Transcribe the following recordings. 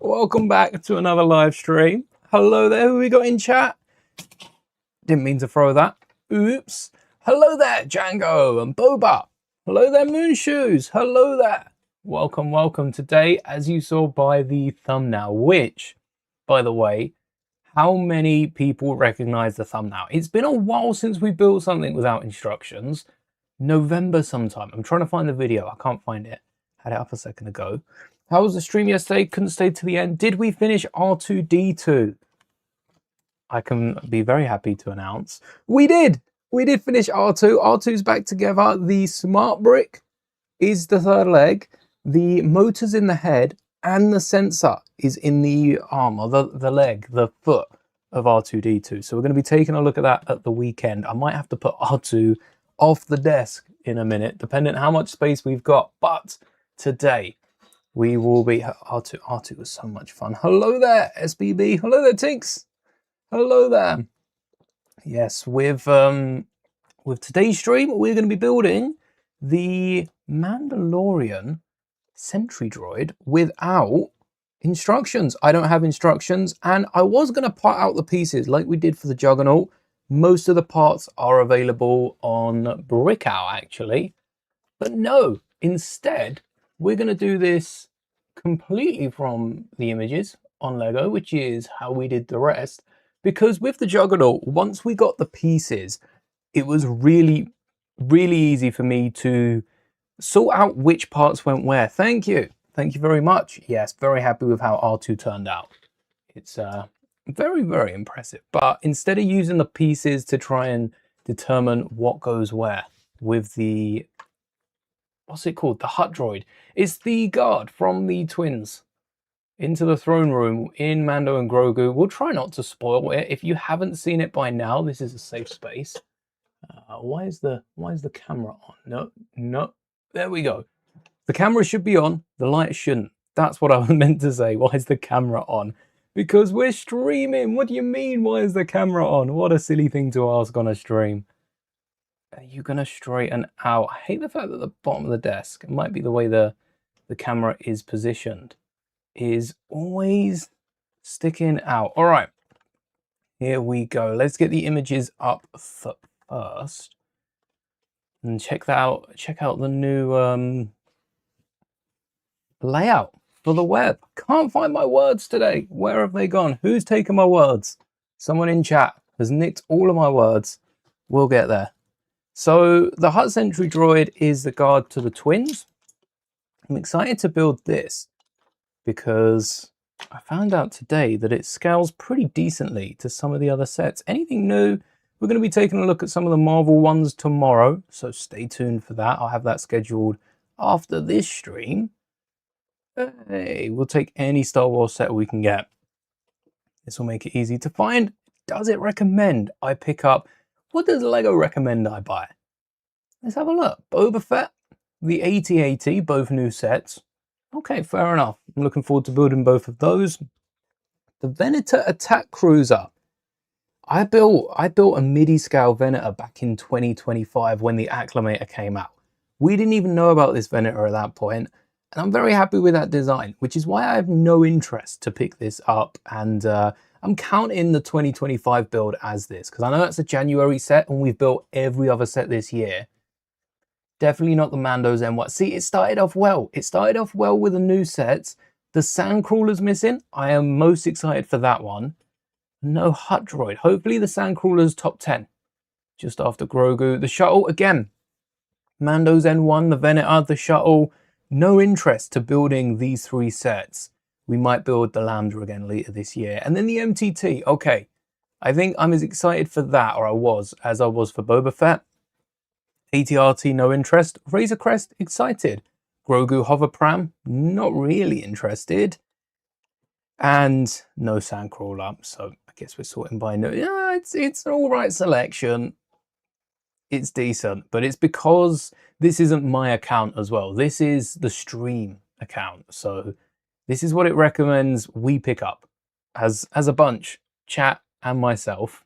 welcome back to another live stream. Hello there, who we got in chat? Didn't mean to throw that. Oops. Hello there, Django and Boba. Hello there, Moonshoes. Hello there. Welcome, welcome. Today, as you saw by the thumbnail, which, by the way, how many people recognize the thumbnail? It's been a while since we built something without instructions. November sometime. I'm trying to find the video. I can't find it. Had it up a second ago. How was the stream yesterday? Couldn't stay to the end. Did we finish R2-D2? I can be very happy to announce we did. We did finish R2. R2's back together. The smart brick is the third leg. The motor's in the head and the sensor is in the arm, or the leg, the foot of R2-D2. So we're going to be taking a look at that at the weekend. I might have to put R2 off the desk in a minute, depending on how much space we've got. But today we will be R2. R2 was so much fun. Hello there, SBB. Hello there, Tinks. Hello there. Yes, with today's stream, we're going to be building the Mandalorian Sentry droid without instructions. I don't have instructions, and I was going to part out the pieces like we did for the Juggernaut. Most of the parts are available on Brickout, actually. But no, instead, we're going to do this completely from the images on Lego, which is how we did the rest. Because with the Juggernaut, once we got the pieces, it was really, really easy for me to sort out which parts went where. Thank you. Thank you very much. Yes, very happy with how R2 turned out. It's very, very impressive. But instead of using the pieces to try and determine what goes where with the, what's it called? The Hutt droid. It's the guard from the twins into the throne room in Mando and Grogu. We'll try not to spoil it. If you haven't seen it by now, this is a safe space. Why is the camera on? No. There we go. The camera should be on. The light shouldn't. That's what I was meant to say. Why is the camera on? Because we're streaming. What do you mean, why is the camera on? What a silly thing to ask on a stream. Are you going to straighten out? I hate the fact that the bottom of the desk, it might be the way the camera is positioned, is always sticking out. All right. Here we go. Let's get the images up first. And check that out. Check out the new layout for the web. Can't find my words today. Where have they gone? Who's taken my words? Someone in chat has nicked all of my words. We'll get there. So the Hutt Sentry droid is the guard to the twins. I'm excited to build this because I found out today that it scales pretty decently to some of the other sets. Anything new? We're going to be taking a look at some of the Marvel ones tomorrow, so stay tuned for that. I'll have that scheduled after this stream. Hey, we'll take any Star Wars set we can get. This will make it easy to find. Does it recommend I pick up? What does Lego recommend I buy? Let's have a look. Boba Fett, the AT-AT, both new sets. Okay, fair enough. I'm looking forward to building both of those. The Venator Attack Cruiser. I built a midi-scale Venator back in 2025 when the Acclimator came out. We didn't even know about this Venator at that point, and I'm very happy with that design, which is why I have no interest to pick this up, and I'm counting the 2025 build as this, because I know that's a January set, and we've built every other set this year. Definitely not the Mando's NY. See, it started off well. It started off well with the new sets. The Sandcrawler's missing. I am most excited for that one. No Hutt droid. Hopefully the Sandcrawler's top 10. Just after Grogu. The shuttle, again. Mando's N1, the Venator, the shuttle. No interest to building these three sets. We might build the Lambda again later this year. And then the MTT. Okay. I think I'm as excited for that, or I was, as I was for Boba Fett. AT-RT, no interest. Razor Crest, excited. Grogu Hoverpram, not really interested. And no Sandcrawler, so I guess we're sorting by no. Yeah, it's an all right selection. It's decent, but it's because this isn't my account as well. This is the stream account, so this is what it recommends we pick up as a bunch, chat and myself.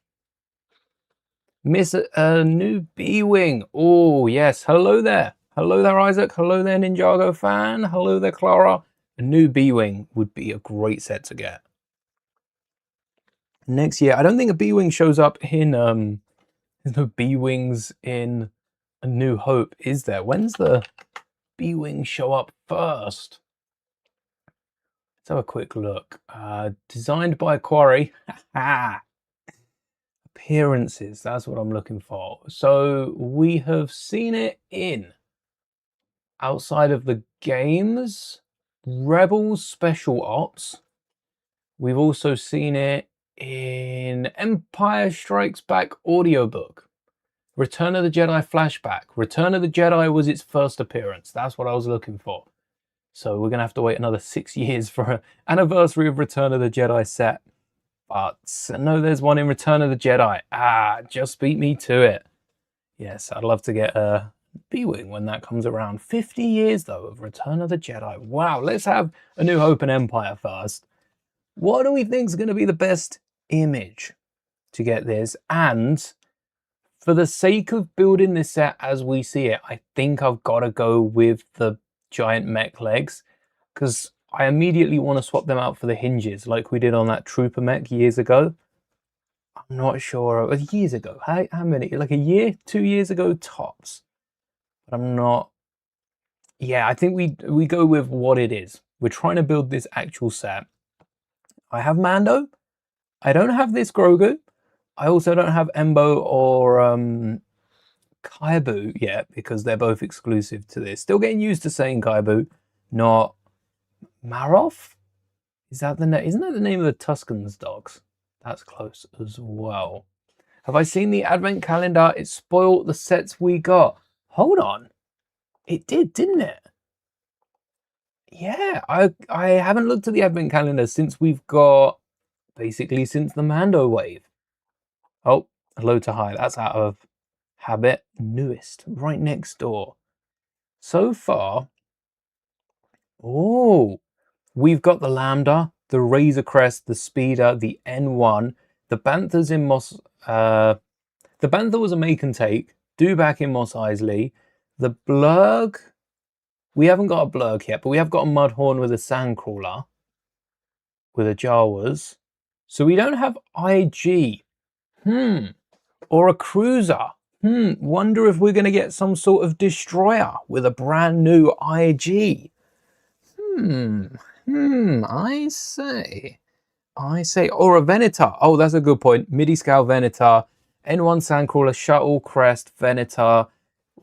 Miss a new B-Wing. Oh yes, hello there. Hello there, Isaac. Hello there, Ninjago fan. Hello there, Clara. A new B-Wing would be a great set to get. Next year, I don't think a B-Wing shows up in, there's no B-Wings in A New Hope, is there? When's the B-Wing show up first? Let's have a quick look. Designed by Quarry. Appearances, that's what I'm looking for. So we have seen it in, outside of the games, Rebels Special Ops. We've also seen it in Empire Strikes Back audiobook, Return of the Jedi flashback. Return of the Jedi was its first appearance. That's what I was looking for. So we're going to have to wait another 6 years for an anniversary of Return of the Jedi set. But no, there's one in Return of the Jedi. Just beat me to it. Yes, I'd love to get a B-Wing when that comes around. 50 years, though, of Return of the Jedi. Wow, let's have A New Hope and Empire first. What do we think is going to be the best image to get this? And for the sake of building this set as we see it, I think I've got to go with the giant mech legs, because I immediately want to swap them out for the hinges like we did on that Trooper mech years ago. I'm not sure. Years ago? How many? Like a year? 2 years ago tops. But I'm not... Yeah, I think we go with what it is. We're trying to build this actual set. I have Mando. I don't have this Grogu. I also don't have Embo or Kaibu yet, because they're both exclusive to this. Still getting used to saying Kaibu, not Maroff? Isn't that the name of the Tuscans dogs? That's close as well. Have I seen the advent calendar? It spoiled the sets we got. Hold on. It did, didn't it? Yeah, I haven't looked at the advent calendar since we've got, basically since the Mando wave. Oh, hello to hi. That's out of habit. Newest, right next door. So far, oh, we've got the Lambda, the Razor Crest, the Speeder, the N1, the Banthas in Moss. The Bantha was a make and take. Dewback in Mos Eisley. The Blurg. We haven't got a Blurg yet, but we have got a Mudhorn with a Sandcrawler. With a Jawas. So we don't have IG. Or a Cruiser. Wonder if we're going to get some sort of Destroyer with a brand new IG. I say. Or a Venator. Oh, that's a good point. Midi scale Venator. N1 Sandcrawler, Shuttle, Crest, Venator.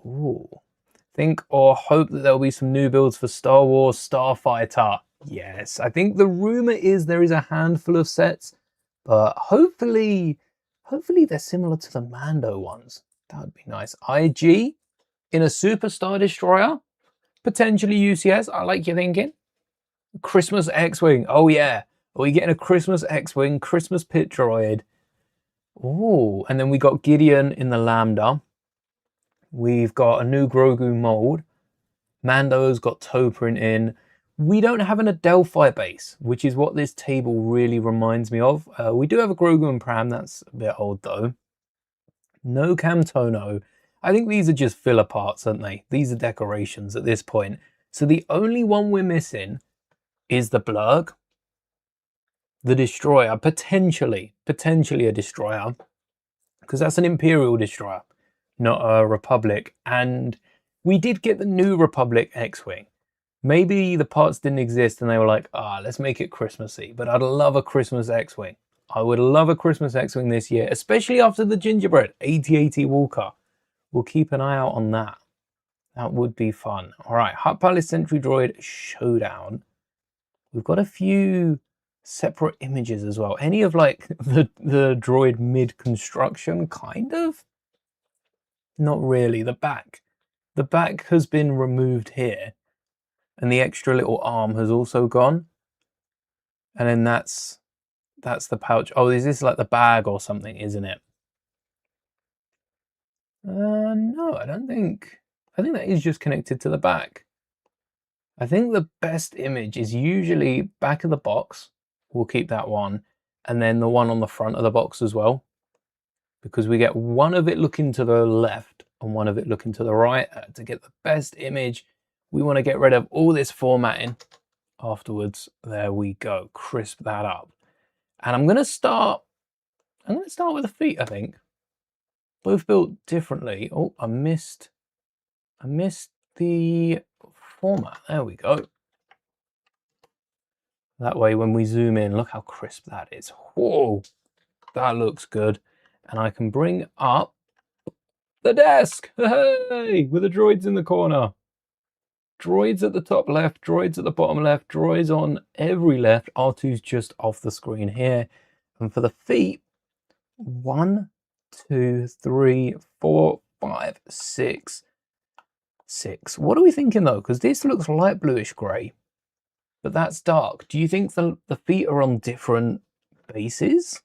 Ooh. Think or hope that there'll be some new builds for Star Wars Starfighter. Yes, I think the rumor is there is a handful of sets, but hopefully they're similar to the Mando ones. That would be nice. IG in a Superstar Destroyer. Potentially UCS. I like your thinking. Christmas X-Wing. Oh yeah. Are we getting a Christmas X-Wing? Christmas Pit Droid. Oh, and then we got Gideon in the Lambda. We've got a new Grogu mold. Mando's got toe print in. We don't have an Adelphi base, which is what this table really reminds me of. We do have a Grogu and Pram. That's a bit old though. No Camtono. I think these are just filler parts, aren't they? These are decorations at this point. So the only one we're missing is the Blurg. The Destroyer, potentially a Destroyer, because that's an Imperial Destroyer, not a Republic. And we did get the new Republic X-Wing. Maybe the parts didn't exist and they were like, let's make it Christmassy. But I'd love a Christmas X-Wing. I would love a Christmas X-Wing this year, especially after the Gingerbread, 8080 Walker. We'll keep an eye out on that. That would be fun. All right, Hutt Palace Sentry Droid Showdown. We've got a few separate images as well. Any of like the droid mid-construction, kind of? Not really. The back has been removed here. And the extra little arm has also gone. And then that's the pouch. Oh, is this like the bag or something, isn't it? No, I don't think. I think that is just connected to the back. I think the best image is usually back of the box. We'll keep that one. And then the one on the front of the box as well. Because we get one of it looking to the left and one of it looking to the right. To get the best image, we want to get rid of all this formatting. afterwards. There we go. Crisp that up. And I'm going to start with the feet, I think. Both built differently. Oh, I missed the format. There we go. That way, when we zoom in, look how crisp that is. Whoa, that looks good. And I can bring up the desk. Hey, with the droids in the corner. Droids at the top left, droids at the bottom left, droids on every left. R2's just off the screen here. And for the feet, 1, 2, 3, 4, 5, 6. What are we thinking though? Because this looks light bluish grey, but that's dark. Do you think the feet are on different bases?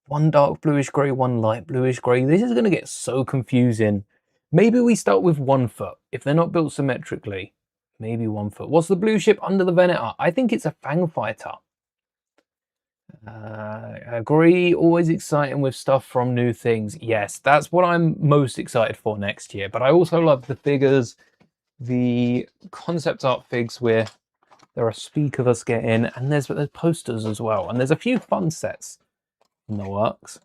One dark bluish grey, one light bluish grey. This is going to get so confusing. Maybe we start with 1 foot. If they're not built symmetrically, maybe 1 foot. What's the blue ship under the Venator? I think it's a Fang Fighter. I agree, always exciting with stuff from new things. Yes, that's what I'm most excited for next year. But I also love the figures, the concept art figs where there are speak of us getting, and there's posters as well. And there's a few fun sets in the works.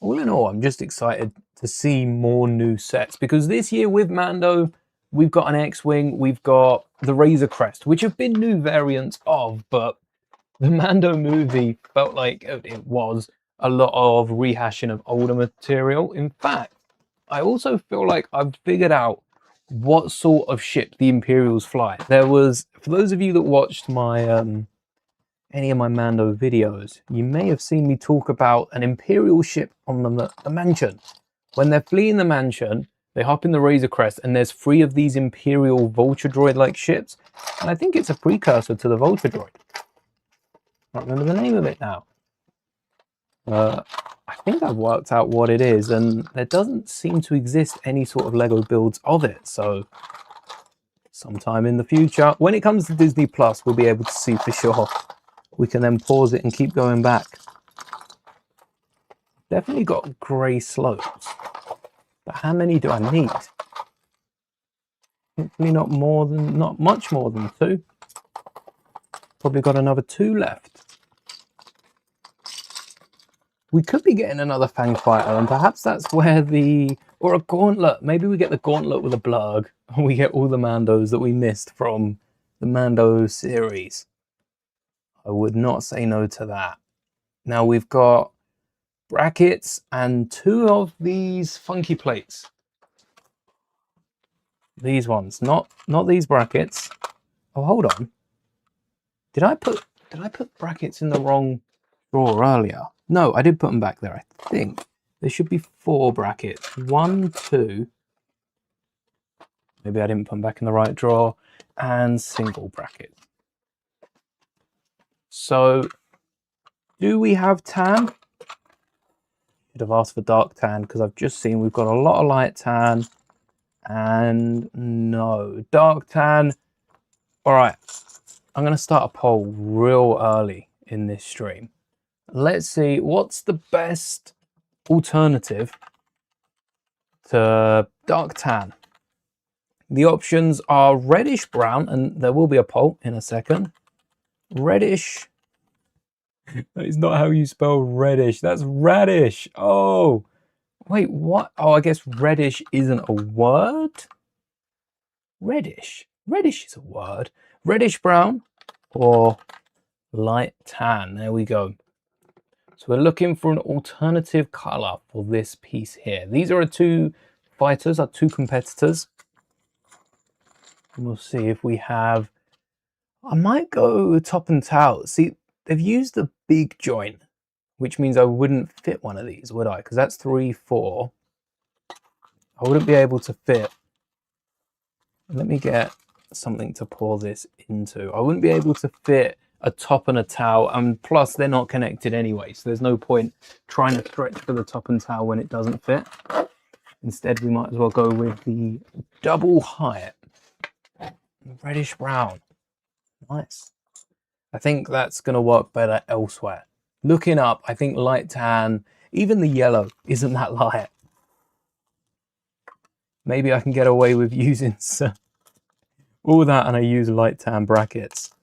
All in all, I'm just excited to see more new sets, because this year with Mando, we've got an X-Wing, we've got the Razor Crest, which have been new variants of, but the Mando movie felt like it was a lot of rehashing of older material. In fact, I also feel like I've figured out what sort of ship the Imperials fly. There was, for those of you that watched my any of my Mando videos, you may have seen me talk about an Imperial ship on the mansion. When they're fleeing the mansion, they hop in the Razor Crest, and there's 3 of these Imperial Vulture Droid-like ships, and I think it's a precursor to the Vulture Droid. I can't remember the name of it now. I think I've worked out what it is, and there doesn't seem to exist any sort of Lego builds of it, so sometime in the future, when it comes to Disney Plus, we'll be able to see for sure. We can then pause it and keep going back. Definitely got grey slopes, but how many do I need? Hopefully not much more than 2. Probably got another 2 left. We could be getting another Fang Fighter, and perhaps that's where or a Gauntlet. Maybe we get the Gauntlet with a Blurg, and we get all the Mandos that we missed from the Mando series. I would not say no to that. Now we've got brackets and 2 of these funky plates. These ones, not these brackets. Oh, hold on. Did I put brackets in the wrong drawer earlier? No, I did put them back there, I think. There should be 4 brackets. 1, 2. Maybe I didn't put them back in the right drawer. And single bracket. So, do we have tan? Should have asked for dark tan, because I've just seen we've got a lot of light tan. And no, dark tan. All right, I'm going to start a poll real early in this stream. Let's see, what's the best alternative to dark tan? The options are reddish brown, and there will be a poll in a second. Reddish. That is not how you spell reddish. That's radish. Oh, wait, what? Oh, I guess reddish isn't a word. Reddish. Reddish is a word. Reddish brown or light tan. There we go. So we're looking for an alternative color for this piece here. These are our 2 fighters, our 2 competitors. And we'll see if we have... I might go top and tail. See, they've used the big joint, which means I wouldn't fit one of these, would I? Because that's 3, 4. I wouldn't be able to fit. Let me get something to pour this into. I wouldn't be able to fit a top and a tail, and plus they're not connected anyway, so there's no point trying to stretch for the top and tail when it doesn't fit. Instead, we might as well go with the double height. Reddish brown. Nice. I think that's going to work better elsewhere. Looking up, I think light tan, even the yellow, isn't that light. Maybe I can get away with using some All that, and I use light tan brackets.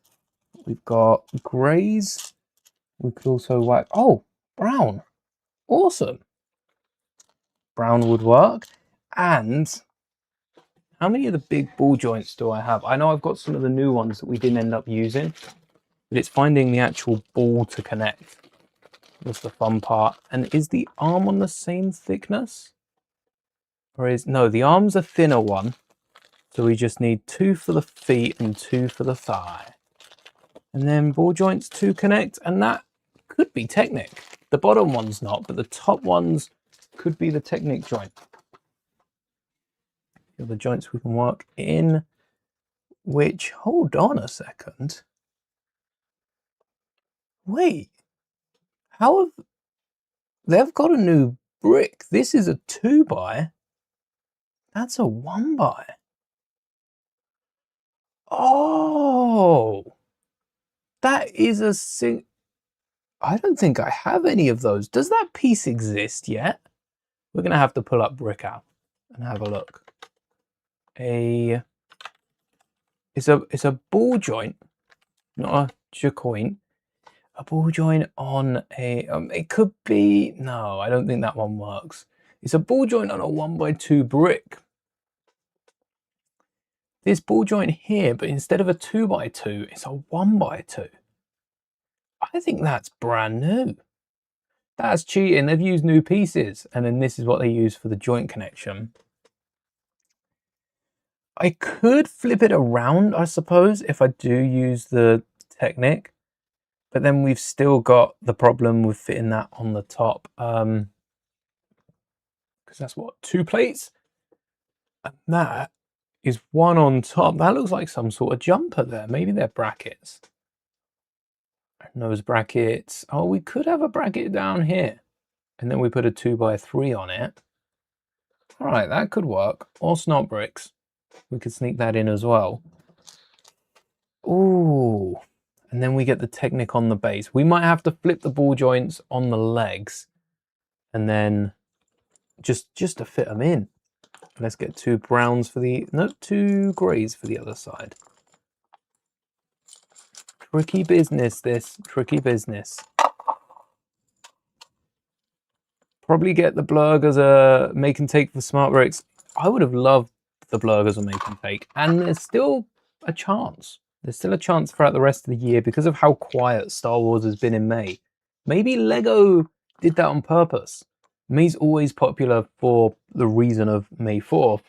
We've got greys. We could also whack... Oh, brown. Awesome. Brown would work. And how many of the big ball joints do I have? I know I've got some of the new ones that we didn't end up using, but it's finding the actual ball to connect. That's the fun part. And is the arm on the same thickness? Or is... No, the arm's a thinner one. So we just need 2 for the feet and 2 for the thigh. And then ball joints to connect, and that could be Technic. The bottom one's not, but the top ones could be the Technic joint. The joints we can work in, which, hold on a second. Wait, how have, they've got a new brick. This is a 2x. That's a 1x. Oh, that is a I don't think I have any of those. Does that piece exist yet? We're going to have to pull up Brick out and have a look. It's a ball joint, not a joint. A ball joint on a... it could be... No, I don't think that one works. It's a ball joint on a 1x2 brick. This ball joint here, but instead of a 2x2, it's a 1x2. I think that's brand new. That's cheating. They've used new pieces, and then this is what they use for the joint connection. I could flip it around, I suppose, if I do use the Technic, but then we've still got the problem with fitting that on the top, because that's what, 2 plates, and that is 1 on top. That looks like some sort of jumper there. Maybe they're brackets. And those brackets, oh, we could have a bracket down here, and then we put a 2x3 on it. All right, that could work. Or snot bricks. We could sneak that in as well. Ooh, and then we get the Technic on the base. We might have to flip the ball joints on the legs, and then just to fit them in. Let's get 2 browns for the... No, 2 greys for the other side. Tricky business, this. Tricky business. Probably get the blurg as a make and take for smart bricks. I would have loved the blurg as a make and take. And there's still a chance. There's still a chance throughout the rest of the year because of how quiet Star Wars has been in May. Maybe Lego did that on purpose. May's always popular for the reason of May 4th.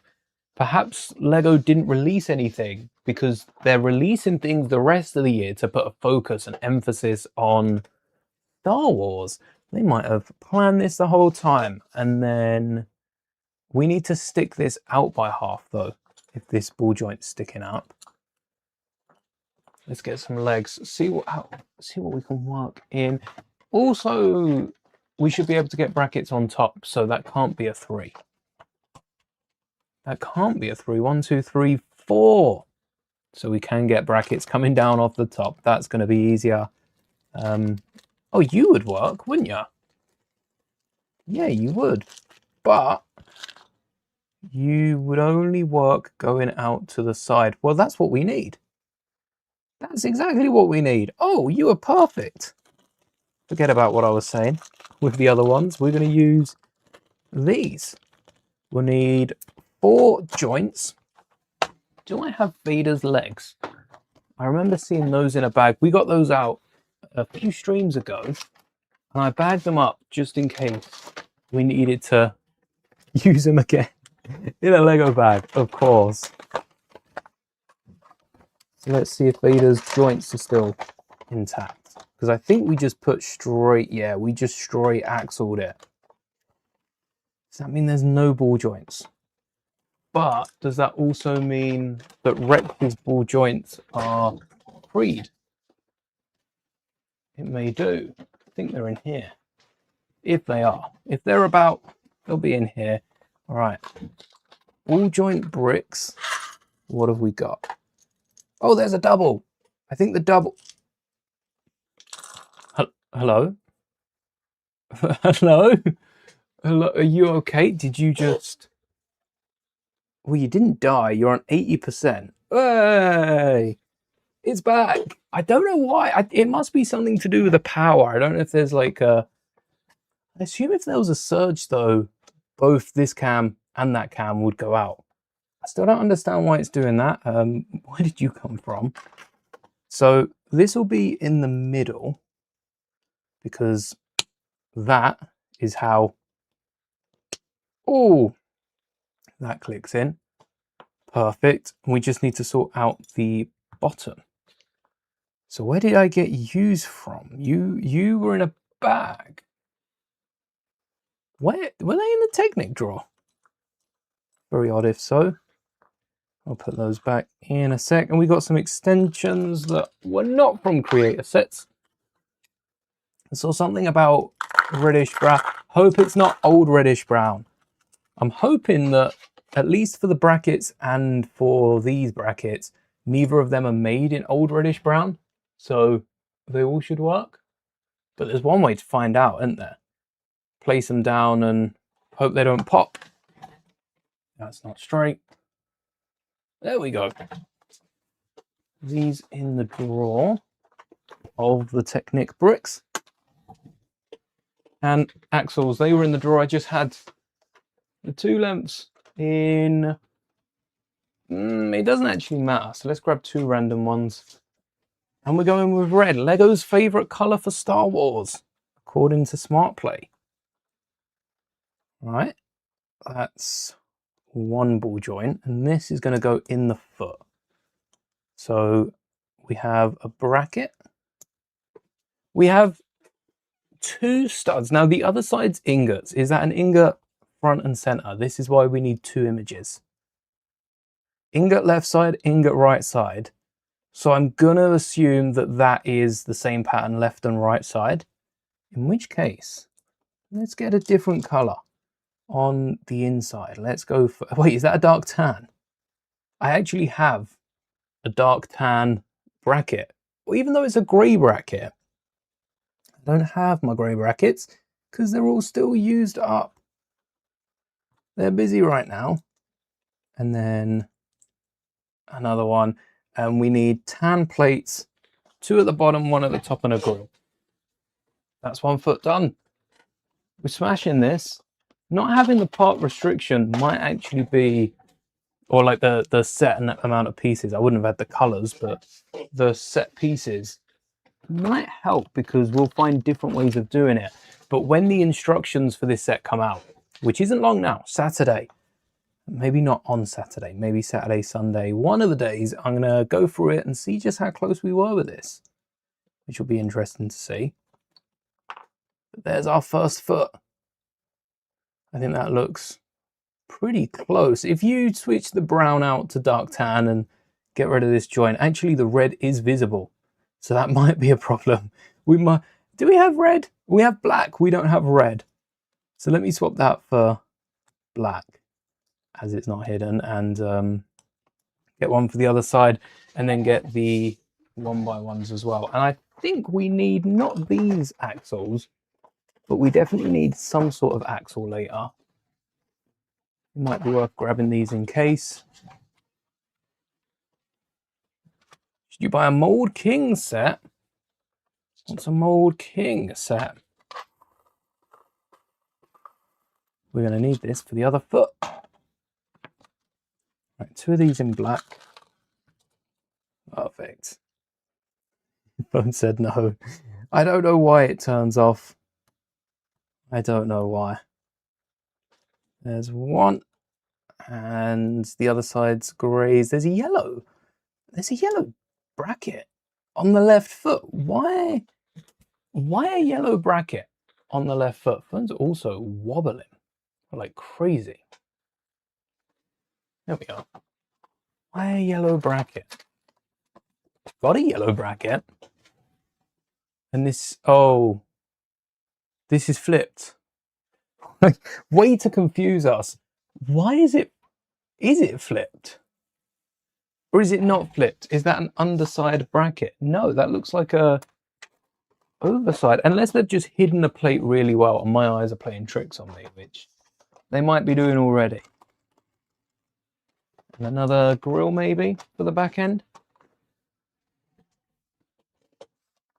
Perhaps Lego didn't release anything because they're releasing things the rest of the year to put a focus and emphasis on Star Wars. They might have planned this the whole time, and then we need to stick this out by half though, if this ball joint's sticking up. Let's get some legs, see what we can work in. Also, we should be able to get brackets on top, so that can't be a 3. That can't be a 3. 1, 2, 3, 4. So we can get brackets coming down off the top. That's going to be easier. Oh, you would work, wouldn't you? Yeah, you would. But you would only work going out to the side. Well, that's what we need. That's exactly what we need. Oh, you are perfect. Forget about what I was saying with the other ones. We're going to use these. We'll need 4 joints. Do I have Vader's legs? I remember seeing those in a bag. We got those out a few streams ago, and I bagged them up just in case we needed to use them again in a Lego bag, of course. So let's see if Vader's joints are still intact, because I think we just put straight, yeah, we just straight axled it. Does that mean there's no ball joints? But does that also mean that Rex's ball joints are freed? It may do. I think they're in here. If they are. If they're about, they'll be in here. All right. Ball joint bricks. What have we got? Oh, there's a double. I think the double... Hello? Hello? Hello? Are you okay? Did you just... Well, you didn't die. You're on 80%. Hey, it's back. I don't know why. It must be something to do with the power. I don't know if there's like a... I assume if there was a surge though, both this cam and that cam would go out. I still don't understand why it's doing that. Where did you come from? So this will be in the middle because that is how... Oh, that clicks in. Perfect. We just need to sort out the bottom. So where did I get yous from? You were in a bag. Where were they in the Technic drawer? Very odd if so. I'll put those back in a sec. And we got some extensions that were not from creator sets. I saw something about reddish brown. Hope it's not old reddish brown. I'm hoping that at least for the brackets and for these brackets, neither of them are made in old reddish brown. So they all should work. But there's one way to find out, isn't there? Place them down and hope they don't pop. That's not straight. There we go. These in the drawer of the Technic bricks. And axles, they were in the drawer. I just had the 2 lengths in... it doesn't actually matter. So let's grab 2 random ones. And we're going with red. Lego's favourite colour for Star Wars, according to Smart Play. Right. That's 1 ball joint. And this is going to go in the foot. So we have a bracket. We have 2 studs. Now the other side's ingots. Is that an ingot front and center? This is why we need 2 images. Ingot left side, ingot right side. So I'm gonna assume that that is the same pattern left and right side. In which case, let's get a different color on the inside. Let's go for... Wait, is that a dark tan? I actually have a dark tan bracket. Well, even though it's a grey bracket, I don't have my grey brackets because they're all still used up. They're busy right now. And then another one. And we need tan plates, 2 at the bottom, 1 at the top, and a grill. That's 1 foot done. We're smashing this. Not having the part restriction might actually be, or like the set amount of pieces. I wouldn't have had the colors, but the set pieces might help because we'll find different ways of doing it. But when the instructions for this set come out, which isn't long now, Saturday, maybe not on Saturday, maybe Saturday, Sunday, one of the days, I'm going to go through it and see just how close we were with this, which will be interesting to see. But there's our first foot. I think that looks pretty close. If you switch the brown out to dark tan and get rid of this joint, actually the red is visible. So that might be a problem. We might... Do we have red? We have black. We don't have red. So let me swap that for black, as it's not hidden, and get one for the other side, and then get the 1x1s as well. And I think we need not these axles, but we definitely need some sort of axle later. It might be worth grabbing these in case. Should you buy a Mold King set? What's a Mold King set? We're going to need this for the other foot. Right, 2 of these in black. Perfect. Phone said no. I don't know why it turns off. I don't know why. There's 1. And the other side's greys. There's a yellow. There's a yellow bracket on the left foot. Why a yellow bracket on the left foot? Phone's also wobbling like crazy. There we go. Why a yellow bracket? Got a yellow bracket. And this, oh, this is flipped. Way to confuse us. Why is it flipped? Or is it not flipped? Is that an underside bracket? No, that looks like a overside. Unless they've just hidden the plate really well and my eyes are playing tricks on me, which they might be doing already. And another grill maybe for the back end.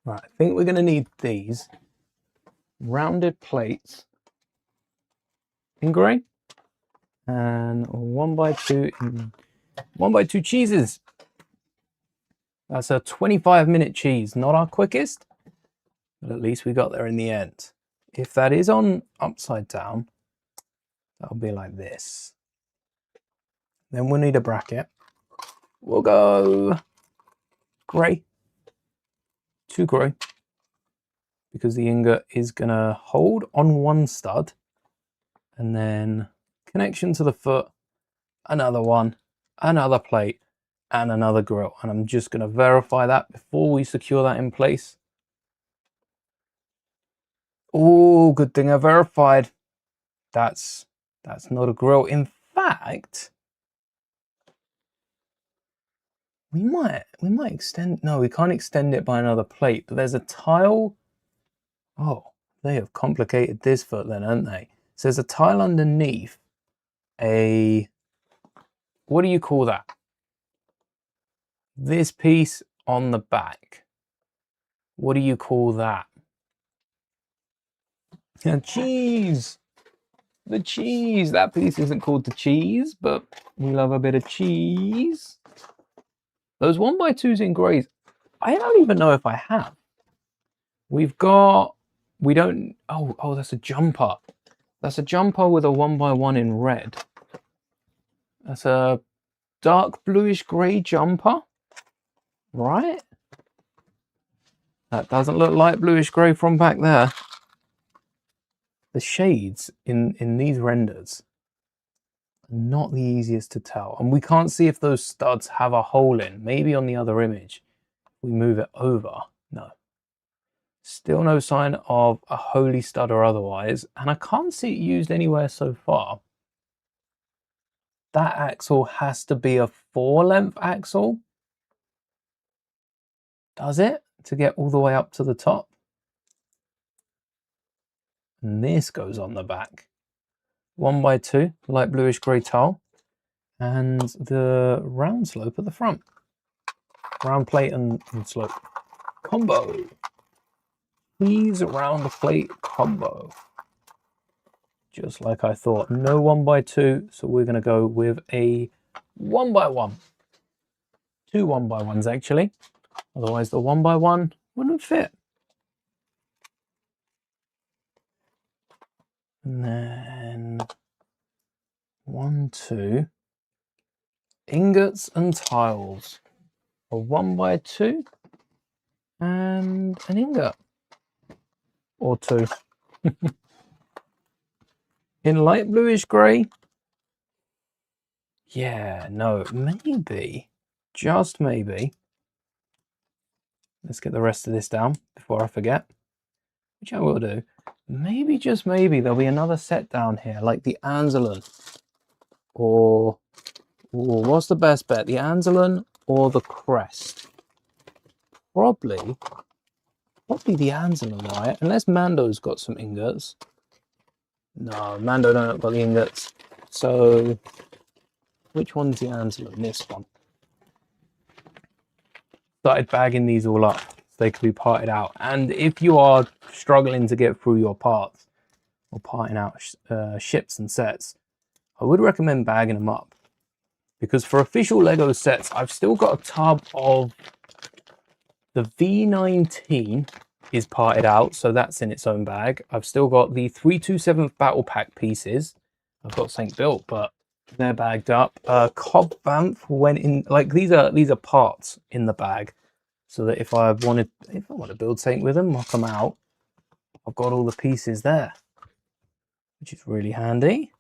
Right, I think we're going to need these rounded plates in grey and 1x2 in 1x2 cheeses. That's a 25-minute cheese, not our quickest, but at least we got there in the end. If that is on upside down, that'll be like this. Then we'll need a bracket. We'll go grey, 2 grey, because the ingot is gonna hold on one stud, and then connection to the foot, another one, another plate, and another grill. And I'm just gonna verify that before we secure that in place. Oh, good thing I verified. That's not a grill. In fact, we might extend. No, we can't extend it by another plate, but there's a tile. Oh, they have complicated this foot then, haven't they? So there's a tile underneath a, what do you call that? This piece on the back. What do you call that? Cheese. The cheese. That piece isn't called the cheese, but we love a bit of cheese. Those 1x2s in greys, I don't even know if I have. We've got, we don't, oh, that's a jumper. That's a jumper with a 1x1 in red. That's a dark bluish grey jumper, right? That doesn't look like bluish grey from back there. The shades in these renders are not the easiest to tell. And we can't see if those studs have a hole in. Maybe on the other image, we move it over. No. Still no sign of a holy stud or otherwise. And I can't see it used anywhere so far. That axle has to be a 4-length axle. Does it? To get all the way up to the top. And this goes on the back. 1x2, light bluish grey tile. And the round slope at the front. Round plate and slope. Combo. Please round plate combo. Just like I thought. No 1x2, so we're going to go with a 1x1. 2 1x1s actually. Otherwise the 1x1 wouldn't fit. And then 1, 2 ingots and tiles. A 1x2 and an ingot. Or 2. In light bluish grey. Yeah, no, maybe. Just maybe. Let's get the rest of this down before I forget. Which I will do. Maybe, just maybe, there'll be another set down here, like the Anzelon. Or what's the best bet? The Anzelon or the Crest? Probably the Anzelon, right? Unless Mando's got some ingots. No, Mando don't got the ingots. So, which one's the Anzelon? This one. Started bagging these all up so they could be parted out. And if you are struggling to get through your parts or parting out ships and sets, I would recommend bagging them up. Because for official Lego sets, I've still got a tub of the V19 is parted out, so that's in its own bag. I've still got the 327th Battle Pack pieces. I've got St. Built, but they're bagged up. Cobb Banff went in, like these are parts in the bag, so that if I want to build Saint with them, knock them out, I've got all the pieces there, which is really handy.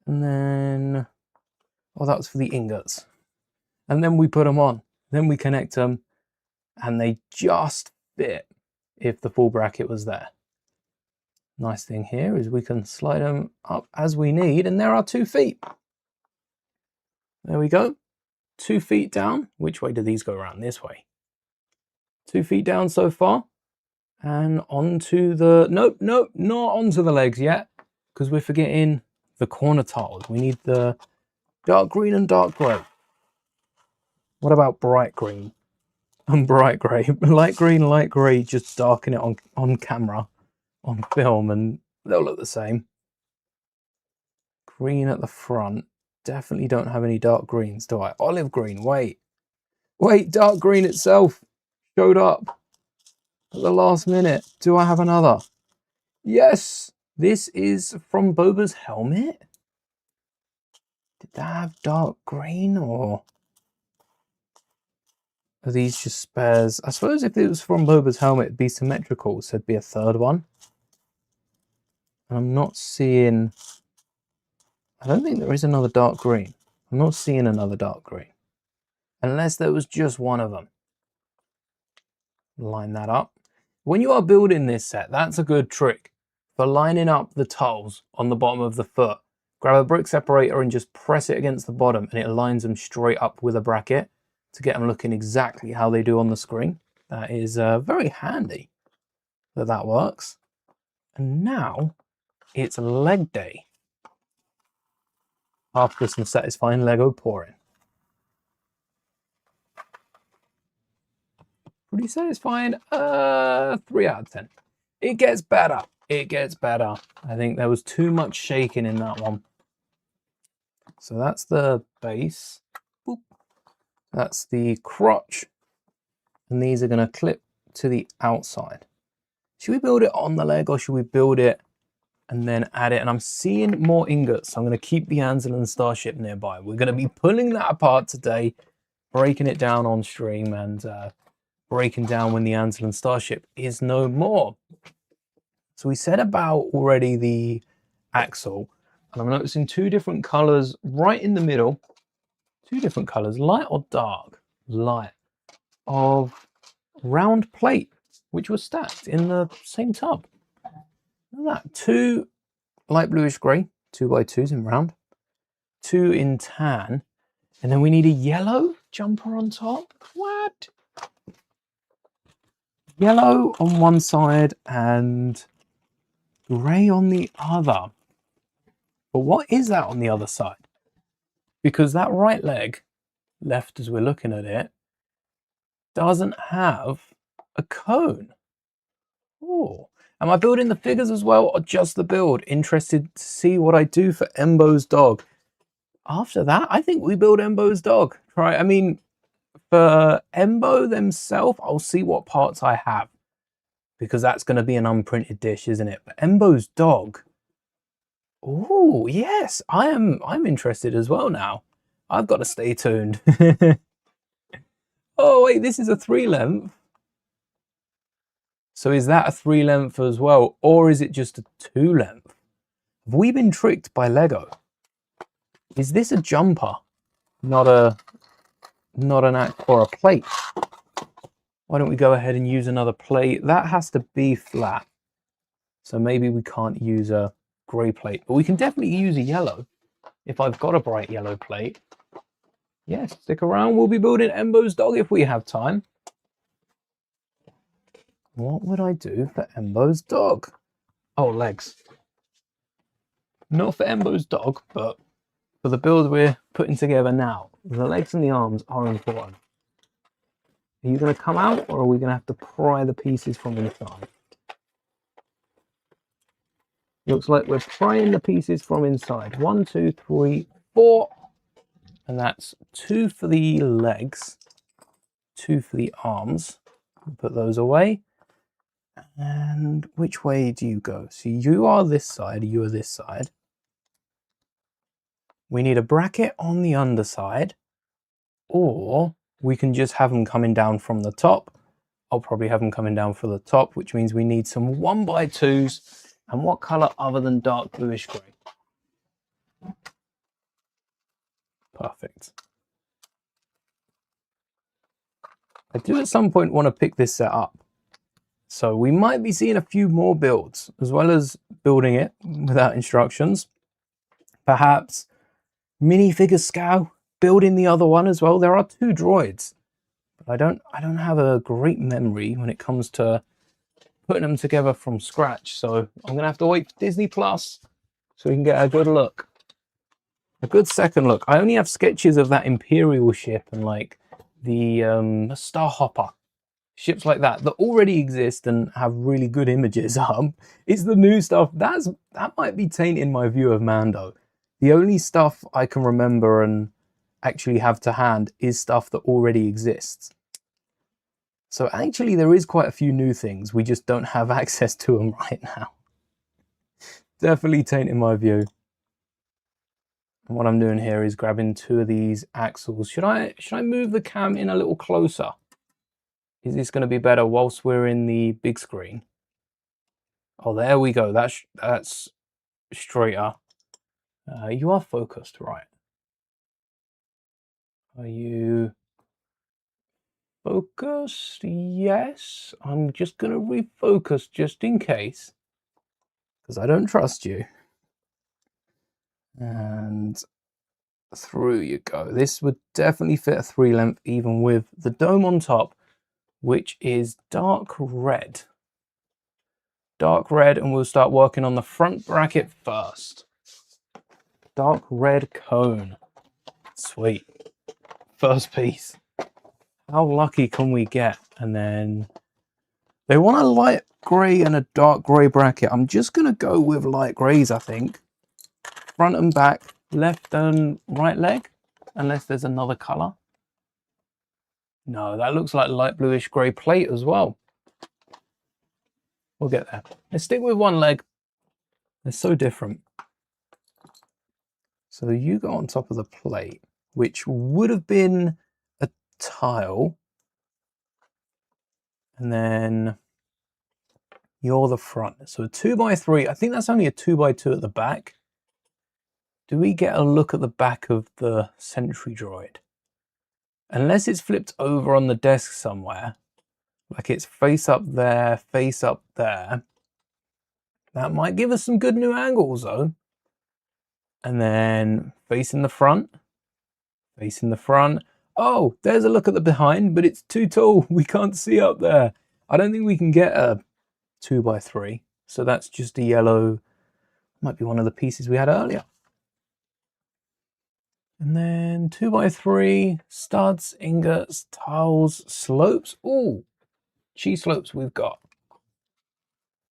And then, oh, that was for the ingots. And then we put them on, then we connect them, and they just fit if the full bracket was there. Nice thing here is we can slide them up as we need, and there are 2 feet. There we go. 2 feet down. Which way do these go around? This way. 2 feet down so far. And onto the, nope, not onto the legs yet, because we're forgetting the corner tiles. We need the Dark green and dark grey. What about bright green and bright grey? Light grey, just darken it on camera, on film, and they'll look the same. Green at the front. Definitely don't have any dark greens, do I? Olive green, wait, dark green itself showed up at the last minute. Do I have another? Yes, this is from Boba's helmet. Did that have dark green, or are these just spares? I suppose if it was from Boba's helmet, it'd be symmetrical, so it'd be a third one. And I'm not seeing... I don't think there is another dark green. I'm not seeing another dark green. Unless there was just one of them. Line that up. When you are building this set, that's a good trick for lining up the tiles on the bottom of the foot. Grab a brick separator and just press it against the bottom, and it aligns them straight up with a bracket to get them looking exactly how they do on the screen. That is very handy that works. And now it's leg day. After some satisfying Lego pouring. Pretty satisfying. 3 out of 10. It gets better. It gets better. I think there was too much shaking in that one. So that's the base. Boop. That's the crotch. And these are going to clip to the outside. Should we build it on the leg, or should we build it and then add it? And I'm seeing more ingots, so I'm going to keep the Ansel and Starship nearby. We're going to be pulling that apart today, breaking it down on stream, and breaking down when the Ansel and Starship is no more. So we said about already the axle, and I'm noticing 2 different colors right in the middle. 2 different colors, light or dark? Light, of round plate, which was stacked in the same tub. Look at that, 2 light bluish grey, 2x2s in round, 2 in tan, and then we need a yellow jumper on top. What? Yellow on one side and grey on the other. But what is that on the other side? Because that right leg, left as we're looking at it, doesn't have a cone. Oh, am I building the figures as well, or just the build? Interested to see what I do for Embo's dog. After that, I think we build Embo's dog. Right? I mean, for Embo themselves, I'll see what parts I have, because that's going to be an unprinted dish, isn't it? But Embo's dog. Oh, yes, I'm interested as well now. I've got to stay tuned. Oh, wait, this is a 3 length. So is that a 3 length as well, or is it just a 2 length? Have we been tricked by Lego? Is this a jumper, not an act or a plate? Why don't we go ahead and use another plate? That has to be flat, so maybe we can't use a grey plate, but we can definitely use a yellow if I've got a bright yellow plate. Yes, stick around. We'll be building Embo's dog if we have time. What would I do for Embo's dog? Oh, legs. Not for Embo's dog, but for the build we're putting together now. The legs and the arms are important. Are you going to come out, or are we going to have to pry the pieces from inside? Looks like we're prying the pieces from inside. 1, 2, 3, 4. And that's 2 for the legs, 2 for the arms. We'll put those away. And which way do you go? So you are this side, you are this side. We need a bracket on the underside, or we can just have them coming down from the top. I'll probably have them coming down from the top, which means we need some 1x2s. And what color other than dark bluish grey? Perfect. I do at some point want to pick this set up. So we might be seeing a few more builds, as well as building it without instructions. Perhaps minifigure scale, building the other one as well. There are 2 droids, but I don't have a great memory when it comes to putting them together from scratch. So I'm gonna have to wait for Disney Plus so we can get a good look. a good second look. I only have sketches of that Imperial ship and like the Starhopper. Ships like that already exist and have really good images. It's the new stuff that might be tainting my view of Mando. The only stuff I can remember and actually have to hand is stuff that already exists. So actually there is quite a few new things, we just don't have access to them right now. Definitely tainting my view. And what I'm doing here is grabbing 2 of these axles. Should I move the cam in a little closer? Is this going to be better whilst we're in the big screen? Oh, there we go. That's straighter. You are focused, right? Are you focused? Yes. I'm just going to refocus just in case, because I don't trust you. And through you go. This would definitely fit a 3 length, even with the dome on top, which is dark red. Dark red, and we'll start working on the front bracket first. Dark red cone. Sweet. First piece. How lucky can we get? And then they want a light grey and a dark grey bracket. I'm just going to go with light greys, I think. Front and back, left and right leg, unless there's another colour. No, that looks like light bluish grey plate as well. We'll get there. Let's stick with one leg. They're so different. So you go on top of the plate, which would have been a tile. And then you're the front. So a 2x3, I think that's only a 2x2 at the back. Do we get a look at the back of the Sentry droid? Unless it's flipped over on the desk somewhere, like it's face up there, face up there. That might give us some good new angles though. And then facing the front, facing the front. Oh, there's a look at the behind, but it's too tall. We can't see up there. I don't think we can get a 2x3. So that's just a yellow, might be one of the pieces we had earlier. And then 2x3, studs, ingots, tiles, slopes. Ooh, cheese slopes we've got.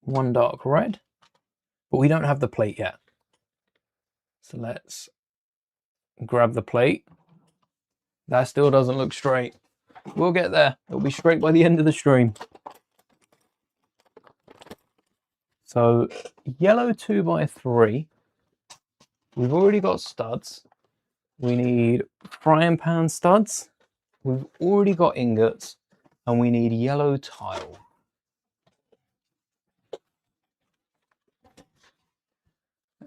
One dark red, but we don't have the plate yet. So let's grab the plate. That still doesn't look straight. We'll get there. It'll be straight by the end of the stream. So yellow 2x3. We've already got studs. We need frying pan studs. We've already got ingots. And we need yellow tile.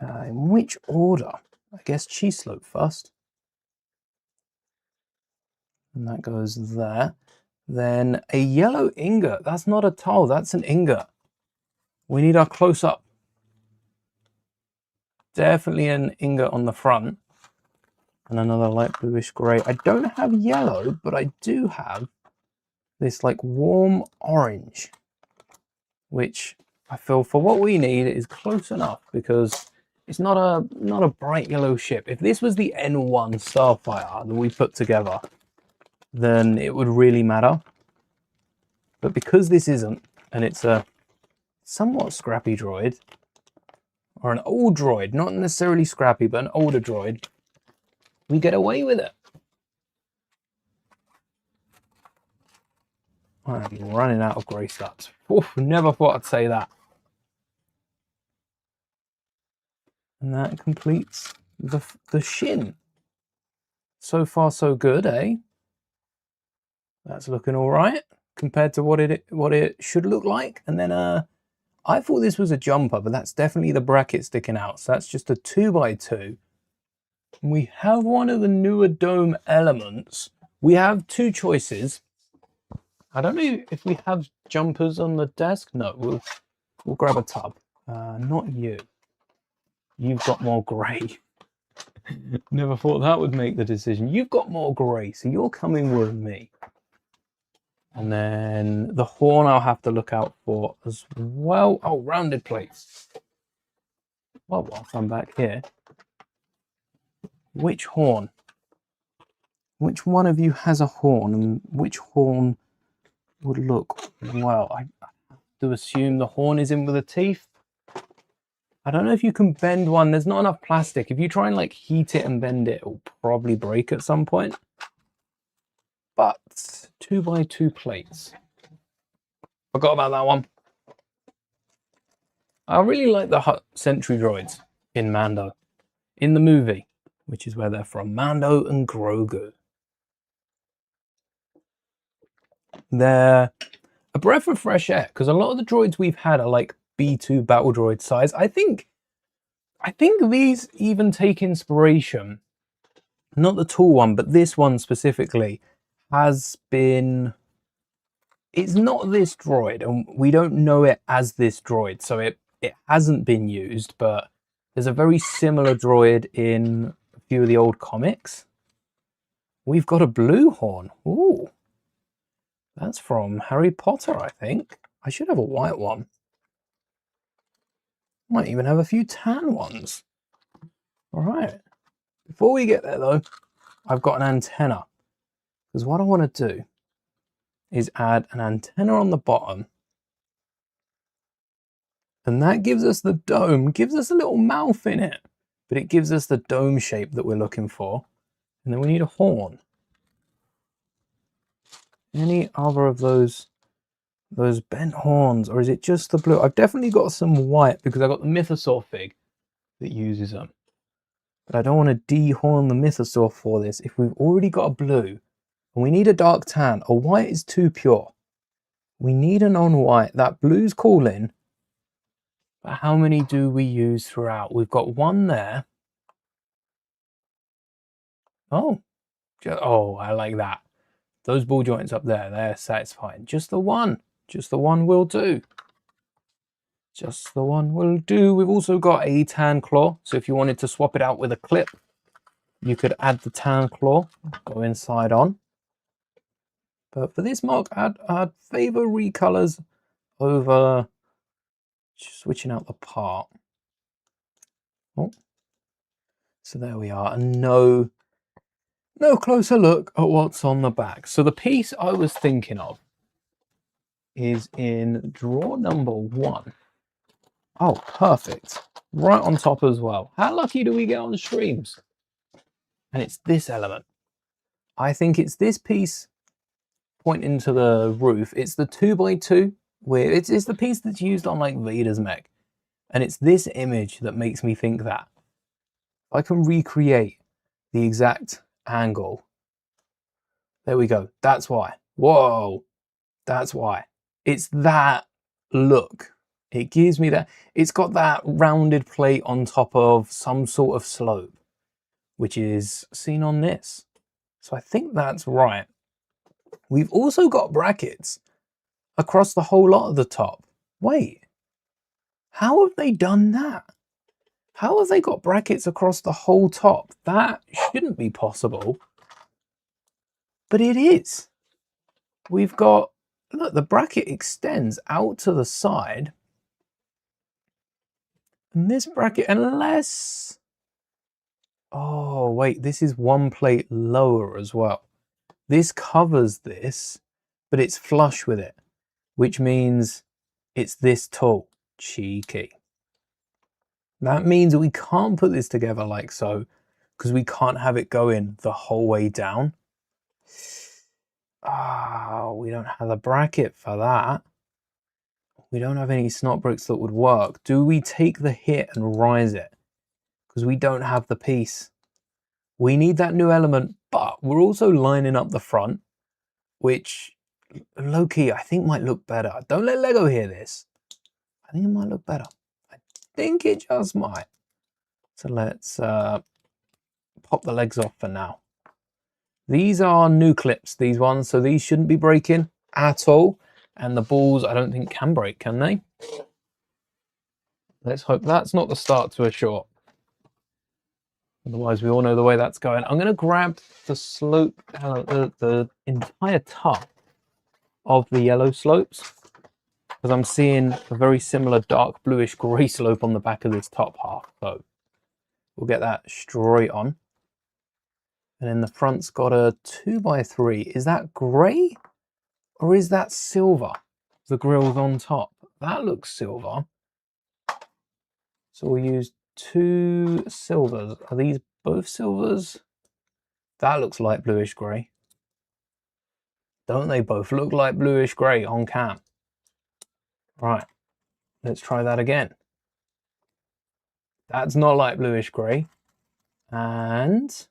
In which order? I guess cheese slope first. And that goes there. Then a yellow ingot. That's not a tile, that's an ingot. We need our close-up. Definitely an ingot on the front. And another light bluish grey. I don't have yellow, but I do have this like warm orange, which I feel for what we need is close enough, because it's not a bright yellow ship. If this was the N1 Starfighter that we put together, then it would really matter. But because this isn't, and it's a somewhat scrappy droid, or an old droid, not necessarily scrappy, but an older droid, we get away with it. I'm running out of grey studs. Oof, never thought I'd say that. And that completes the shin. So far so good, eh? That's looking all right compared to what it should look like. And then I thought this was a jumper, but that's definitely the bracket sticking out. So that's just a 2x2. We have one of the newer dome elements. We have 2 choices. I don't know if we have jumpers on the desk. No, we'll grab a tub. Not you. You've got more grey. Never thought that would make the decision. You've got more grey, so you're coming with me. And then the horn I'll have to look out for as well. Oh, rounded plates. Well, whilst I'm back here, which horn? Which one of you has a horn, and which horn would look well? I do assume the horn is in with the teeth. I don't know if you can bend one. There's not enough plastic. If you try and like heat it and bend it, it'll probably break at some point. But 2x2 plates. Forgot about that one. I really like the Hutt Sentry droids in Mando, in the movie, which is where they're from. Mando and Grogu. They're a breath of fresh air, because a lot of the droids we've had are like B2 battle droid size. I think these even take inspiration, not the tall one, but this one specifically has been, it's not this droid, and we don't know it as this droid, so it hasn't been used, but there's a very similar droid in a few of the old comics. We've got a blue horn. Ooh. That's from Harry Potter, I think. I should have a white one. Might even have a few tan ones. All right. Before we get there, though, I've got an antenna. Because what I want to do is add an antenna on the bottom. And that gives us the dome, gives us a little mouth in it. But it gives us the dome shape that we're looking for. And then we need a horn. Any other of those bent horns, or is it just the blue? I've definitely got some white because I got the mythosaur fig that uses them. But I don't want to dehorn the mythosaur for this if we've already got a blue. And we need a dark tan. A white is too pure. We need a non-white. That blue's calling. But how many do we use throughout? We've got one there. Oh, I like that. Those ball joints up there, they're satisfying. Just the one will do. Just the one will do. We've also got a tan claw. So if you wanted to swap it out with a clip, you could add the tan claw, go inside on. But for this mark, I'd favor recolors over switching out the part. Oh. So there we are. And no closer look at what's on the back. So the piece I was thinking of is in drawer number 1. Oh, perfect. Right on top as well. How lucky do we get on streams? And it's this element. I think it's this piece pointing to the roof. It's the 2x2, where it's the piece that's used on like Vader's mech. And it's this image that makes me think that. I can recreate the exact angle. There we go. That's why. Whoa. That's why. It's that look. It gives me that. It's got that rounded plate on top of some sort of slope, which is seen on this. So I think that's right. We've also got brackets across the whole lot of the top. Wait. How have they done that? How have they got brackets across the whole top? That shouldn't be possible. But it is. We've got, look, the bracket extends out to the side. And this bracket, unless... Oh, wait, this is one plate lower as well. This covers this, but it's flush with it, which means it's this tall. Cheeky. That means we can't put this together like so, because we can't have it going the whole way down. Ah, we don't have a bracket for that. We don't have any snot bricks that would work. Do we take the hit and rise it? Because we don't have the piece. We need that new element, but we're also lining up the front, which low-key I think might look better. Don't let Lego hear this. I think it might look better. I think it just might. So let's pop the legs off for now. These are new clips, these ones, so these shouldn't be breaking at all. And the balls, I don't think can break, can they? Let's hope that's not the start to a short. Otherwise, we all know the way that's going. I'm going to grab the slope, the entire top of the yellow slopes, because I'm seeing a very similar dark bluish grey slope on the back of this top half. So we'll get that straight on. And then the front's got a 2x3. Is that grey or is that silver? The grill's on top. That looks silver. So we'll use 2 silvers. Are these both silvers? That looks light bluish grey. Don't they both look like bluish grey on cam? Right, let's try that again. That's not light bluish grey. And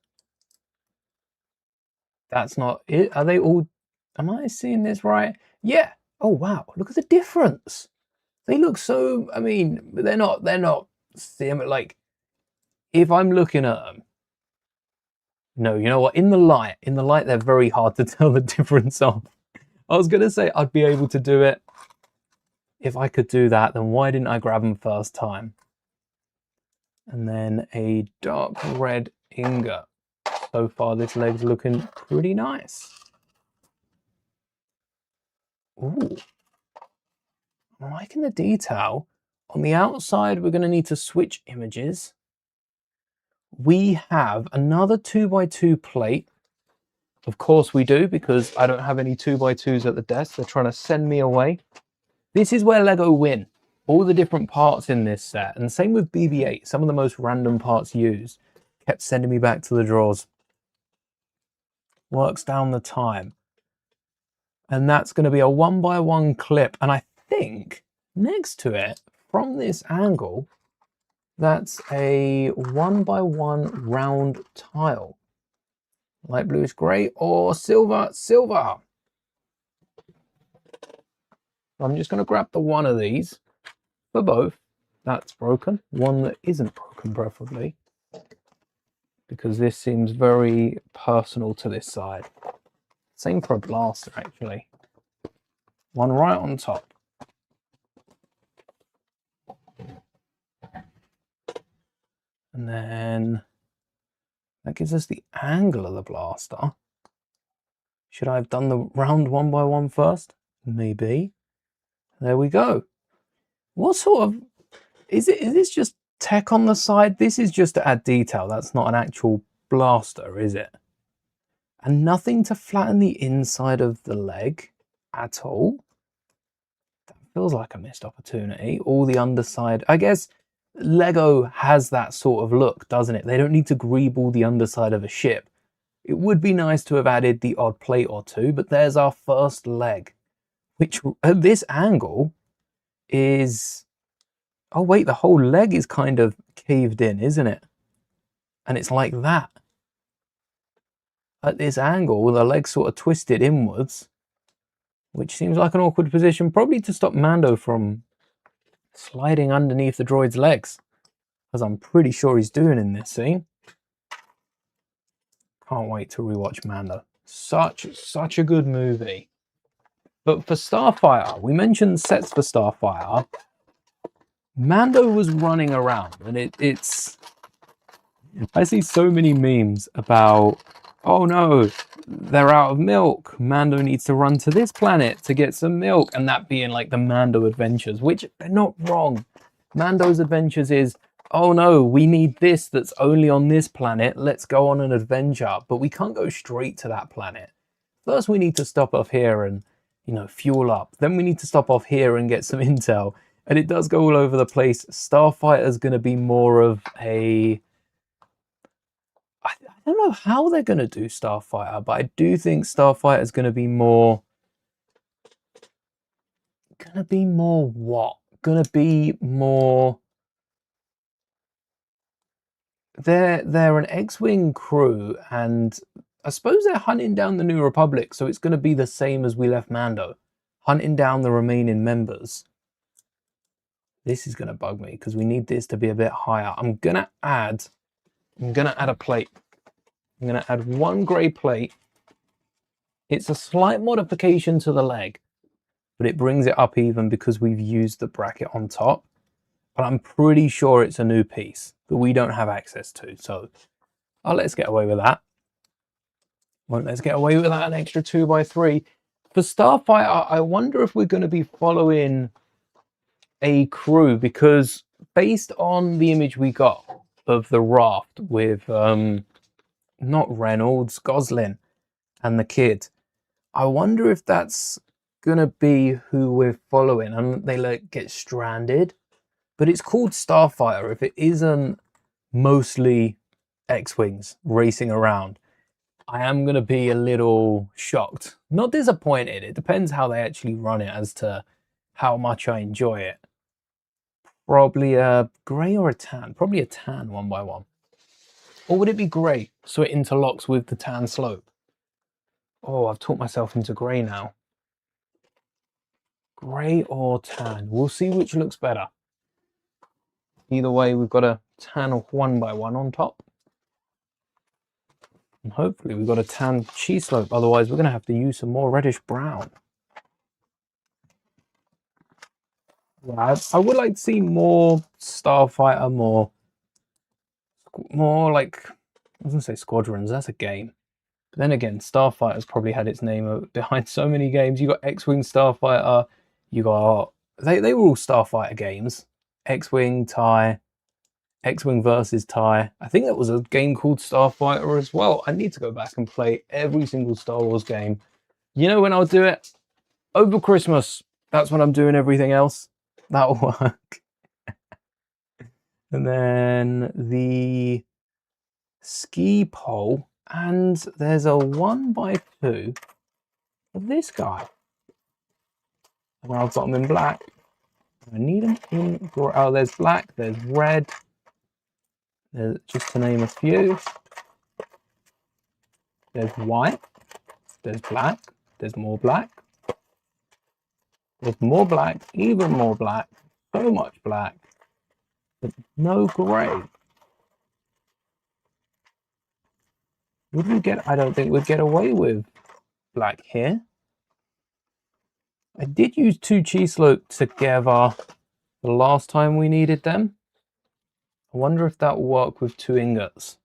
that's not it. Are they all, am I seeing this right? Yeah. Oh wow, look at the difference. They look so, I mean, they're not similar. Like, if I'm looking at them, no, you know what? In the light, they're very hard to tell the difference of. I was going to say I'd be able to do it. If I could do that, then why didn't I grab them first time? And then a dark red ingot. So far, this leg's looking pretty nice. Ooh. I'm liking the detail. On the outside, we're going to need to switch images. We have another 2x2 plate. Of course we do, because I don't have any 2x2s at the desk. They're trying to send me away. This is where LEGO win. All the different parts in this set, and same with BB-8, some of the most random parts used, kept sending me back to the drawers. Works down the time. And that's going to be a 1x1 clip. And I think next to it, from this angle, that's a 1x1 round tile. Light bluish grey or silver, silver. I'm just going to grab the one of these for both. That's broken. One that isn't broken, preferably. Because this seems very personal to this side. Same for a blaster, actually. One right on top. And then that gives us the angle of the blaster. Should I have done the round 1x1 first? Maybe. There we go. What sort of, is this just tech on the side? This is just to add detail. That's not an actual blaster, is it? And nothing to flatten the inside of the leg at all. That feels like a missed opportunity. All the underside, I guess LEGO has that sort of look, doesn't it? They don't need to greeble the underside of a ship. It would be nice to have added the odd plate or two, but there's our first leg, which at this angle is, oh wait, the whole leg is kind of caved in, isn't it? And it's like that. At this angle, the leg's sort of twisted inwards, which seems like an awkward position, probably to stop Mando from sliding underneath the droid's legs, as I'm pretty sure he's doing in this scene. Can't wait to rewatch Mando. Such a good movie. But for Starfighter, we mentioned sets for Starfighter. Mando was running around, and it's... I see so many memes about, oh no, they're out of milk. Mando needs to run to this planet to get some milk, and that being like the Mando adventures, which they're not wrong. Mando's adventures is, oh no, we need this that's only on this planet. Let's go on an adventure, but we can't go straight to that planet. First, we need to stop off here and, you know, fuel up. Then we need to stop off here and get some intel. And it does go all over the place. Starfighter's going to be more of a... I don't know how they're going to do Starfighter, but I do think Starfighter is going to be more... what? Going to be more... They're an X-Wing crew, and I suppose they're hunting down the New Republic, so it's going to be the same as we left Mando. Hunting down the remaining members. This is going to bug me, because we need this to be a bit higher. I'm going to add a plate. I'm going to add one grey plate. It's a slight modification to the leg, but it brings it up even because we've used the bracket on top. But I'm pretty sure it's a new piece that we don't have access to. So let's get away with that. Well, let's get away with that an extra 2x3. For Starfighter, I wonder if we're going to be following a crew, because based on the image we got of the raft with not Reynolds, Gosling and the kid. I wonder if that's gonna be who we're following and they like get stranded. But it's called Starfighter. If it isn't mostly X-Wings racing around, I am going to be a little shocked. Not disappointed. It depends how they actually run it as to how much I enjoy it. Probably a grey or a tan. Probably a tan 1x1. Or would it be grey so it interlocks with the tan slope? Oh, I've talked myself into grey now. Grey or tan? We'll see which looks better. Either way, we've got a tan 1x1 on top. And hopefully we've got a tan cheese slope. Otherwise, we're going to have to use some more reddish brown. Yeah, I would like to see more Starfighter, more like, I was going to say Squadrons. That's a game. But then again, Starfighter's probably had its name behind so many games. You got X-Wing Starfighter. You got they were all Starfighter games. X-Wing, TIE. X-Wing versus TIE. I think that was a game called Starfighter as well. I need to go back and play every single Star Wars game. You know when I'll do it? Over Christmas. That's when I'm doing everything else. That'll work. And then the ski pole. And there's a 1x2 of this guy. And I've got them in black. I need them in... Oh, there's black. There's red. Just to name a few. There's white. There's black. There's more black. There's more black. Even more black. So much black. But no grey. Would we get... I don't think we'd get away with black here. I did use 2 cheese slopes together the last time we needed them. I wonder if that will work with 2 ingots.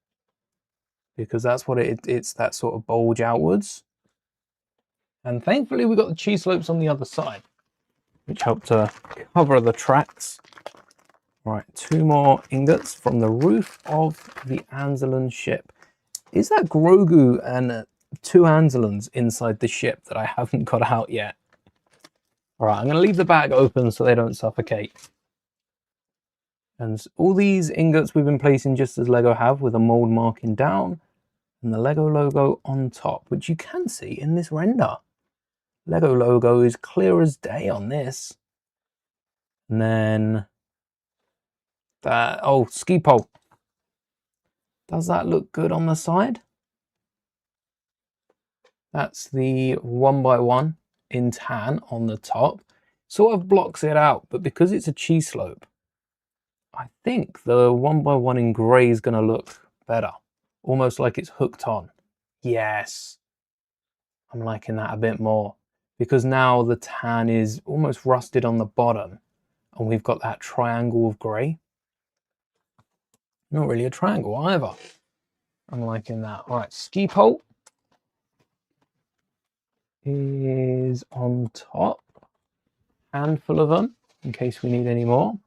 Because that's what it's that sort of bulge outwards. And thankfully we got the cheese slopes on the other side, which helped to cover the tracks. Right, 2 more ingots from the roof of the Anzelon ship. Is that Grogu and 2 Anzelons inside the ship that I haven't got out yet? All right, I'm going to leave the bag open so they don't suffocate. And all these ingots we've been placing just as Lego have, with a mold marking down and the Lego logo on top, which you can see in this render. Lego logo is clear as day on this. And then that, oh, ski pole. Does that look good on the side? That's the 1x1 in tan on the top. Sort of blocks it out, but because it's a cheese slope, I think the 1x1 in grey is going to look better. Almost like it's hooked on. Yes. I'm liking that a bit more. Because now the tan is almost rusted on the bottom. And we've got that triangle of grey. Not really a triangle either. I'm liking that. All right, ski pole is on top. Handful of them, in case we need any more.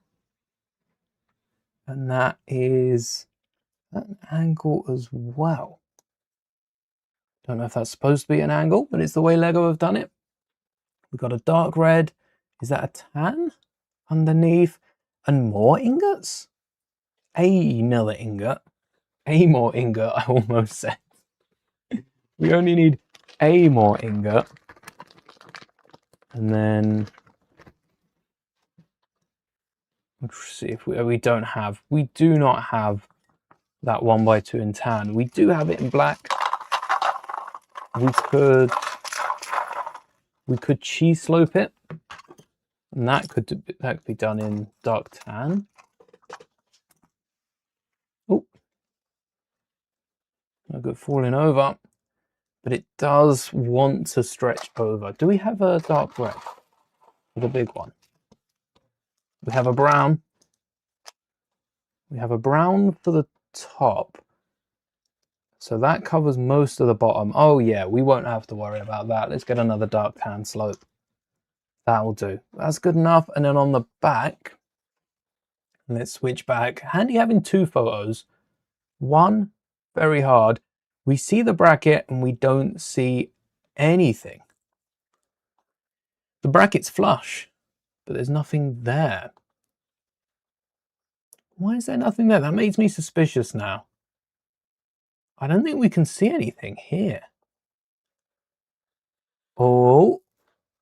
And that is an angle as well. Don't know if that's supposed to be an angle, but it's the way Lego have done it. We've got a dark red. Is that a tan underneath? And more ingots? Another ingot. A more ingot, I almost said. We only need a more ingot. And then let's see if we don't have. We do not have that 1x2 in tan. We do have it in black. We could cheese slope it, and that could be done in dark tan. Oh, no good falling over, but it does want to stretch over. Do we have a dark red for the big one? We have a brown. We have a brown for the top. So that covers most of the bottom. Oh yeah, we won't have to worry about that. Let's get another dark tan slope. That'll do. That's good enough. And then on the back, let's switch back. Handy having 2 photos. One, very hard. We see the bracket and we don't see anything. The bracket's flush, but there's nothing there. Why is there nothing there? That makes me suspicious now. I don't think we can see anything here. Oh,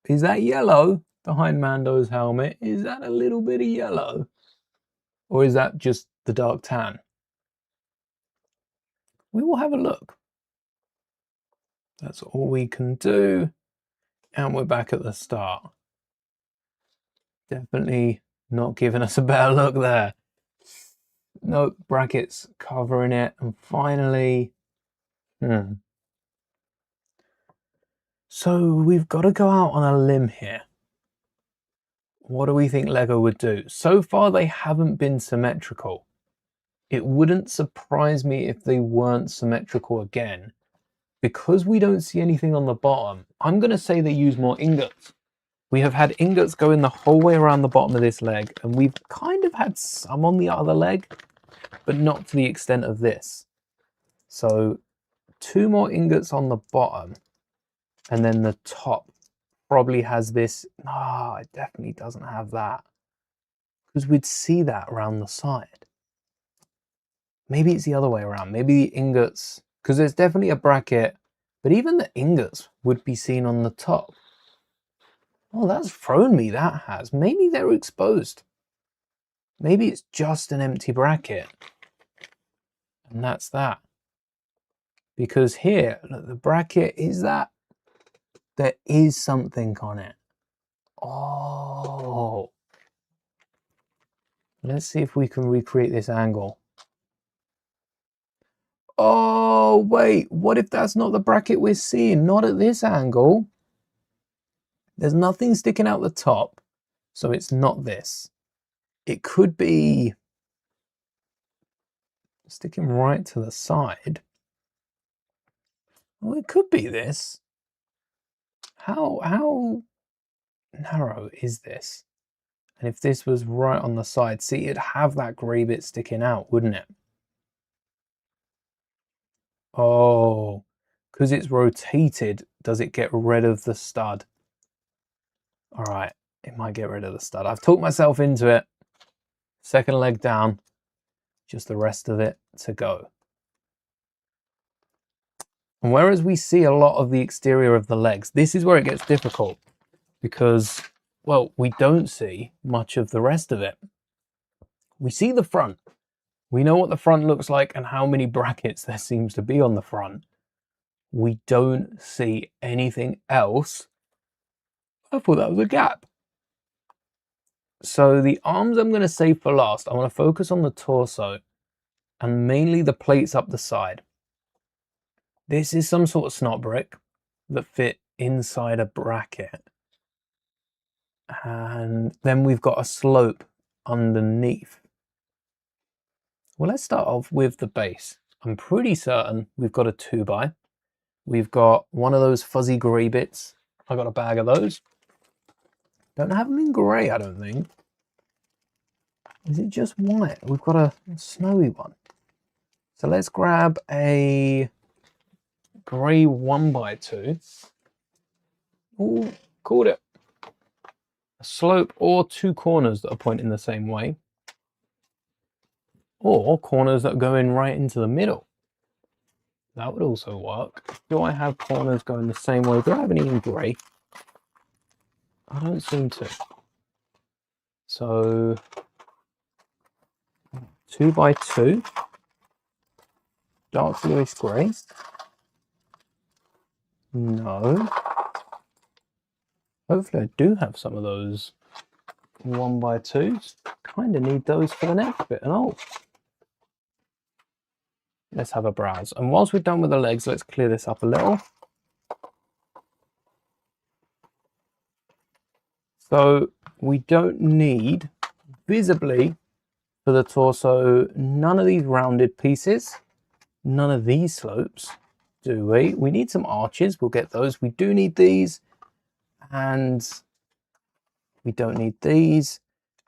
is that yellow behind Mando's helmet? Is that a little bit of yellow? Or is that just the dark tan? We will have a look. That's all we can do. And we're back at the start. Definitely not giving us a better look there. No, brackets covering it. And finally, So we've got to go out on a limb here. What do we think Lego would do? So far, they haven't been symmetrical. It wouldn't surprise me if they weren't symmetrical again. Because we don't see anything on the bottom, I'm going to say they use more ingots. We have had ingots going the whole way around the bottom of this leg, and we've kind of had some on the other leg, but not to the extent of this. So 2 more ingots on the bottom, and then the top probably has this. No, it definitely doesn't have that, because we'd see that around the side. Maybe it's the other way around. Maybe the ingots, because there's definitely a bracket, but even the ingots would be seen on the top. Oh, that's thrown me, that has. Maybe they're exposed. Maybe it's just an empty bracket. And that's that. Because here, look, the bracket is that. There is something on it. Oh. Let's see if we can recreate this angle. Oh, wait. What if that's not the bracket we're seeing? Not at this angle. There's nothing sticking out the top, so it's not this. It could be sticking right to the side. Well, it could be this. How narrow is this? And if this was right on the side, see, it'd have that grey bit sticking out, wouldn't it? Oh, because it's rotated, does it get rid of the stud? All right, it might get rid of the stud. I've talked myself into it. Second leg down, just the rest of it to go. And whereas we see a lot of the exterior of the legs, this is where it gets difficult because, well, we don't see much of the rest of it. We see the front. We know what the front looks like and how many brackets there seems to be on the front. We don't see anything else. I thought that was a gap. So the arms I'm going to save for last. I want to focus on the torso and mainly the plates up the side. This is some sort of snot brick that fit inside a bracket. And then we've got a slope underneath. Well, let's start off with the base. I'm pretty certain we've got a 2x. We've got one of those fuzzy grey bits. I got a bag of those. Don't have them in grey, I don't think. Is it just white? We've got a snowy one. So let's grab a grey 1x2. Oh, called it. A slope or 2 corners that are pointing the same way. Or corners that go in right into the middle. That would also work. Do I have corners going the same way? Do I have any in grey? I don't seem to. So 2x2. Dark bluish grey. No. Hopefully I do have some of those 1x2s. Kind of need those for the next bit. And oh, let's have a browse. And whilst we're done with the legs, let's clear this up a little. So we don't need, visibly, for the torso, none of these rounded pieces, none of these slopes, do we? We need some arches, we'll get those. We do need these, and we don't need these.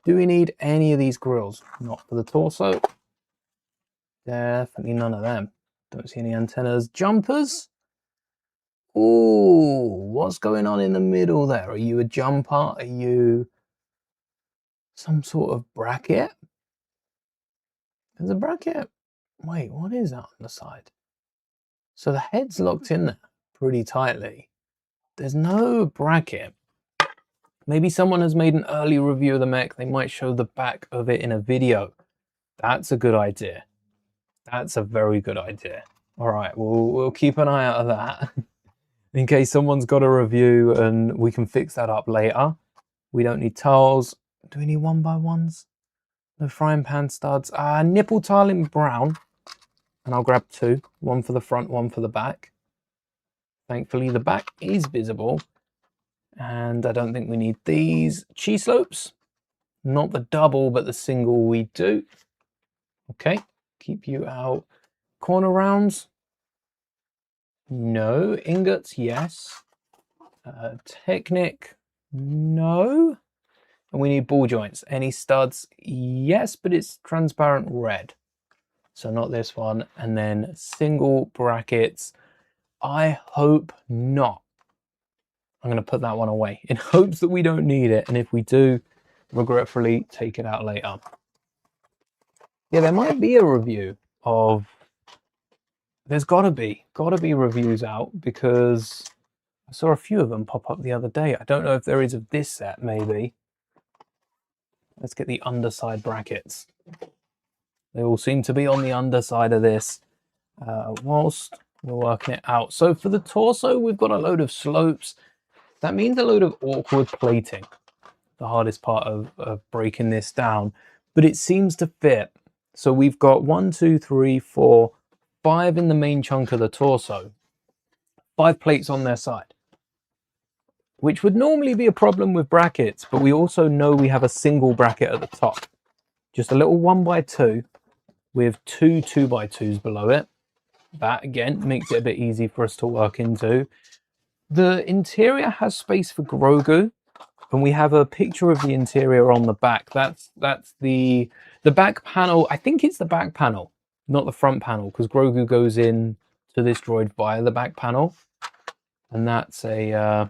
Do we need any of these grills? Not for the torso. Definitely none of them. Don't see any antennas. Jumpers. Ooh, what's going on in the middle there? Are you a jumper? Are you some sort of bracket? There's a bracket. Wait, what is that on the side? So the head's locked in there pretty tightly. There's no bracket. Maybe someone has made an early review of the mech. They might show the back of it in a video. That's a good idea. That's a very good idea. All right, we'll keep an eye out of that in case someone's got a review and we can fix that up later. We don't need tiles. Do we need 1x1s? No frying pan studs. Nipple tile in brown. And I'll grab 2. 1 for the front, 1 for the back. Thankfully, the back is visible. And I don't think we need these. Cheese slopes. Not the double, but the single we do. Okay, keep you out. Corner rounds. No. Ingots, yes. Technic, no. And we need ball joints. Any studs? Yes, but it's transparent red. So not this one. And then single brackets. I hope not. I'm going to put that one away in hopes that we don't need it. And if we do, regretfully take it out later. Yeah, there might be a review of... There's got to be reviews out because I saw a few of them pop up the other day. I don't know if there is of this set, maybe. Let's get the underside brackets. They all seem to be on the underside of this whilst we're working it out. So for the torso, we've got a load of slopes. That means a load of awkward plating. The hardest part of breaking this down. But it seems to fit. So we've got 1, 2, 3, 4, 5 in the main chunk of the torso. 5 plates on their side. Which would normally be a problem with brackets, but we also know we have a single bracket at the top. Just a little 1x2 with 2 2x2s below it. That, again, makes it a bit easy for us to work into. The interior has space for Grogu, and we have a picture of the interior on the back. That's the back panel. I think it's the back panel, not the front panel, because Grogu goes in to this droid via the back panel. And that's a...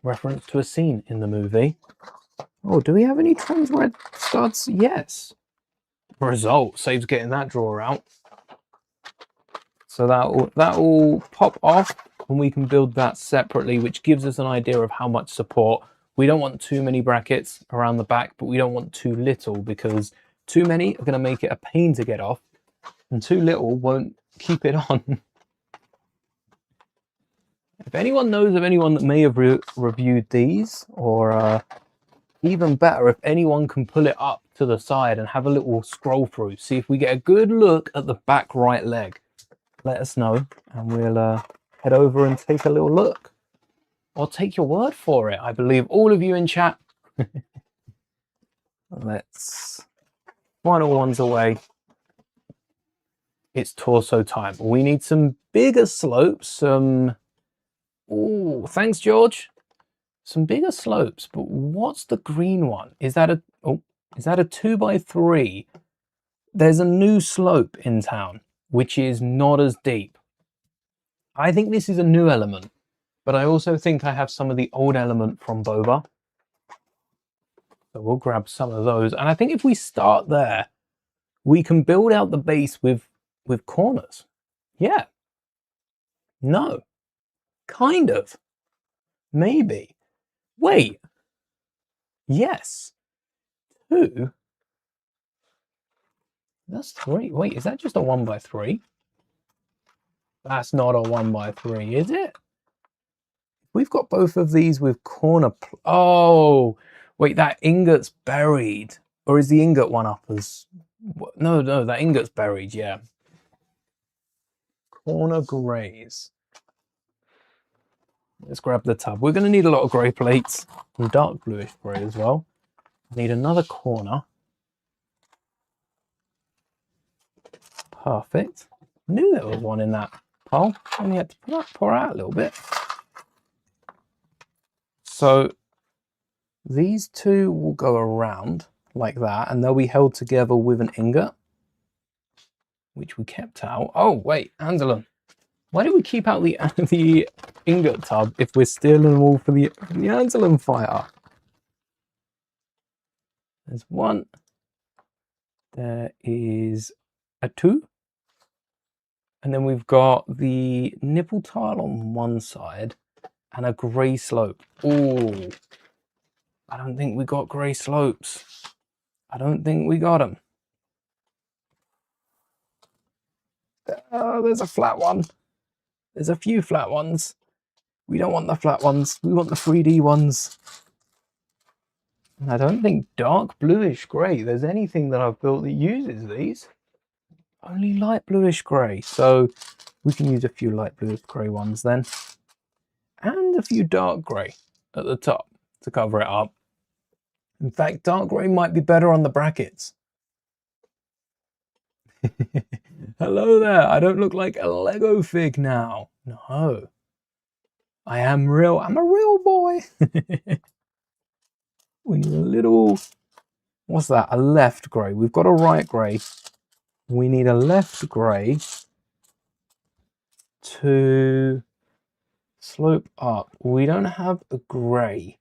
reference to a scene in the movie. Oh, do we have any trans red studs? Yes. Result saves getting that drawer out. So that will pop off and we can build that separately, which gives us an idea of how much support. We don't want too many brackets around the back, but we don't want too little because too many are going to make it a pain to get off and too little won't keep it on. If anyone knows of anyone that may have reviewed these, or even better, if anyone can pull it up to the side and have a little scroll through, see if we get a good look at the back right leg, let us know and we'll head over and take a little look. Or take your word for it. I believe all of you in chat. Let's final ones away. It's torso time. We need some bigger slopes, some... Oh, thanks, George. Some bigger slopes, but what's the green one? Is that a 2x3? There's a new slope in town, which is not as deep. I think this is a new element, but I also think I have some of the old element from Boba. So we'll grab some of those. And I think if we start there, we can build out the base with corners. Yeah. No. Kind of. Maybe. Wait. Yes. 2. That's 3. Wait, is that just a 1x3? That's not a 1x3, is it? We've got both of these with corner... Oh, wait, that ingot's buried. Or is the ingot one up as... No, that ingot's buried, yeah. Corner greys. Let's grab the tub. We're going to need a lot of grey plates and dark bluish grey as well. Need another corner. Perfect. Knew there was one in that pile. Only had to pour out a little bit. So these 2 will go around like that and they'll be held together with an ingot. which we kept out. Oh, wait, Anzelon. Why do we keep out the ingot tub if we're stealing them all for the Anzelon fighter? There's one. There is a 2. And then we've got the nipple tile on one side and a grey slope. Oh, I don't think we got grey slopes. I don't think we got them. Oh, there's a flat one. There's a few flat ones. We don't want the flat ones. We want the 3D ones. And I don't think dark bluish grey, there's anything that I've built that uses these. Only light bluish grey. So we can use a few light bluish grey ones then. And a few dark grey at the top to cover it up. In fact, dark grey might be better on the brackets. Hello there. I don't look like a Lego fig now. No. I am real. I'm a real boy. We need a little... What's that? A left grey. We've got a right grey. We need a left grey to slope up. We don't have a grey.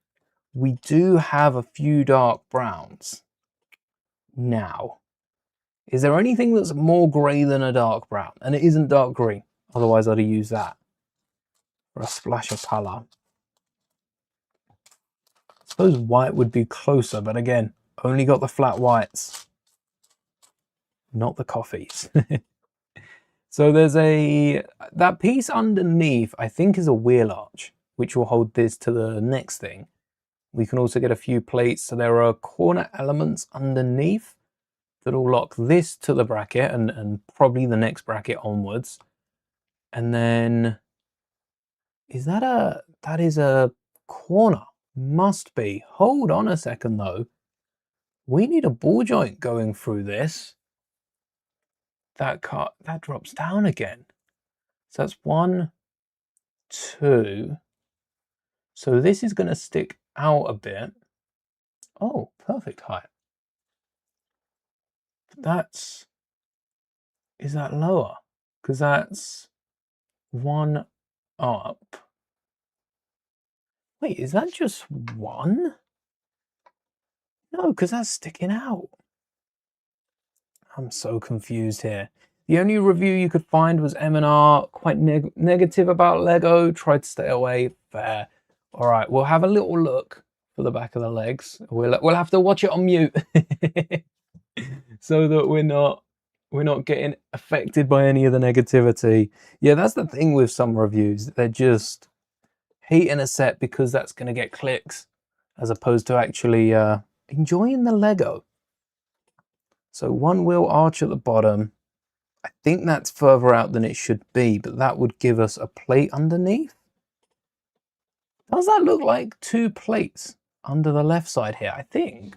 We do have a few dark browns. Now, is there anything that's more grey than a dark brown? And it isn't dark green. Otherwise, I'd use that for a splash of colour. I suppose white would be closer, but again, only got the flat whites. Not the coffees. So there's that piece underneath, I think is a wheel arch, which will hold this to the next thing. We can also get a few plates. So there are corner elements underneath that will lock this to the bracket and probably the next bracket onwards. And then, that is a corner. Must be. Hold on a second though. We need a ball joint going through this. That drops down again. So that's 1, 2. So this is going to stick out a bit. Oh, perfect height. Is that lower? Because that's 1 up. Wait, is that just 1? No, because that's sticking out. I'm so confused here. The only review you could find was M&R, quite negative about Lego, tried to stay away. Fair. All right, we'll have a little look for the back of the legs. We'll have to watch it on mute so that we're not getting affected by any of the negativity. Yeah, that's the thing with some reviews. They're just hating a set because that's going to get clicks, as opposed to actually enjoying the Lego. So 1 wheel arch at the bottom. I think that's further out than it should be, but that would give us a plate underneath. Does that look like 2 plates under the left side here? I think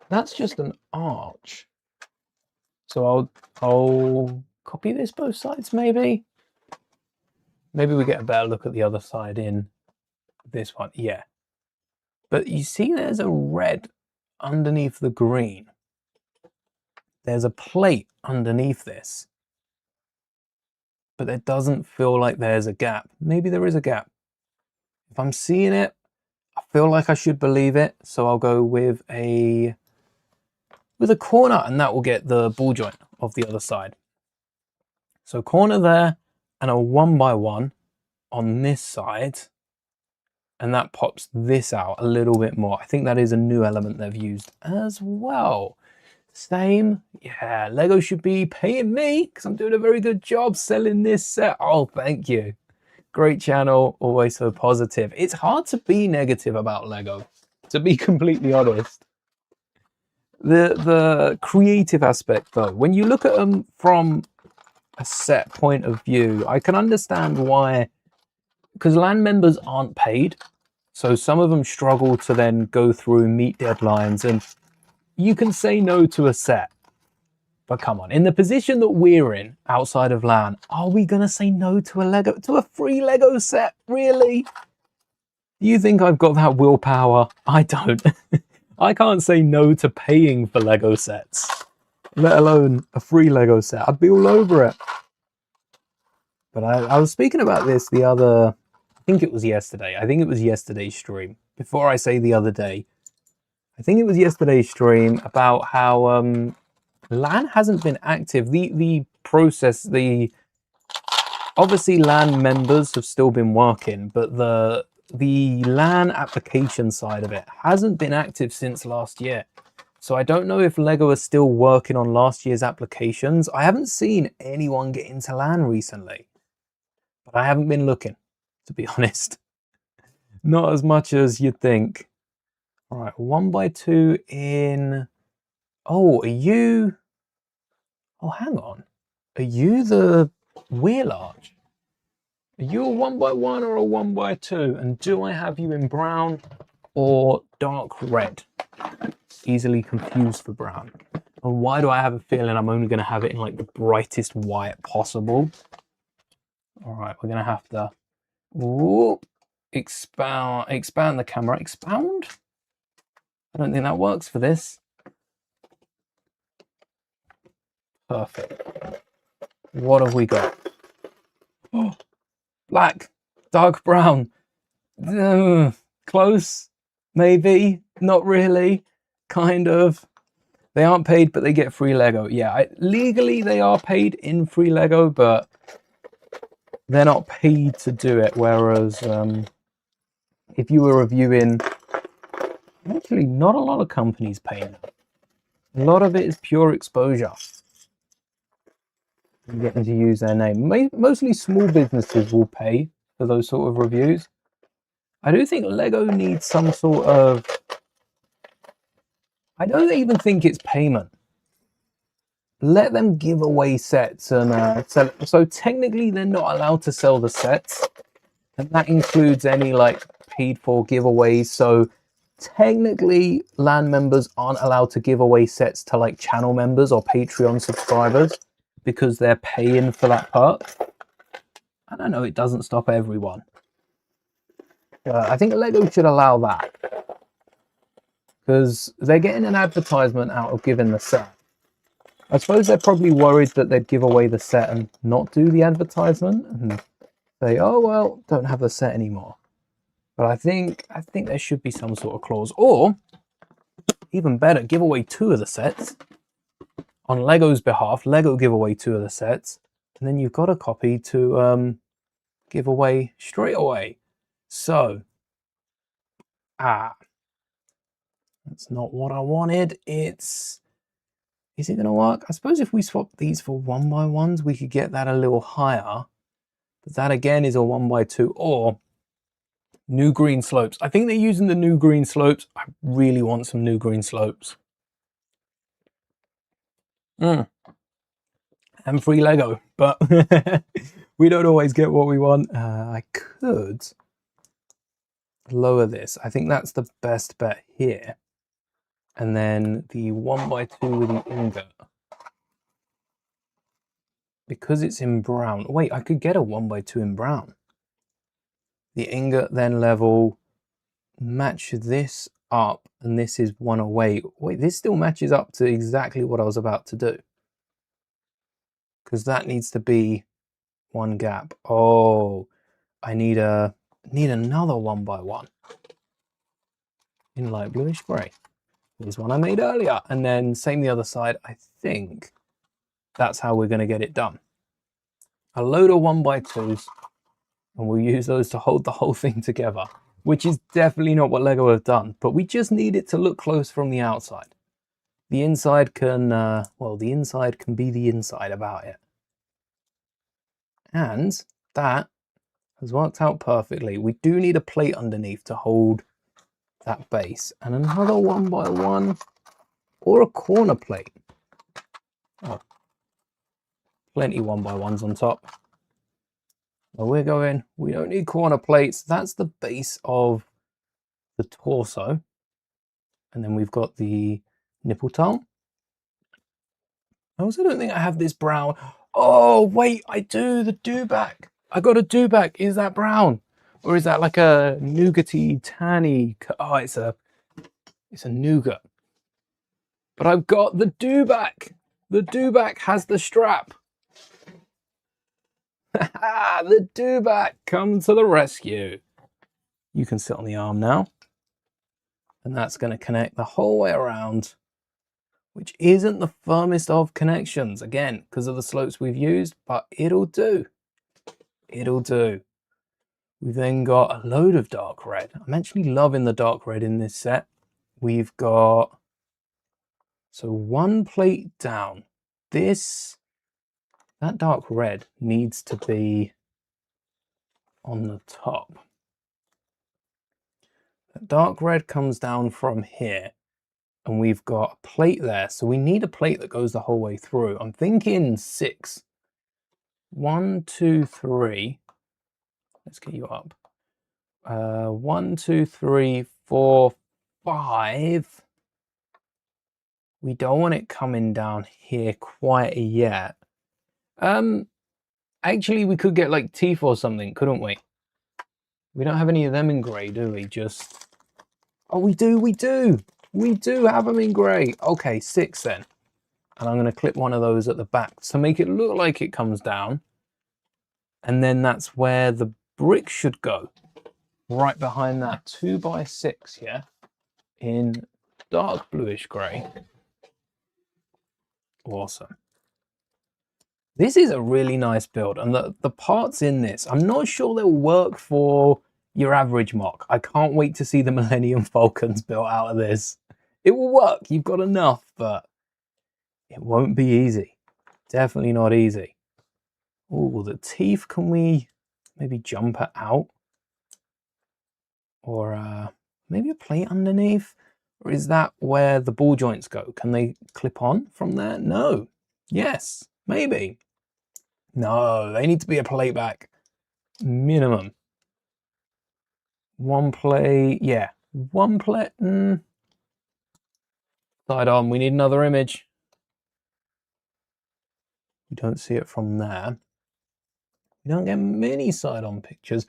that's just an arch. So I'll copy this both sides maybe. Maybe we get a better look at the other side in this one. Yeah. But you see there's a red underneath the green. There's a plate underneath this. But it doesn't feel like there's a gap. Maybe there is a gap. If I'm seeing it, I feel like I should believe it. So I'll go with a corner, and that will get the ball joint of the other side. So corner there and a 1x1 on this side. And that pops this out a little bit more. I think that is a new element they've used as well. Same. Yeah, Lego should be paying me because I'm doing a very good job selling this set. Oh, thank you. Great channel, always so positive. It's hard to be negative about Lego, to be completely honest. The creative aspect though, when you look at them from a set point of view, I can understand why, because LAN members aren't paid. So some of them struggle to then go through, meet deadlines, and you can say no to a set. But come on, in the position that we're in outside of LAN, are we going to say no to a free Lego set? Really? Do you think I've got that willpower? I don't. I can't say no to paying for Lego sets. let alone a free Lego set. I'd be all over it. But I was speaking about this the other, I think it was yesterday. I think it was yesterday's stream. Before I say the other day, I think it was yesterday's stream about how LAN hasn't been active. The process, obviously LAN members have still been working, but the LAN application side of it hasn't been active since last year. So I don't know if Lego is still working on last year's applications. I haven't seen anyone get into LAN recently, but I haven't been looking, to be honest. Not as much as you'd think. All right, 1x2 in... Oh, are you... Oh, hang on. Are you the wheel arch? Are you a 1x1 or a 1x2? And do I have you in brown or dark red? Easily confused for brown. And why do I have a feeling I'm only going to have it in like the brightest white possible? All right, we're going to have to expand the camera. Expound? I don't think that works for this. Perfect. What have we got? Oh, black, dark brown. Close, maybe, not really, kind of. They aren't paid, but they get free Lego. Yeah, legally they are paid in free Lego, but they're not paid to do it. Whereas if you were reviewing, actually not a lot of companies pay now. A lot of it is pure exposure. You getting to use their name. Mostly small businesses will pay for those sort of reviews. I do think Lego needs some sort of... I don't even think it's payment. Let them give away sets and sell it. So technically they're not allowed to sell the sets. And that includes any like paid for giveaways. So technically LAN members aren't allowed to give away sets to like channel members or Patreon subscribers, because they're paying for that part. And I know it doesn't stop everyone. I think Lego should allow that, because they're getting an advertisement out of giving the set. I suppose they're probably worried that they'd give away the set and not do the advertisement and say, oh, well, don't have the set anymore. But I think there should be some sort of clause, or even better, give away 2 of the sets. On Lego's behalf, Lego give away 2 of the sets, and then you've got a copy to give away straight away. So, that's not what I wanted. Is it going to work? I suppose if we swap these for 1x1s, we could get that a little higher. But that again is a 1x2 or new green slopes. I think they're using the new green slopes. I really want some new green slopes. And free Lego, but we don't always get what we want. I could lower this. I think that's the best bet here. And then the 1x2 with the ingot. Because it's in brown. Wait, I could get a 1x2 in brown. The ingot then level, match this up, and this is 1 away. Wait, this still matches up to exactly what I was about to do. Because that needs to be 1 gap. Oh, I need another 1x1 in light bluish grey. Here's one I made earlier, and then same the other side. I think that's how we're going to get it done. A load of 1x2s, and we'll use those to hold the whole thing together, which is definitely not what Lego have done, but we just need it to look close from the outside. The inside can, well, the inside can be the inside about it. And that has worked out perfectly. We do need a plate underneath to hold that base, and another 1x1 or a corner plate. Oh, plenty 1x1s on top. Well, we're going, we don't need corner plates. That's the base of the torso. And then we've got the nipple tulle. I also don't think I have this brown. Oh, wait, I do, the dewback. I got a dewback. Is that brown? Or is that like a nougaty, tanny? Oh, it's a nougat. But I've got the dewback. The dewback has the strap. The dewback, come to the rescue. You can sit on the arm now. And that's going to connect the whole way around, which isn't the firmest of connections, again, because of the slopes we've used, but it'll do. It'll do. We've then got a load of dark red. I'm actually loving the dark red in this set. We've got, so one plate down. That dark red needs to be on the top. That dark red comes down from here. And we've got a plate there, so we need a plate that goes the whole way through. I'm thinking 6. 1, 2, 3. Let's get you up. 1, 2, 3, 4, 5. We don't want it coming down here quite yet. Actually, we could get like teeth or something, couldn't we? We don't have any of them in grey, do we? Just... Oh, we do, we do! We do have them in grey. Okay, 6 then. And I'm going to clip one of those at the back to make it look like it comes down. And then that's where the brick should go. Right behind that 2x6 here in dark bluish grey. Awesome. This is a really nice build. And the parts in this, I'm not sure they'll work for your average mock. I can't wait to see the Millennium Falcons built out of this. It will work, you've got enough, but it won't be easy. Definitely not easy. Oh, the teeth, can we maybe jump it out? Or maybe a plate underneath? Or is that where the ball joints go? Can they clip on from there? No. Yes, maybe. No, they need to be a plate back. Minimum. One plate, yeah. One plate, Side on, we need another image. We don't see it from there. We don't get many side on pictures,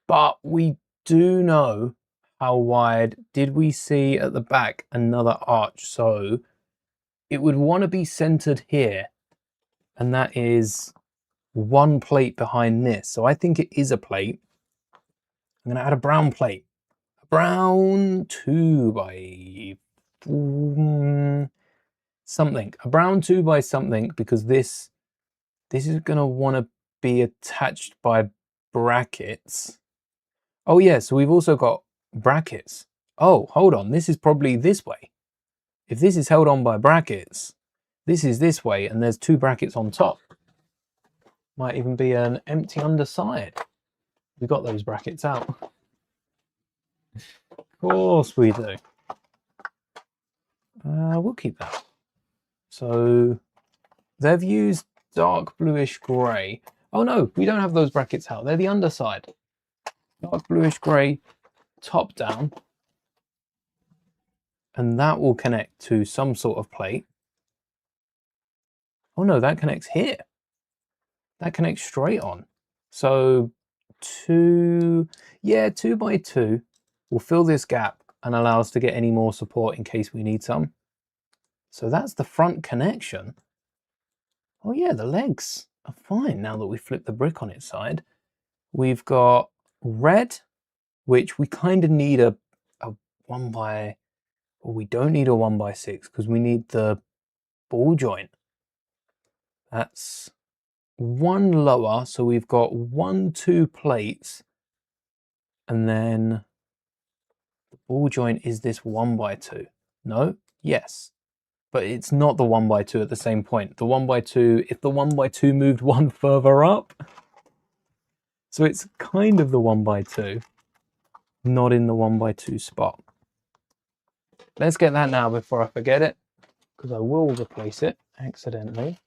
but we do know how wide. Did we see at the back another arch? So it would want to be centered here, and that is one plate behind this. So I think it is a plate. I'm going to add a brown plate. A brown 2 by something. A brown 2 by something, because this is going to want to be attached by brackets. Oh yeah, so we've also got brackets. Oh, hold on, this is probably this way. If this is held on by brackets, this is this way, and there's 2 brackets on top. Might even be an empty underside. We got those brackets out. Of course we do. We'll keep that. So they've used dark bluish grey. Oh no, we don't have those brackets out. They're the underside. Dark bluish grey, top down. And that will connect to some sort of plate. Oh no, that connects here. That connects straight on. So 2 by 2 will fill this gap and allow us to get any more support in case we need some. So that's the front connection. Oh yeah, the legs are fine now that we flip the brick on its side. We've got red, which we kind of need a 1 by, or we don't need a 1 by 6 because we need the ball joint. That's 1 lower, so we've got 1, 2 plates, and then the ball joint is this 1 by 2. No? Yes. But it's not the 1 by 2 at the same point. The 1 by 2, if the 1 by 2 moved 1 further up, so it's kind of the 1 by 2, not in the 1 by 2 spot. Let's get that now before I forget it, because I will replace it accidentally.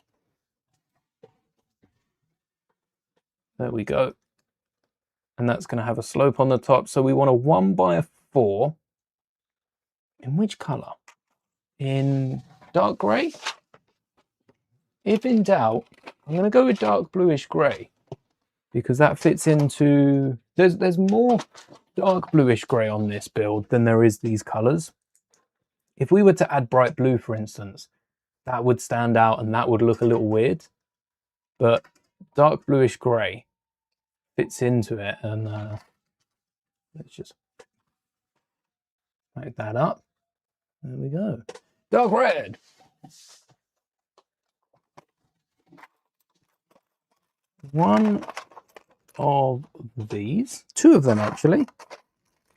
There we go. And that's going to have a slope on the top. So we want a 1 by 4. In which color? In dark grey? If in doubt, I'm going to go with dark bluish grey, because that fits into... There's more dark bluish grey on this build than there is these colors. If we were to add bright blue, for instance, that would stand out and that would look a little weird. But dark bluish grey fits into it, and let's just make that up. There we go. Dark red. One of these, two of them actually,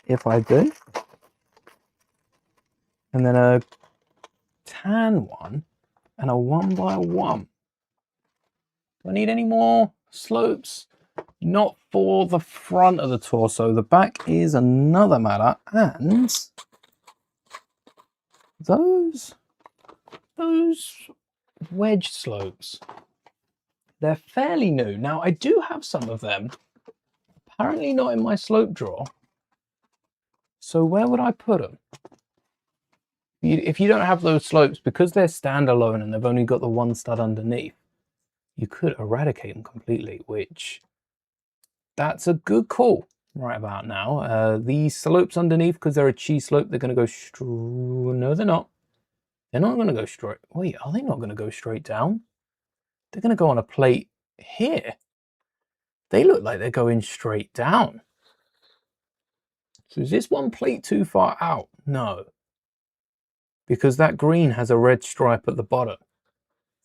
if I do, and then a tan one and a 1x1. Do I need any more slopes? Not for the front of the torso. The back is another matter, and those wedge slopes, they're fairly new. Now I do have some of them, apparently not in my slope drawer. So where would I put them? If you don't have those slopes, because they're standalone and they've only got the one stud underneath, you could eradicate them completely, which that's a good call right about now. These slopes underneath, because they're a cheese slope, they're going to go straight. No, they're not. They're not going to go straight. Wait, are they not going to go straight down? They're going to go on a plate here. They look like they're going straight down. So is this one plate too far out? No. Because that green has a red stripe at the bottom.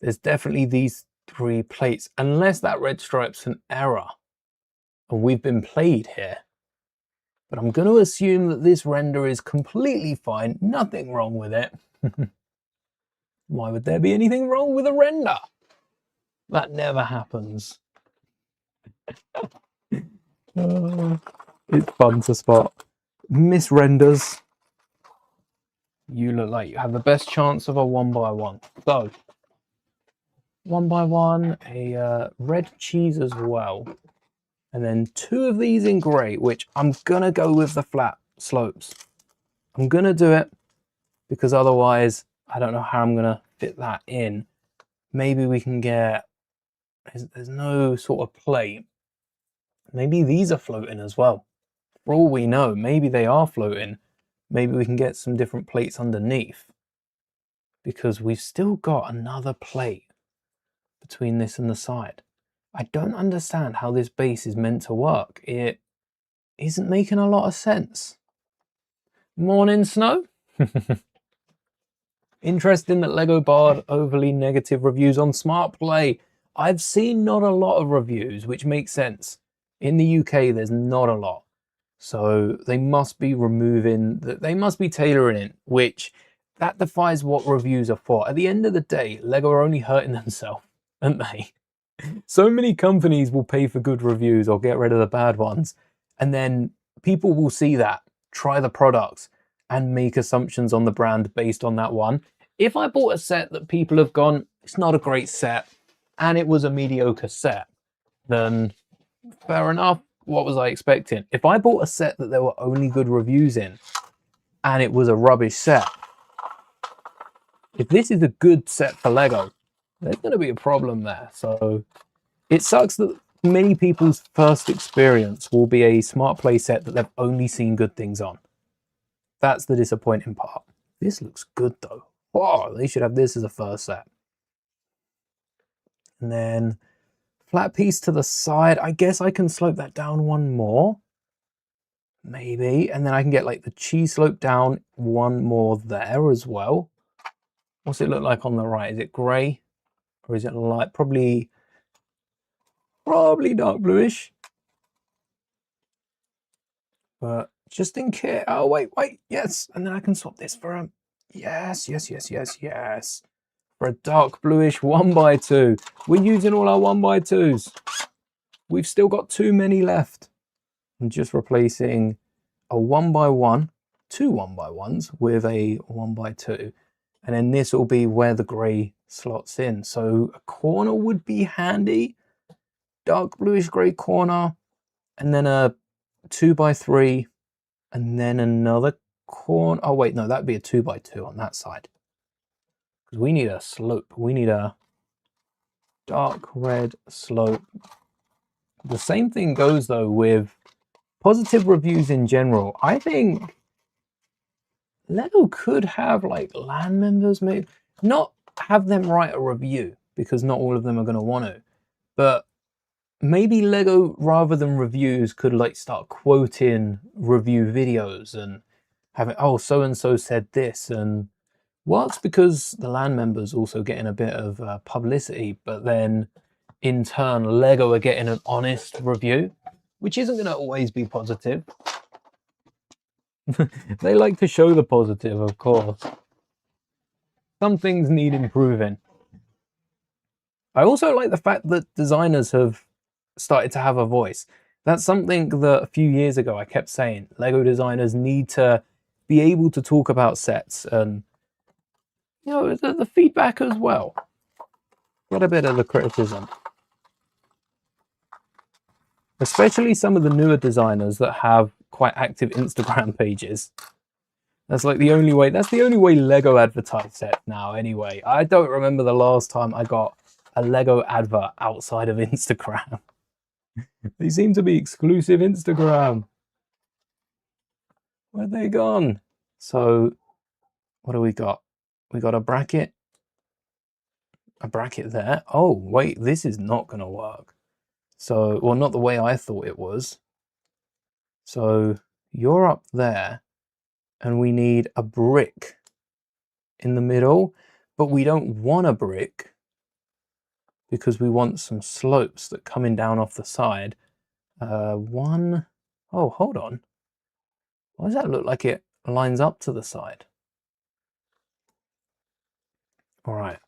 There's definitely these 3 plates, unless that red stripe's an error and we've been played here. But I'm going to assume that this render is completely fine, nothing wrong with it. Why would there be anything wrong with a render? That never happens. It's fun to spot misrenders. You look like you have the best chance of a 1x1. So 1x1, a red cheese as well, and then 2 of these in grey, which I'm gonna go with the flat slopes. I'm gonna do it because otherwise I don't know how I'm gonna fit that in. Maybe we can get, there's no sort of plate. Maybe these are floating as well. For all we know, maybe they are floating. Maybe we can get some different plates underneath, because we've still got another plate between this and the side. I don't understand how this base is meant to work. It isn't making a lot of sense. Morning, Snow. Interesting that Lego barred overly negative reviews on Smart Play. I've seen not a lot of reviews, which makes sense. In the UK, there's not a lot. So they must be removing, they must be tailoring it, which that defies what reviews are for. At the end of the day, Lego are only hurting themselves, aren't they? So many companies will pay for good reviews or get rid of the bad ones. And then people will see that, try the products, and make assumptions on the brand based on that one. If I bought a set that people have gone, it's not a great set, and it was a mediocre set, then fair enough. What was I expecting? If I bought a set that there were only good reviews in, and it was a rubbish set, if this is a good set for Lego, there's going to be a problem there. So it sucks that many people's first experience will be a Smart Play set that they've only seen good things on. That's the disappointing part. This looks good though. Oh, they should have this as a first set. And then flat piece to the side. I guess I can slope that down one more. Maybe. And then I can get like the cheese slope down one more there as well. What's it look like on the right? Is it grey? Or is it light? Probably dark bluish. But just in case. Oh, wait. Yes. And then I can swap this for a... Yes. For a dark bluish 1x2. We're using all our 1x2s. We've still got too many left. I'm just replacing a 1x1, 2 1x1s with a 1x2. And then this will be where the grey slots in. So a corner would be handy. Dark bluish grey corner. And then a 2x3. And then another corner. Oh, wait, no, that'd be a 2x2 on that side. Because we need a slope. We need a dark red slope. The same thing goes, though, with positive reviews in general. I think Lego could have, like, land members, maybe. Not have them write a review, because not all of them are going to want to. But maybe Lego, rather than reviews, could like start quoting review videos and having, oh, so and so said this, and well, it's because the LAN members also getting a bit of publicity, but then in turn Lego are getting an honest review, which isn't going to always be positive. They like to show the positive, of course. Some things need improving. I also like the fact that designers have started to have a voice. That's something that a few years ago I kept saying. Lego designers need to be able to talk about sets and, you know, the feedback as well. Get a bit of the criticism. Especially some of the newer designers that have quite active Instagram pages. That's like the only way, that's the only way Lego advertise sets now anyway. I don't remember the last time I got a Lego advert outside of Instagram. They seem to be exclusive Instagram. Where'd they gone? So, what do we got? We got a bracket. A bracket there. Oh, wait, this is not going to work. So, well, not the way I thought it was. So, you're up there, and we need a brick in the middle, but we don't want a brick because we want some slopes that coming down off the side. Oh, hold on. Why does that look like it lines up to the side? All right,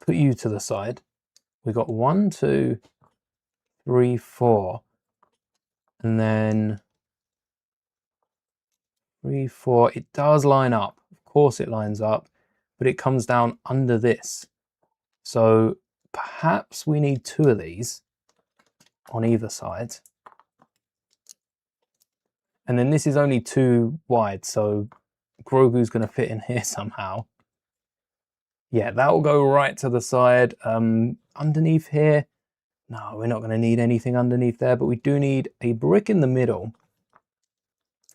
put you to the side. We got 1, 2, 3, 4, and then 3, 4. It does line up. Of course it lines up, but it comes down under this. So perhaps we need 2 of these on either side. And then this is only 2 wide, so Grogu's going to fit in here somehow. Yeah, that will go right to the side. Underneath here, no, we're not going to need anything underneath there, but we do need a brick in the middle,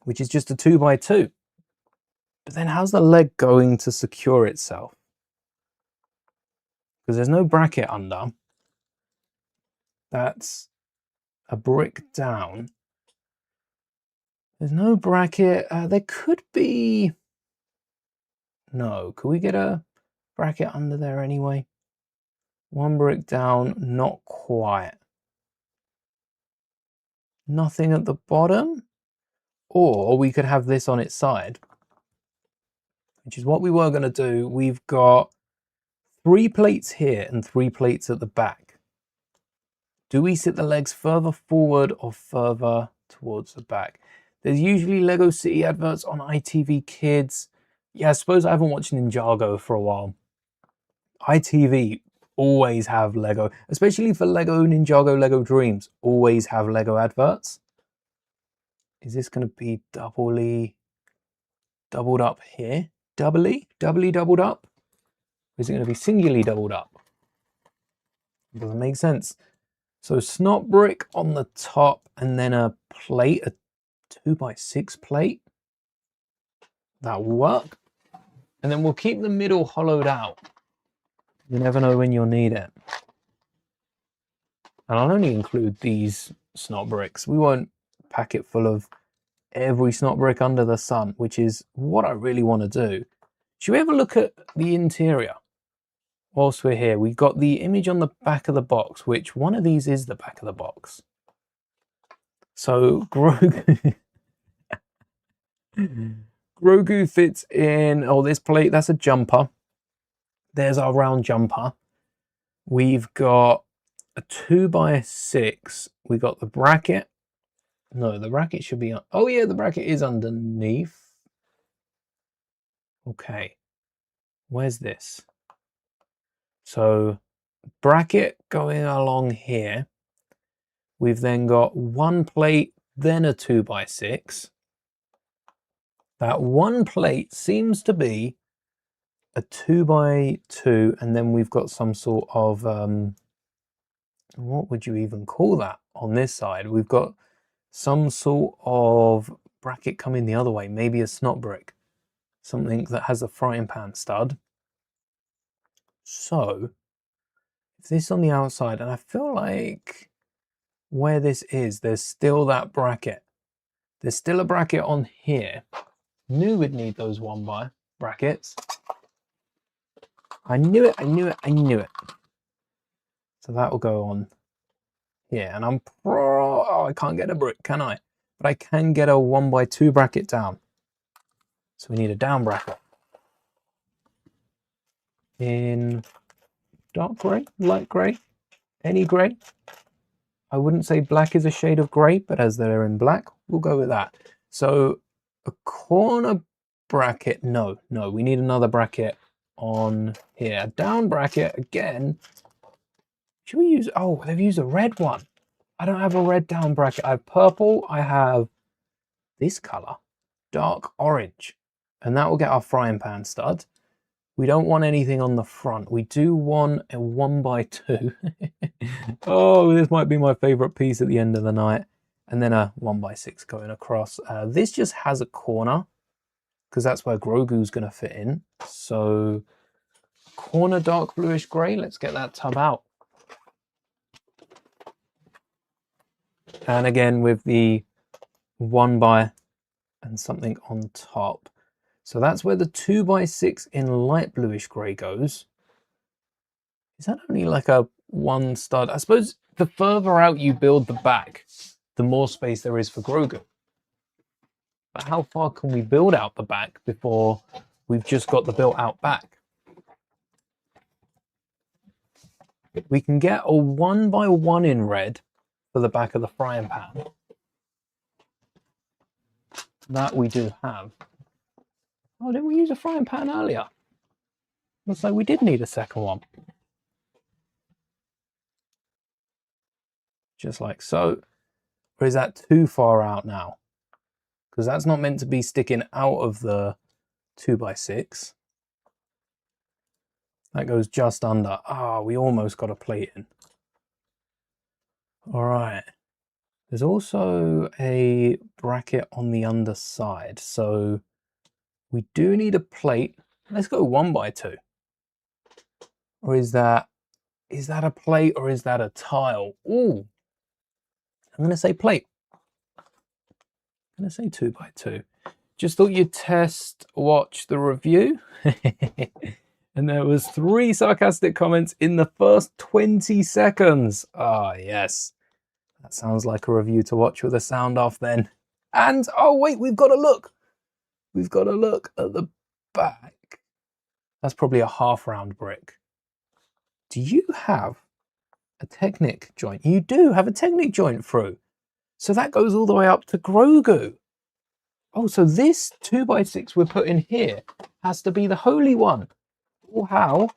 which is just a 2x2. But then how's the leg going to secure itself? Because there's no bracket under. That's a brick down. There's no bracket. There could be... No, could we get a bracket under there anyway? 1 brick down, not quite. Nothing at the bottom? Or we could have this on its side, which is what we were going to do. We've got 3 plates here and 3 plates at the back. Do we sit the legs further forward or further towards the back? There's usually Lego City adverts on ITV Kids. Yeah, I suppose I haven't watched Ninjago for a while. ITV always have Lego, especially for Lego Ninjago, Lego Dreams, always have Lego adverts. Is this going to be doubled up here? Doubly doubled up? Or is it going to be singularly doubled up? It doesn't make sense. So snot brick on the top and then a plate, a 2x6 plate. That'll work. And then we'll keep the middle hollowed out. You never know when you'll need it. And I'll only include these snot bricks. We won't pack it full of every snot brick under the sun, which is what I really want to do. Should we have a look at the interior? Whilst we're here, we've got the image on the back of the box, which one of these is the back of the box. So Grogu, Grogu fits in, oh, this plate, that's a jumper. There's our round jumper. We've got a 2x6. We got the bracket. No, the bracket should be on. Oh yeah, the bracket is underneath. Okay. Where's this? So bracket going along here. We've then got 1 plate, then a 2x6. That 1 plate seems to be a 2x2, and then we've got some sort of what would you even call that on this side? We've got some sort of bracket coming the other way, maybe a snot brick, something that has a frying pan stud. So if this on the outside, and I feel like where this is, there's still that bracket. There's still a bracket on here. Knew we'd need those 1x brackets. I knew it, I knew it, I knew it. So that will go on here. And I can't get a brick, can I? But I can get a 1x2 bracket down. So we need a down bracket. In dark grey, light grey, any grey. I wouldn't say black is a shade of grey, but as they're in black, we'll go with that. So a corner bracket, no, we need another bracket on here. A down bracket, again, should we use, oh, they've used a red one. I don't have a red down bracket. I have purple, I have this colour, dark orange, and that will get our frying pan stud. We don't want anything on the front. We do want a 1x2. Oh, this might be my favourite piece at the end of the night. And then a 1x6 going across. This just has a corner because that's where Grogu's going to fit in. So corner dark bluish grey. Let's get that tub out. And again with the 1x and something on top. So that's where the 2x6 in light bluish grey goes. Is that only like a one stud? I suppose the further out you build the back, the more space there is for Grogu. But how far can we build out the back before we've just got the built out back? We can get a 1x1 in red for the back of the frying pan. That we do have. Oh, didn't we use a frying pan earlier? Looks like we did need a second one. Just like so. Or is that too far out now? Because that's not meant to be sticking out of the 2x6. That goes just under. Ah, we almost got a plate in. All right. There's also a bracket on the underside. So we do need a plate. Let's go 1x2. Or is that a plate or is that a tile? Ooh, I'm going to say plate. I'm going to say 2x2. Just thought you'd watch the review. And there was 3 sarcastic comments in the first 20 seconds. Ah, yes. That sounds like a review to watch with the sound off then. And, oh wait, we've got to look. We've got to look at the back. That's probably a half round brick. Do you have a Technic joint? You do have a Technic joint through. So that goes all the way up to Grogu. Oh, so this 2x6 we're putting here has to be the holy one. Or how?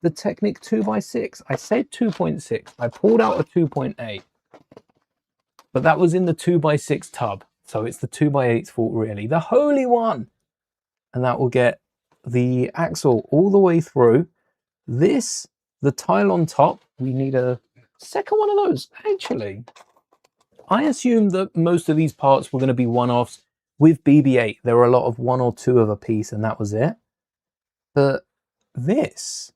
The Technic 2x6. I said 2.6. I pulled out a 2.8. But that was in the 2x6 tub. So it's the 2x8's fault really. The holy one. And that will get the axle all the way through. This, the tile on top, we need a second one of those. Actually, I assume that most of these parts were going to be one-offs. With BB-8, there were a lot of 1 or 2 of a piece and that was it. But this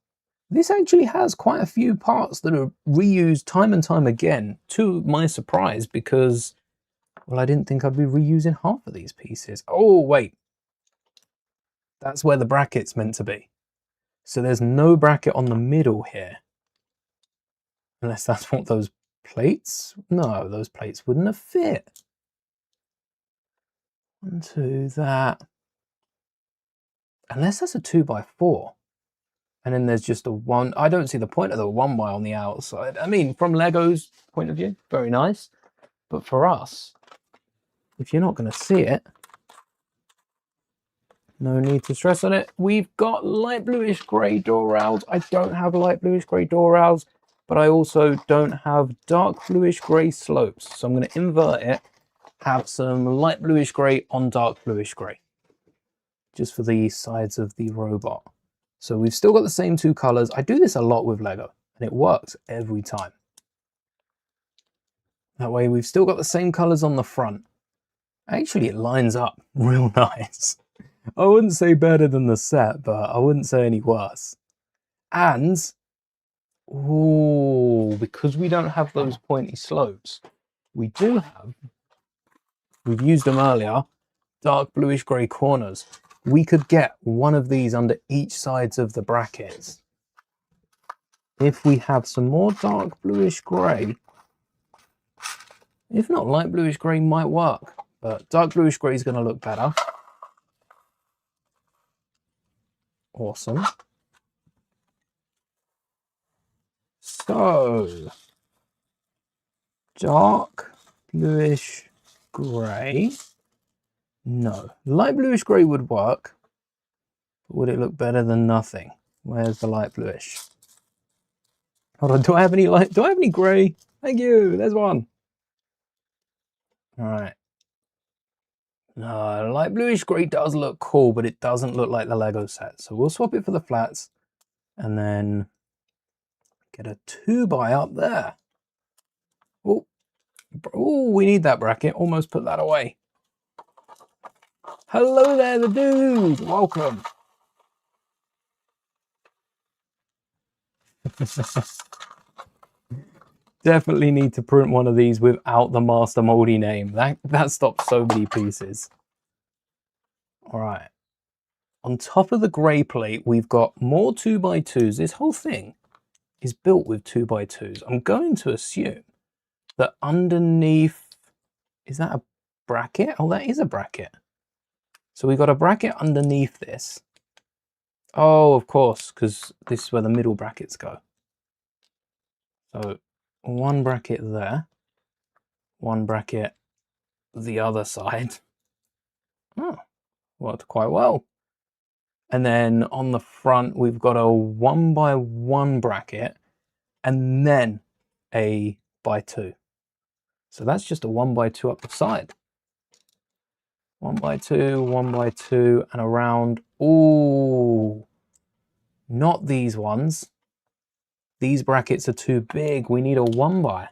actually has quite a few parts that are reused time and time again, to my surprise, because, well, I didn't think I'd be reusing half of these pieces. Oh, wait. That's where the bracket's meant to be. So there's no bracket on the middle here. Unless that's what those plates... No, those plates wouldn't have fit. Onto that. Unless that's a 2x4. And then there's just a 1. I don't see the point of the 1x on the outside. I mean, from Lego's point of view, very nice. But for us, if you're not going to see it, no need to stress on it. We've got light bluish grey door rails. I don't have light bluish grey door rails, but I also don't have dark bluish grey slopes. So I'm going to invert it, have some light bluish grey on dark bluish grey, just for the sides of the robot. So we've still got the same 2 colours. I do this a lot with Lego, and it works every time. That way we've still got the same colours on the front. Actually, it lines up real nice. I wouldn't say better than the set, but I wouldn't say any worse. And, ooh, because we don't have those pointy slopes, we do have, we've used them earlier, dark bluish grey corners. We could get one of these under each sides of the brackets. If we have some more dark bluish grey, if not, light bluish grey might work, but dark bluish grey is going to look better. Awesome. So, dark bluish grey. No, light bluish grey would work. But would it look better than nothing? Where's the light bluish? Hold on, do I have any grey? Thank you, there's one. All right. No, light bluish grey does look cool, but it doesn't look like the Lego set. So we'll swap it for the flats and then get a 2x up there. Oh, we need that bracket. Almost put that away. Hello there, the dude. Welcome. Definitely need to print one of these without the Master Mouldie name. That stops so many pieces. All right. On top of the grey plate, we've got more 2x2s. This whole thing is built with 2x2s. I'm going to assume that underneath, is that a bracket? Oh, that is a bracket. So we've got a bracket underneath this. Oh, of course, because this is where the middle brackets go. So one bracket there, one bracket the other side. Oh, worked quite well. And then on the front, we've got a 1x1 bracket and then a by 2. So that's just a 1x2 up the side. 1x2, 1x2, and around. Ooh, not these ones. These brackets are too big. We need a 1x.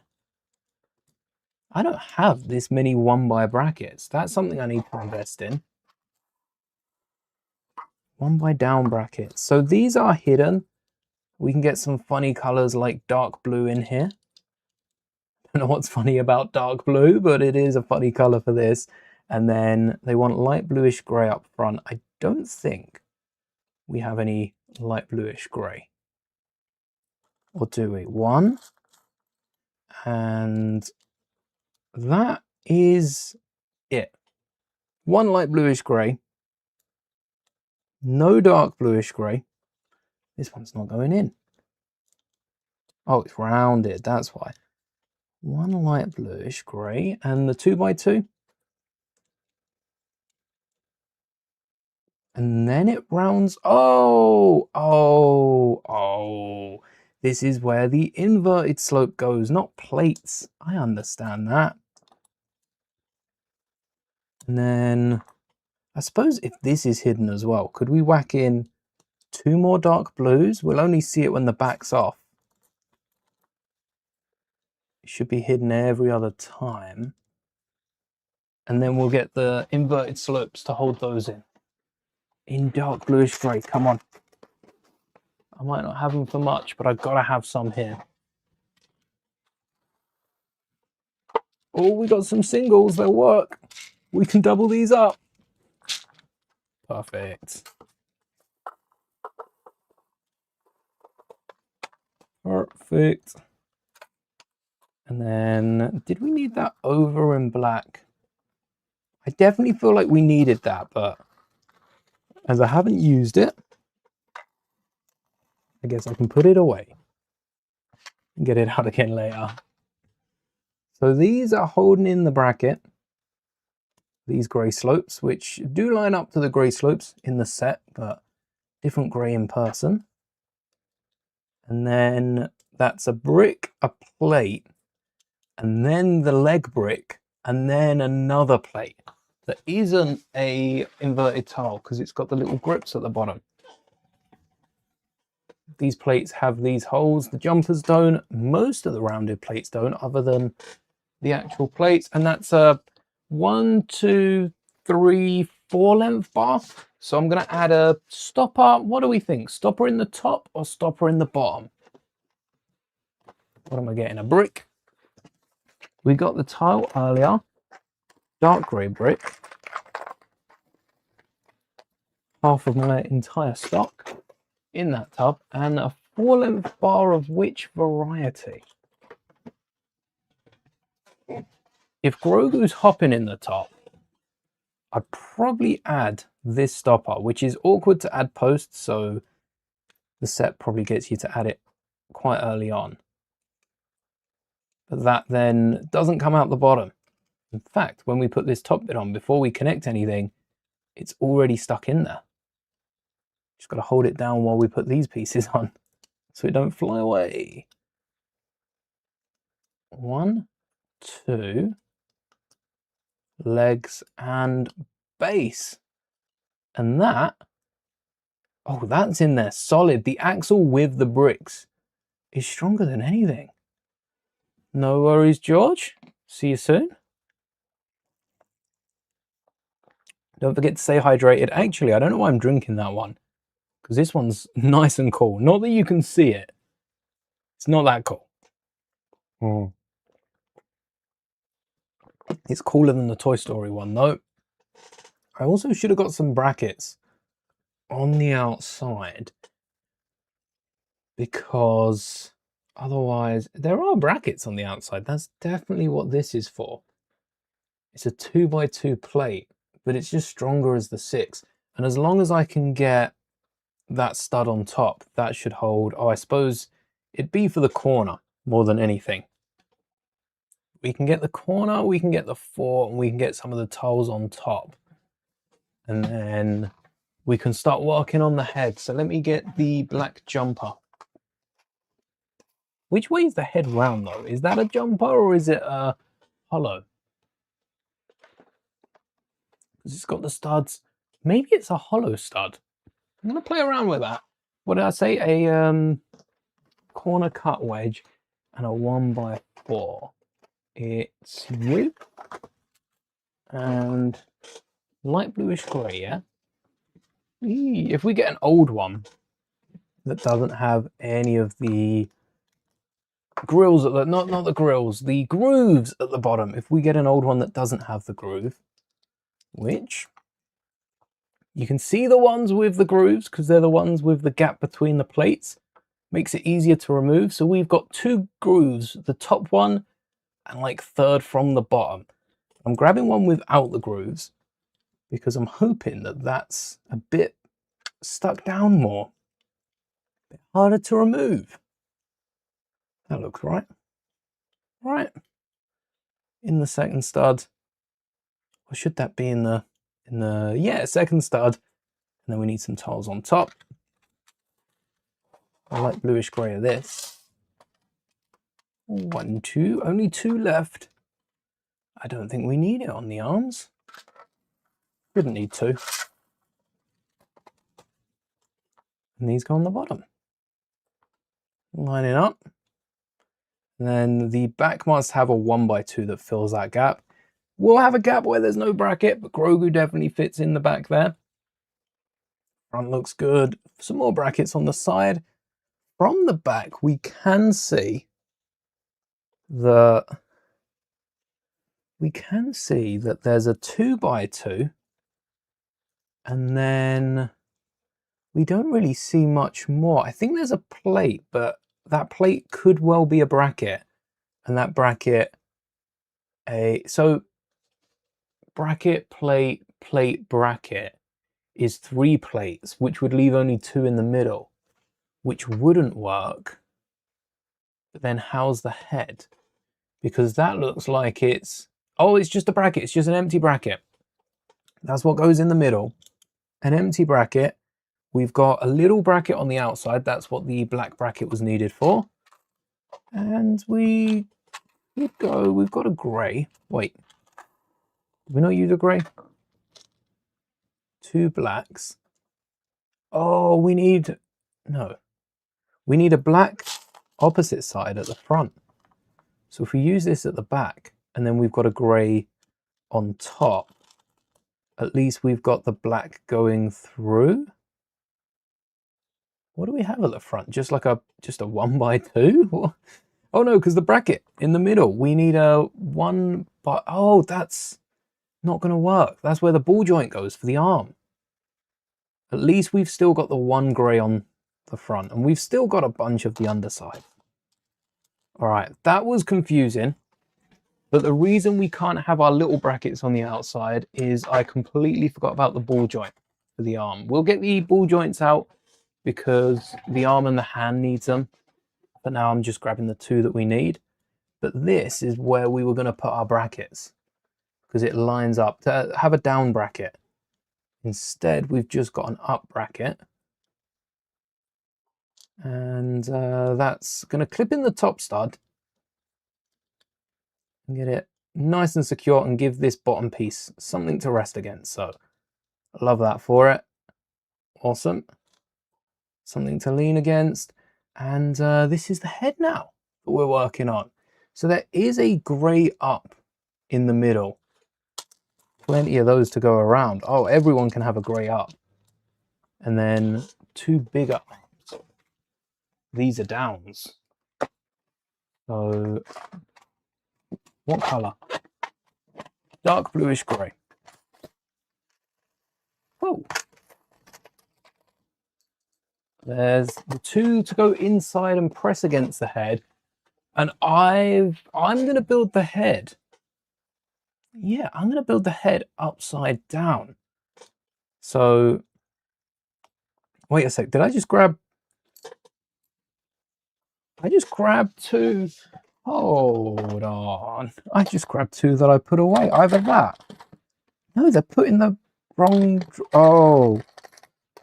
I don't have this many 1x brackets. That's something I need to invest in. 1x down brackets. So these are hidden. We can get some funny colors like dark blue in here. I don't know what's funny about dark blue, but it is a funny color for this. And then they want light bluish gray up front. I don't think we have any light bluish gray. Or do we? One. And that is it. One light bluish gray. No dark bluish gray. This one's not going in. Oh, it's rounded. That's why. One light bluish gray and the 2x2. And then it rounds. Oh. This is where the inverted slope goes, not plates. I understand that. And then I suppose if this is hidden as well, could we whack in 2 more dark blues? We'll only see it when the back's off. It should be hidden every other time. And then we'll get the inverted slopes to hold those in dark bluish grey. Come on. I might not have them for much, but I've got to have some here. Oh, we got some singles. They'll work. We can double these up. Perfect. Perfect. And then, did we need that over in black? I definitely feel like we needed that, but as I haven't used it, I guess I can put it away and get it out again later. So these are holding in the bracket, these grey slopes, which do line up to the grey slopes in the set, but different grey in person. And then that's a brick, a plate, and then the leg brick, and then another plate that isn't a inverted tile because it's got the little grips at the bottom. These plates have these holes. The jumpers don't. Most of the rounded plates don't, other than the actual plates. And that's a 1, 2, 3, 4-length bar. So I'm going to add a stopper. What do we think? Stopper in the top or stopper in the bottom? What am I getting? A brick. We got the tile earlier. Dark grey brick. Half of my entire stock in that tub. And a 4-length bar of which variety? If Grogu's hopping in the top, I'd probably add this stopper, which is awkward to add post, so the set probably gets you to add it quite early on. But that then doesn't come out the bottom. In fact, when we put this top bit on, before we connect anything, it's already stuck in there. Just got to hold it down while we put these pieces on, so it don't fly away. 1, 2, legs and base. And that, oh, that's in there solid. The axle with the bricks is stronger than anything. No worries, George. See you soon. Don't forget to stay hydrated. Actually, I don't know why I'm drinking that one, because this one's nice and cool. Not that you can see it. It's not that cool. It's cooler than the Toy Story one, though. I also should have got some brackets on the outside, because otherwise, there are brackets on the outside. That's definitely what this is for. It's a 2x2 plate, but it's just stronger as the 6. And as long as I can get that stud on top, that should hold. Oh, I suppose it'd be for the corner more than anything. We can get the corner, we can get the 4, and we can get some of the tiles on top. And then we can start working on the head. So let me get the black jumper. Which way is the head round though? Is that a jumper or is it a hollow? Because it's got the studs. Maybe it's a hollow stud. I'm going to play around with that. What did I say? A corner cut wedge and a 1x4. It's you and light bluish grey, yeah? If we get an old one that doesn't have any of the grills at the, not the grills, the grooves at the bottom. If we get an old one that doesn't have the groove, which you can see the ones with the grooves because they're the ones with the gap between the plates, makes it easier to remove. So we've got 2 grooves, the top one and like 3rd from the bottom. I'm grabbing one without the grooves because I'm hoping that that's a bit stuck down more, a bit harder to remove. That looks right. Right. In the 2nd stud. Or should that be in the yeah, 2nd stud. And then we need some tiles on top. I like bluish grey of this. 1, 2, only 2 left. I don't think we need it on the arms. Didn't need 2. And these go on the bottom. Line it up. And then the back must have a 1x2 that fills that gap. We'll have a gap where there's no bracket, but Grogu definitely fits in the back there. Front looks good. Some more brackets on the side. From the back, we can see that there's a 2x2, and then we don't really see much more. I think there's a plate, but that plate could well be a bracket, and that bracket so bracket, plate, plate, bracket is 3 plates, which would leave only 2 in the middle, which wouldn't work. But then how's the head? Because that looks like it's, oh, it's just a bracket. It's just an empty bracket. That's what goes in the middle. An empty bracket. We've got a little bracket on the outside. That's what the black bracket was needed for. And we've got a grey. Wait, did we not use a grey? 2 blacks. Oh, we need a black opposite side at the front. So if we use this at the back, and then we've got a grey on top, At least we've got the black going through. What do we have at the front? Just like just a 1x2? Oh no, because the bracket in the middle, we need a 1 by, oh, that's not going to work. That's where the ball joint goes for the arm. At least we've still got the 1 grey on the front, and we've still got a bunch of the underside. All right, that was confusing. But the reason we can't have our little brackets on the outside is I completely forgot about the ball joint for the arm. We'll get the ball joints out because the arm and the hand needs them. But now I'm just grabbing the 2 that we need. But this is where we were going to put our brackets because it lines up to have a down bracket. Instead, we've just got an up bracket. And that's going to clip in the top stud and get it nice and secure and give this bottom piece something to rest against. So I love that for it. Awesome. Something to lean against. And this is the head now that we're working on. So there is a grey up in the middle. Plenty of those to go around. Oh, everyone can have a grey up. And then 2 bigger arms. These are downs. So what colour? Dark bluish grey. Oh. There's the 2 to go inside and press against the head. And I'm going to build the head. Yeah, I'm going to build the head upside down. So, wait a sec. Did I just grab... I just grabbed 2. Hold on. I just grabbed 2 that I put away. Either that. No, they're put in the wrong... Oh.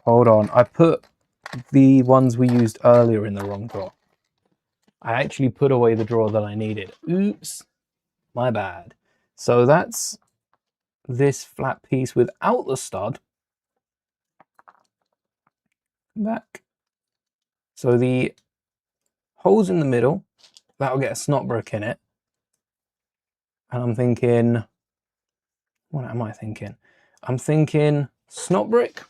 Hold on. I put the ones we used earlier in the wrong drawer. I actually put away the drawer that I needed. Oops. My bad. So that's this flat piece without the stud. Back. So the holes in the middle, that'll get a snot brick in it. And I'm thinking, what am I thinking? I'm thinking snot brick.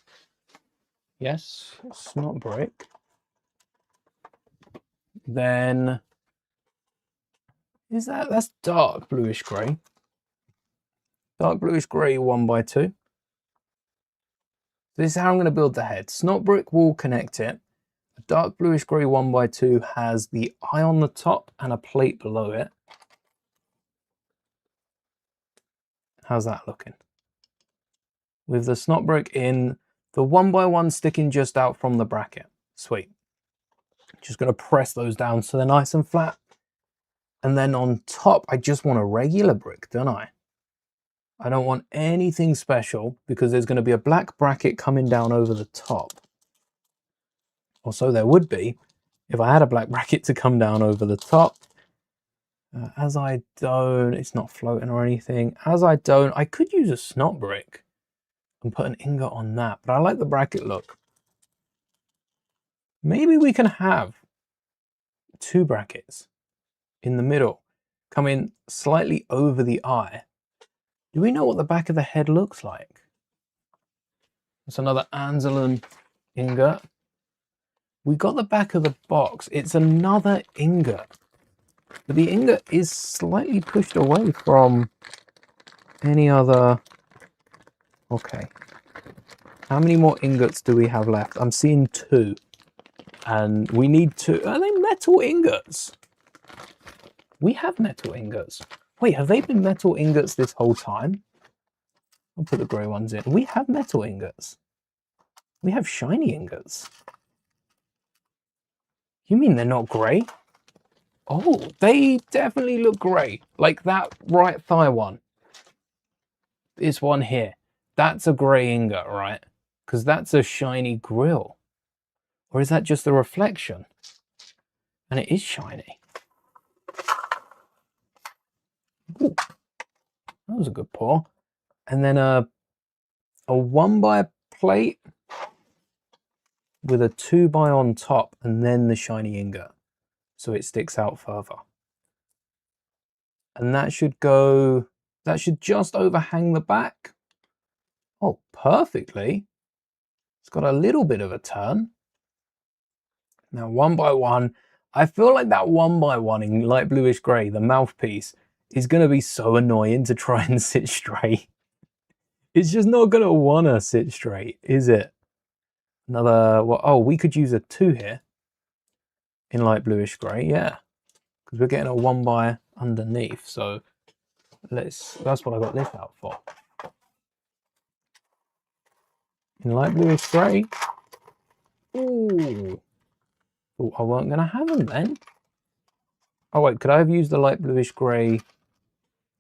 Yes, snot brick. Then, that's dark bluish grey. Dark bluish grey 1x2. This is how I'm going to build the head. Snot brick will connect it. A dark bluish grey 1x2 has the eye on the top and a plate below it. How's that looking? With the snot brick in, the 1x1 sticking just out from the bracket. Sweet. Just going to press those down so they're nice and flat. And then on top, I just want a regular brick, don't I? I don't want anything special because there's going to be a black bracket coming down over the top. Or so there would be if I had a black bracket to come down over the top. As I don't, it's not floating or anything. As I don't, I could use a snot brick and put an ingot on that, but I like the bracket look. Maybe we can have 2 brackets in the middle, coming slightly over the eye. Do we know what the back of the head looks like? That's another Anzelin ingot. We got the back of the box. It's another ingot. But the ingot is slightly pushed away from any other... Okay. How many more ingots do we have left? I'm seeing 2. And we need 2. Are they metal ingots? We have metal ingots. Wait, have they been metal ingots this whole time? I'll put the grey ones in. We have metal ingots. We have shiny ingots. You mean they're not grey? Oh, they definitely look grey. Like that right thigh one. This one here. That's a grey ingot, right? Because that's a shiny grill. Or is that just a reflection? And it is shiny. Ooh, that was a good pour. And then a 1x plate with a 2x on top and then the shiny ingot. So it sticks out further. And that should go, that should just overhang the back Oh, perfectly. It's got a little bit of a turn. Now, one by one, I feel like that one by one in light bluish grey, the mouthpiece, is going to be so annoying to try and sit straight. It's just not going to want to sit straight, is it? Another, well, oh, we could use a 2 here in light bluish grey, yeah. Because we're getting a 1 by underneath, so that's what I got this out for. In light bluish grey. Ooh. Oh, I weren't going to have them then. Oh wait, could I have used the light bluish grey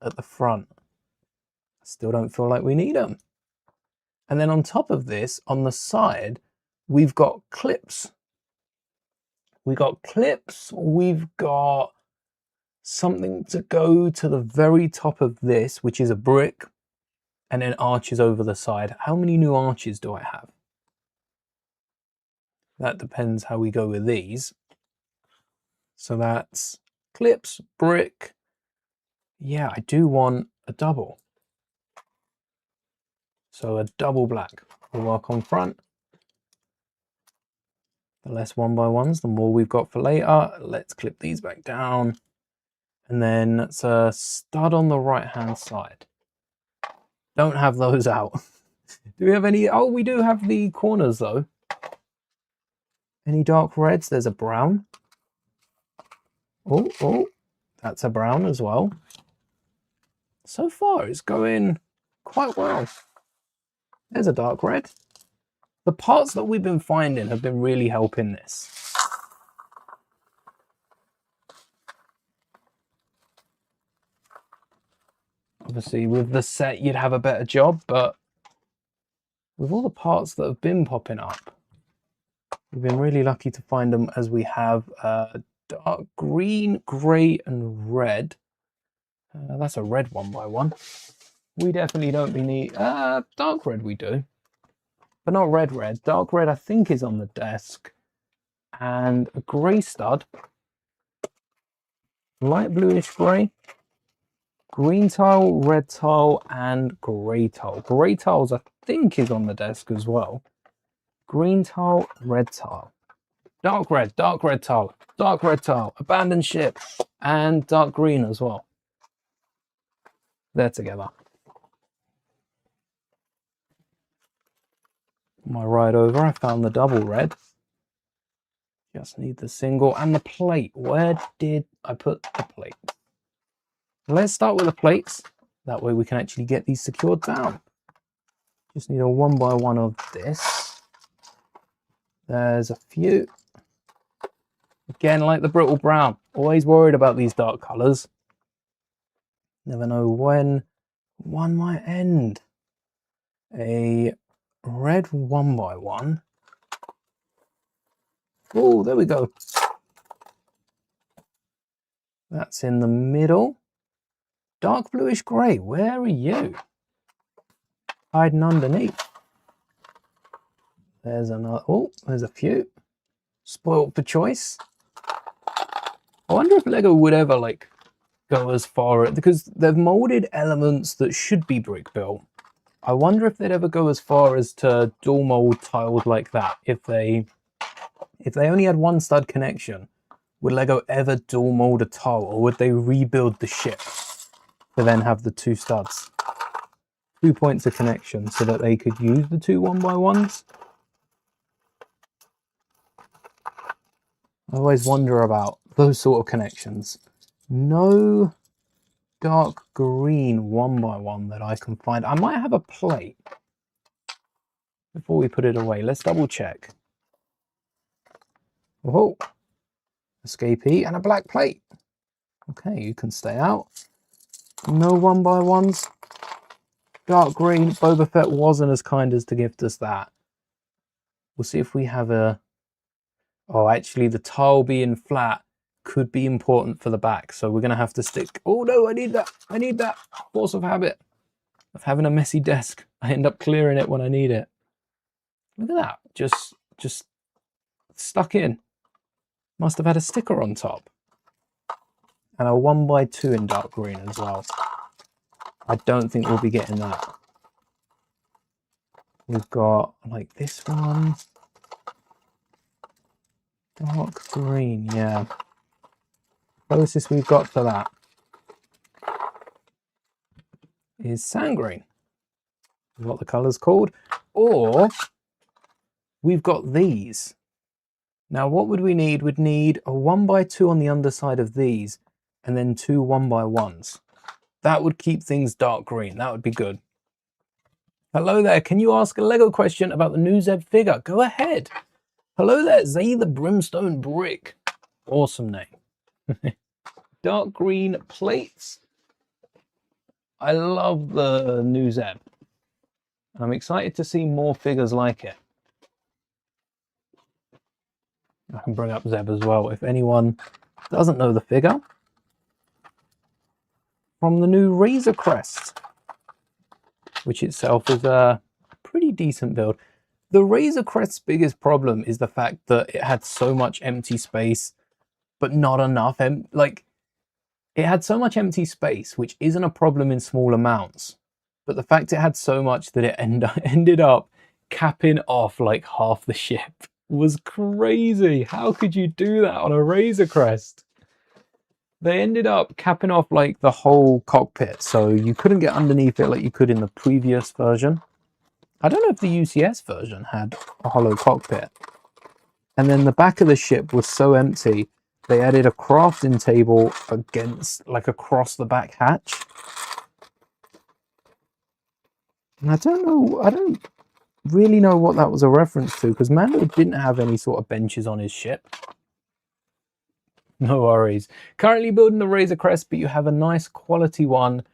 at the front? I still don't feel like we need them. And then on top of this, on the side, we've got clips. We've got clips, we've got something to go to the very top of this, which is a brick, and then arches over the side. How many new arches do I have? That depends how we go with these. So that's clips, brick. Yeah, I do want a double. So a double black will work on front. The less 1 by 1s, the more we've got for later. Let's clip these back down. And then it's a stud on the right-hand side. Don't have those out. Do we have any? Oh, we do have the corners though. Any dark reds? There's a brown. Oh, that's a brown as well. So far, it's going quite well. There's a dark red. The parts that we've been finding have been really helping this. Obviously, with the set, you'd have a better job, but with all the parts that have been popping up, we've been really lucky to find them, as we have dark green, grey, and red. That's a red 1 by 1. We definitely don't need dark red. We do, but not red. Dark red, I think, is on the desk, and a grey stud, light bluish grey, green tile, red tile, and grey tile. Grey tiles, I think, is on the desk as well. Green tile, red tile, dark red tile, dark red tile, abandoned ship, and dark green as well. They're together. My ride over, I found the double red. Just need the single and the plate. Where did I put the plate? Let's start with the plates. That way we can actually get these secured down. Just need a 1 by 1 of this. There's a few. Again, like the brittle brown, always worried about these dark colours. Never know when one might end. A red 1 by 1. Oh, there we go. That's in the middle. Dark bluish grey, where are you? Hiding underneath. There's another, oh, there's a few. Spoiled for choice. I wonder if Lego would ever like go as far, because they've molded elements that should be brick built. I wonder if they'd ever go as far as to dual mold tiles like that. If they only had one stud connection, would Lego ever dual mold a tile, or would they rebuild the ship to then have the 2 studs? 2 points of connection so that they could use the 2 1 by 1s. I always wonder about those sort of connections. No dark green 1 by 1 that I can find. I might have a plate before we put it away. Let's double check. Oh, escapee and a black plate. Okay, you can stay out. No 1 by 1s. Dark green. Boba Fett wasn't as kind as to gift us that. We'll see if we have a... Oh, actually, the tile being flat could be important for the back. So we're going to have to stick... Oh, no, I need that. I need that. Force of habit of having a messy desk. I end up clearing it when I need it. Look at that. Just stuck in. Must have had a sticker on top. And a 1 by 2 in dark green as well. I don't think we'll be getting that. We've got like this one. Dark green, yeah. Closest we've got to that is sand green, is what the colour's called. Or we've got these. Now what would we need? We'd need a 1x2 on the underside of these, and then 2 1x1s. That would keep things dark green. That would be good. Hello there. Can you ask a Lego question about the new Zeb figure? Go ahead. Hello there, Zay the Brimstone Brick. Awesome name. Dark green plates. I love the new Zeb. I'm excited to see more figures like it. I can bring up Zeb as well if anyone doesn't know the figure. From the new Razor Crest, which itself is a pretty decent build. The Razor Crest's biggest problem is the fact that it had so much empty space, but not enough. Like, it had so much empty space, which isn't a problem in small amounts. But the fact it had so much that it ended up capping off like half the ship was crazy. How could you do that on a Razor Crest? They ended up capping off like the whole cockpit, so you couldn't get underneath it like you could in the previous version. I don't know if the UCS version had a hollow cockpit. And then the back of the ship was so empty, they added a crafting table against, like, across the back hatch. And I don't really know what that was a reference to, because Mando didn't have any sort of benches on his ship. No worries. Currently building the Razor Crest, but you have a nice quality one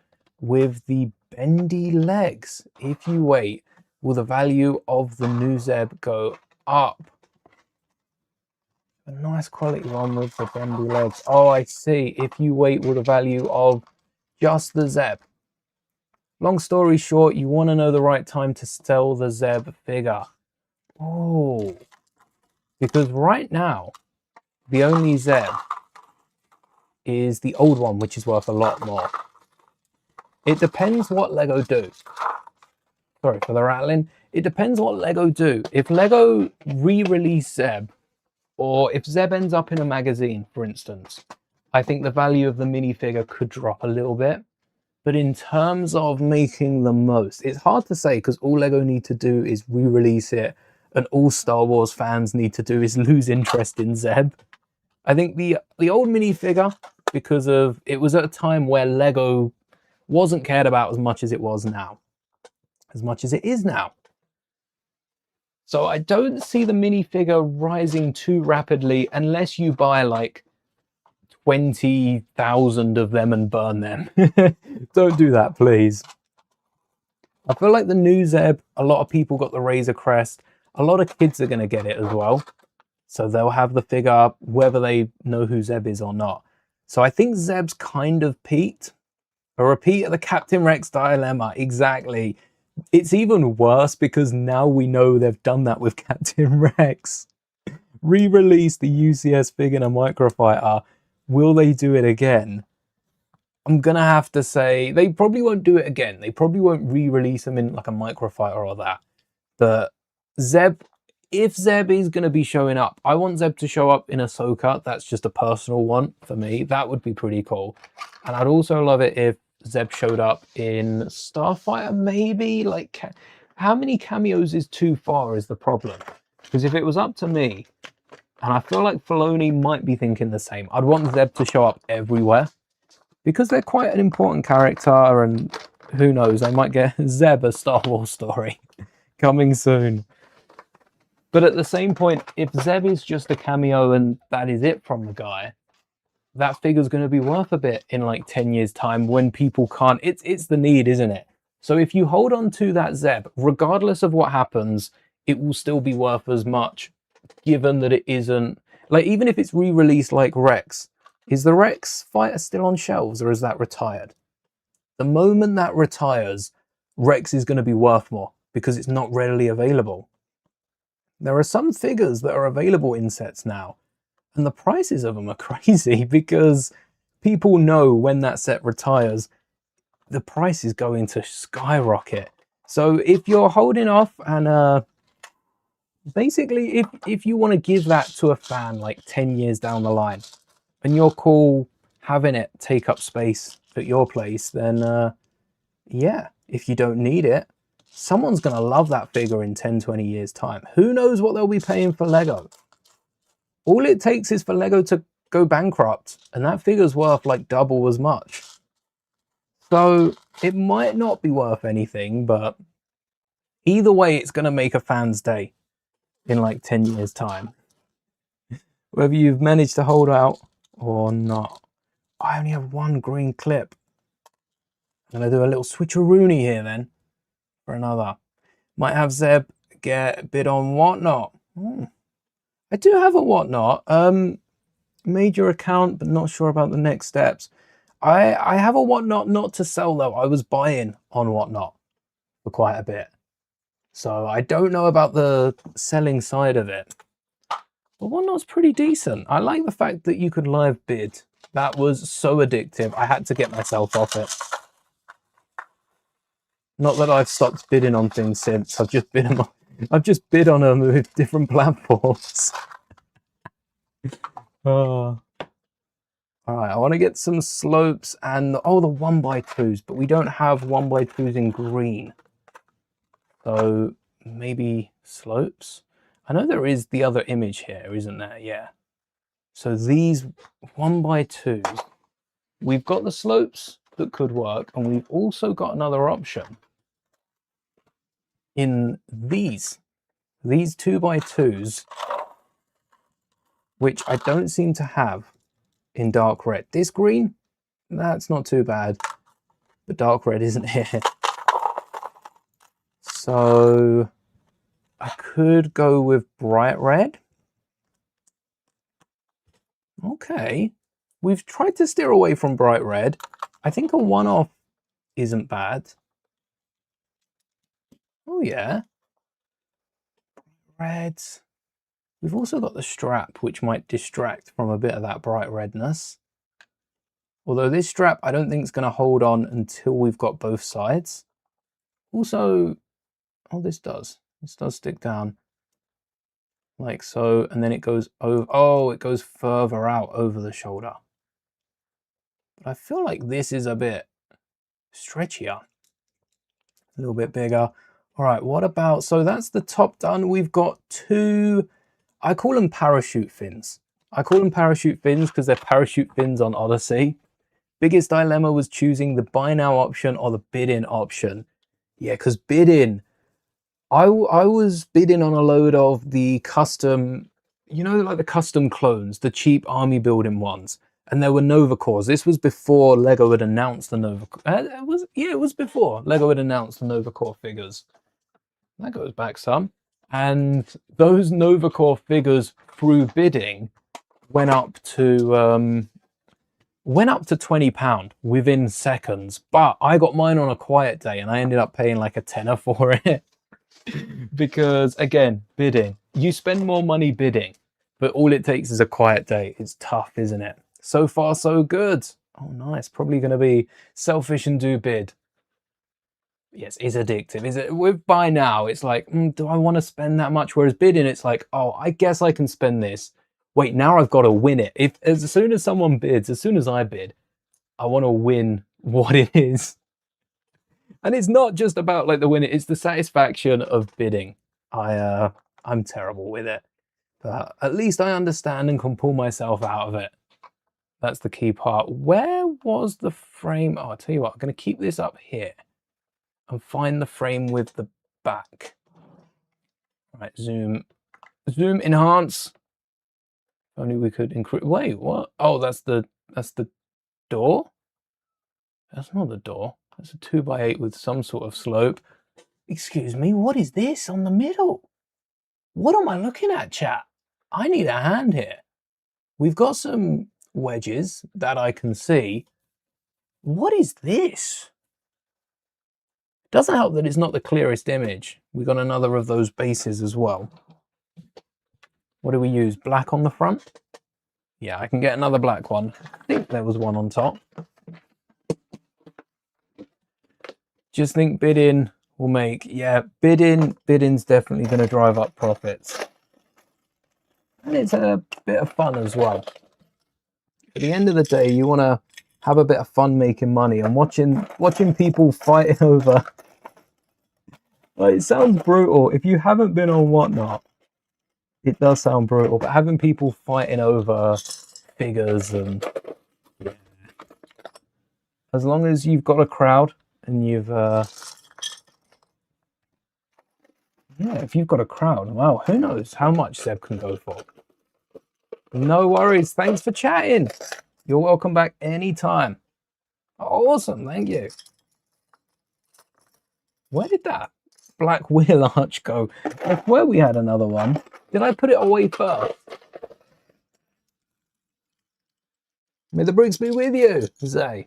with the bendy legs. If you wait, will the value of the new Zeb go up? A nice quality one with the bendy legs. Oh, I see. If you wait, will the value of just the Zeb? Long story short, you want to know the right time to sell the Zeb figure. Oh, because right now, the only Zeb is the old one, which is worth a lot more. It depends what Lego do. Sorry for the rattling. It depends what Lego do. If Lego re-release Zeb, or if Zeb ends up in a magazine, for instance, I think the value of the minifigure could drop a little bit. But in terms of making the most, it's hard to say, because all Lego need to do is re-release it, and all Star Wars fans need to do is lose interest in Zeb. I think the old minifigure, because of it was at a time where Lego wasn't cared about as much as it was now, as much as it is now. So I don't see the minifigure rising too rapidly unless you buy like 20,000 of them and burn them. Don't do that, please. I feel like the new Zeb, a lot of people got the Razor Crest. A lot of kids are going to get it as well. So they'll have the figure whether they know who Zeb is or not. So I think Zeb's kind of peaked. A repeat of the Captain Rex dilemma, exactly. It's even worse because now we know they've done that with Captain Rex. Re-release the UCS figure in a microfighter. Will they do it again? I'm going to have to say they probably won't do it again. They probably won't re-release them in like a microfighter or that. But Zeb, if Zeb is going to be showing up, I want Zeb to show up in Ahsoka. That's just a personal one for me. That would be pretty cool. And I'd also love it if Zeb showed up in Starfighter, maybe. Like, how many cameos is too far is the problem. Because if it was up to me, and I feel like Filoni might be thinking the same, I'd want Zeb to show up everywhere. Because they're quite an important character, and who knows, I might get Zeb a Star Wars story coming soon. But at the same point, if Zeb is just a cameo and that is it from the guy, that figure's going to be worth a bit in like 10 years' time when people can't. It's the need, isn't it? So if you hold on to that Zeb, regardless of what happens, it will still be worth as much, given that it isn't, like, even if it's re-released like Rex, is the Rex fighter still on shelves or is that retired? The moment that retires, Rex is going to be worth more because it's not readily available. There are some figures that are available in sets now, and the prices of them are crazy because people know when that set retires, the price is going to skyrocket. So if you're holding off and basically if you want to give that to a fan like 10 years down the line and you're cool having it take up space at your place, then yeah, if you don't need it, someone's going to love that figure in 10-20 years time. Who knows what they'll be paying for Lego? All it takes is for Lego to go bankrupt and that figure's worth like double as much. So it might not be worth anything, but either way, it's going to make a fan's day in like 10 years time. Whether you've managed to hold out or not. I only have one green clip. I'm going to do a little switcheroony here then for another. Might have Zeb get a bid on Whatnot. I do have a Whatnot. Major account, but not sure about the next steps. I have a Whatnot not to sell though. I was buying on Whatnot for quite a bit. So I don't know about the selling side of it. But Whatnot's pretty decent. I like the fact that you could live bid. That was so addictive. I had to get myself off it. Not that I've stopped bidding on things since. I've just bid on them with different platforms. Oh. All right, I want to get some slopes and the 1x2s, but we don't have 1x2s in green. So maybe slopes. I know there is the other image here, isn't there? Yeah. So these 1x2s, we've got the slopes that could work, and we've also got another option in these 2x2s, which I don't seem to have in dark red. This green, that's not too bad, but dark red isn't here. So I could go with bright red. Okay, we've tried to steer away from bright red. I think a one-off isn't bad. Oh yeah, reds. We've also got the strap, which might distract from a bit of that bright redness. Although this strap, I don't think is going to hold on until we've got both sides. Also, oh, this does stick down like so, and then it goes over. Oh, it goes further out over the shoulder. But I feel like this is a bit stretchier, a little bit bigger. All right, what about, so that's the top done. We've got two, I call them parachute fins. I call them parachute fins because they're parachute fins on Odyssey. Biggest dilemma was choosing the buy now option or the bid in option. Yeah, because bid in, I was bidding on a load of the custom, you know, like the custom clones, the cheap army building ones. And there were Nova cores. This was before Lego had announced the Nova. It was before Lego had announced the Nova core figures. That goes back some. And those Nova core figures through bidding went up to £20 within seconds. But I got mine on a quiet day and I ended up paying like a tenner for it. Because again, bidding. You spend more money bidding, but all it takes is a quiet day. It's tough, isn't it? So far, so good. Oh, nice. Probably going to be selfish and do bid. Yes, it's addictive. Is it with buy now? It's like, do I want to spend that much? Whereas bidding, it's like, oh, I guess I can spend this. Wait, now I've got to win it. If as soon as someone bids, as soon as I bid, I want to win what it is. And it's not just about like the winning; it's the satisfaction of bidding. I'm terrible with it, but at least I understand and can pull myself out of it. That's the key part. Where was the frame? Oh, I'll tell you what, I'm going to keep this up here and find the frame with the back. All right, zoom, enhance. If only we could increase. Wait, what? Oh, that's the door. That's not the door. That's a 2x8 with some sort of slope. Excuse me, what is this on the middle? What am I looking at, chat? I need a hand here. We've got some wedges that I can see. What is this? Doesn't help that it's not the clearest image. We got another of those bases as well. What do we use? Black on the front? Yeah, I can get another black one. I think there was one on top. Just think bid in will make, yeah, bidding's definitely going to drive up profits. And it's a bit of fun as well. At the end of the day, you want to have a bit of fun making money, and watching people fighting over. Like, it sounds brutal. If you haven't been on Whatnot, it does sound brutal. But having people fighting over figures, and as long as you've got a crowd and you've if you've got a crowd, wow, who knows how much Seb can go for. No worries. Thanks for chatting. You're welcome back anytime. Awesome. Thank you. Where did that black wheel arch go? I swear we had another one. Did I put it away first? May the bricks be with you, Zay.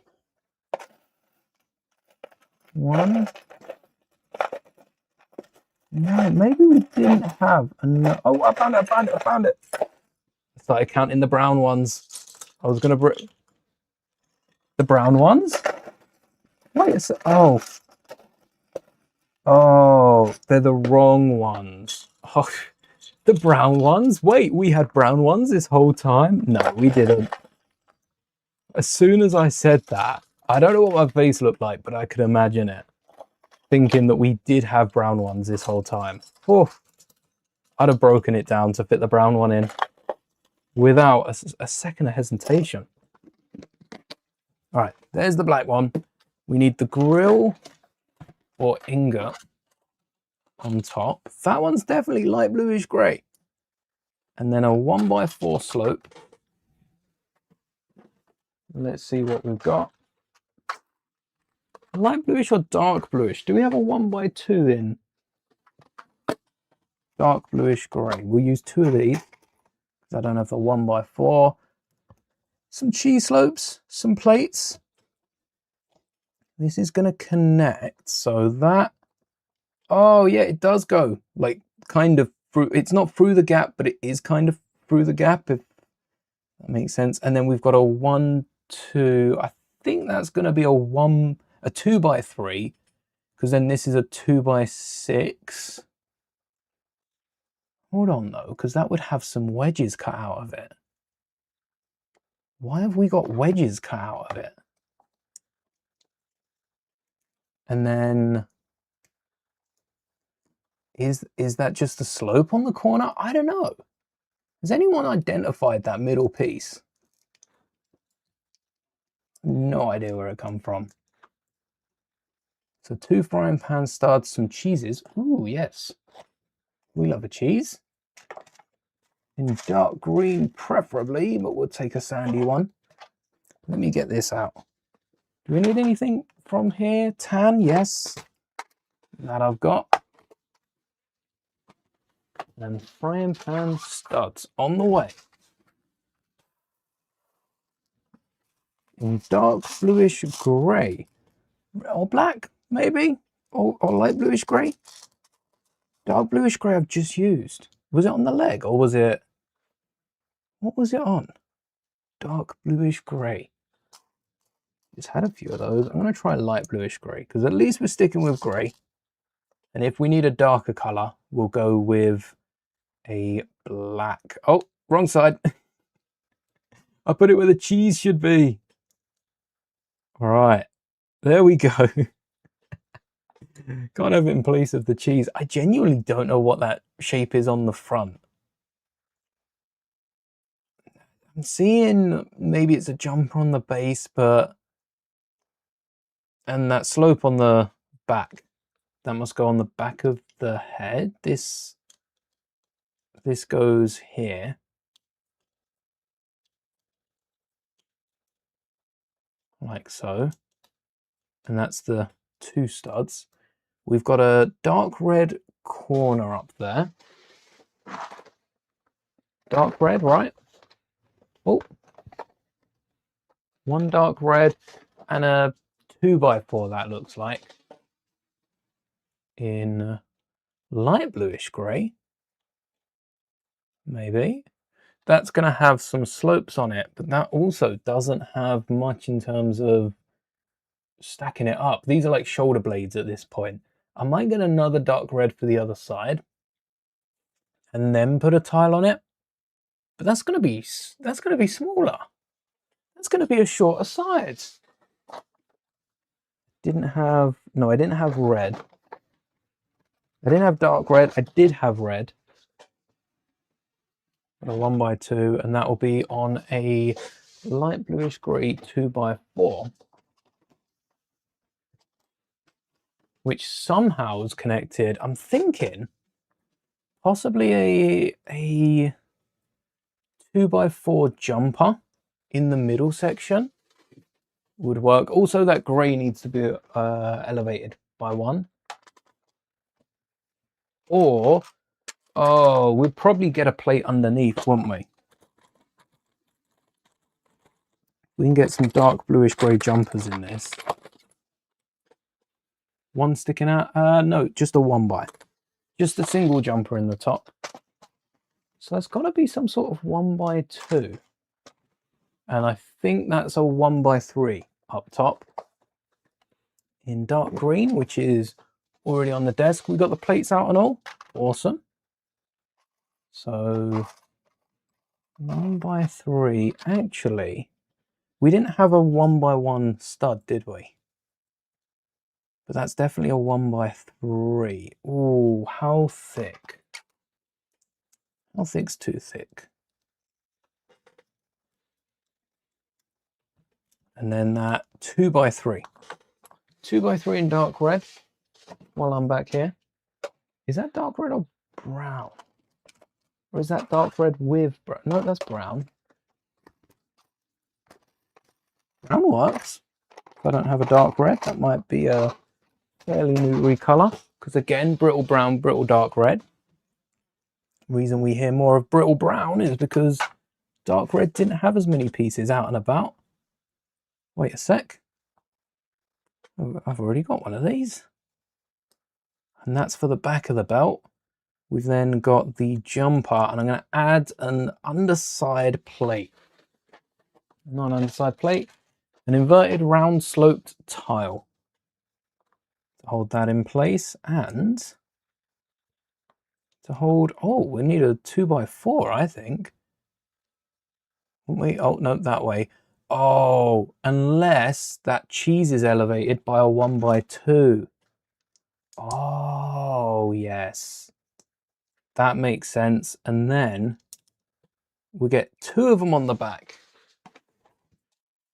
One. No, maybe we didn't have enough. Oh, I found it. I started counting the brown ones. I was going to bring the brown ones. Wait, oh, they're the wrong ones. Oh, the brown ones. Wait, we had brown ones this whole time? No, we didn't. As soon as I said that, I don't know what my face looked like, but I could imagine it. Thinking that we did have brown ones this whole time. Oh, I'd have broken it down to fit the brown one in without a second of hesitation. All right, there's the black one. We need the grill or ingot on top. That one's definitely light bluish grey. And then a 1x4 slope. Let's see what we've got. Light bluish or dark bluish? Do we have a 1x2 in? Dark bluish grey. We'll use 2 of these because I don't have the 1x4. Some cheese slopes, some plates. This is going to connect so that, oh yeah, it does go like kind of through. It's not through the gap, but it is kind of through the gap, if that makes sense. And then we've got a 1, 2. I think that's going to be a 2x3, because then this is a 2x6. Hold on though, because that would have some wedges cut out of it. Why have we got wedges cut out of it? And then is that just the slope on the corner? I don't know. Has anyone identified that middle piece? No idea where it come from. So 2 frying pan studs, some cheeses. Ooh, yes. We love a cheese. In dark green preferably, but we'll take a sandy one. Let me get this out. Do we need anything from here? Tan, yes. That I've got. And frying pan studs on the way. In dark bluish grey. Or black, maybe? Or light bluish grey? Dark bluish grey I've just used. Was it on the leg or was it... What was it on? Dark bluish grey. Just had a few of those. I'm going to try light bluish grey because at least we're sticking with grey. And if we need a darker colour, we'll go with a black. Oh, wrong side. I put it where the cheese should be. All right, there we go. Can't have it in place of the cheese. I genuinely don't know what that shape is on the front. I'm seeing maybe it's a jumper on the base, but... And that slope on the back. That must go on the back of the head. This goes here. Like so. And that's the 2 studs. We've got a dark red corner up there. Dark red, right? Oh. 1 dark red and a 2x4 that looks like. In light bluish grey. Maybe. That's going to have some slopes on it, but that also doesn't have much in terms of stacking it up. These are like shoulder blades at this point. I might get another dark red for the other side and then put a tile on it. But that's going to be smaller. That's going to be a shorter side. I didn't have red. I didn't have dark red. I did have red. A 1x2, and that will be on a light bluish grey 2x4, which somehow is connected. I'm thinking possibly a 2x4 jumper in the middle section would work. Also, that grey needs to be elevated by 1. Or, oh, we'd probably get a plate underneath, wouldn't we? We can get some dark bluish grey jumpers in this. One sticking out? No, just a 1x. Just a single jumper in the top. So that's got to be some sort of 1x2. And I think that's a 1x3 up top. In dark green, which is already on the desk. We got the plates out and all. Awesome. So 1x3. Actually, we didn't have a 1x1 stud, did we? But that's definitely a 1x3. Ooh, how thick? How thick's too thick? And then that 2x3. 2x3 in dark red. While I'm back here. Is that dark red or brown? Or is that dark red with brown? No, that's brown. Brown works. If I don't have a dark red, that might be a fairly new recolor. Because again, brittle brown, brittle dark red. The reason we hear more of brittle brown is because dark red didn't have as many pieces out and about. Wait a sec. Oh, I've already got one of these. And that's for the back of the belt. We've then got the jumper, and I'm going to add an underside plate. Not an underside plate, an inverted round sloped tile. To hold that in place, and to hold, oh, we need a 2x4, I think. Wouldn't we? Oh, no, that way. Oh, unless that cheese is elevated by a 1x2. Oh, yes. That makes sense. And then we get 2 of them on the back.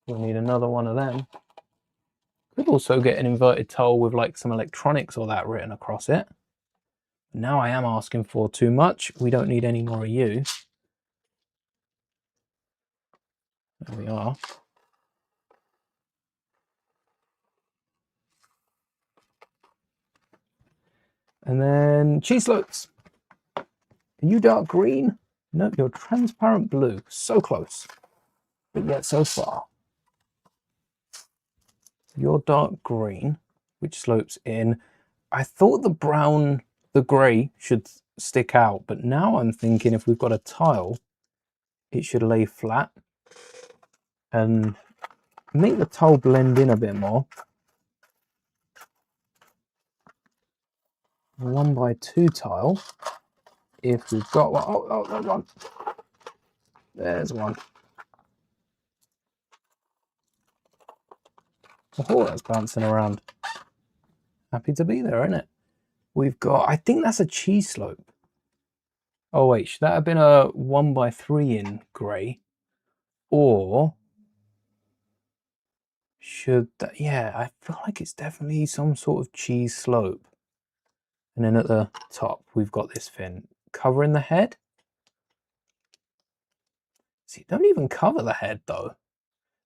We'll need another one of them. Could also get an inverted tile with like some electronics or that written across it. Now I am asking for too much. We don't need any more of you. There we are. And then cheese slopes. Are you dark green? No, you're transparent blue. So close, but yet so far. You're dark green, which slopes in. I thought the brown, the grey should stick out, but now I'm thinking if we've got a tile, it should lay flat and make the tile blend in a bit more. 1x2 tile. If we've got one, oh, there's one. There's one. Oh, that's bouncing around. Happy to be there, isn't it? We've got, I think that's a cheese slope. Oh wait, should that have been a 1x3 in grey? Or should that, yeah, I feel like it's definitely some sort of cheese slope. And then at the top, we've got this fin covering the head. See, don't even cover the head though.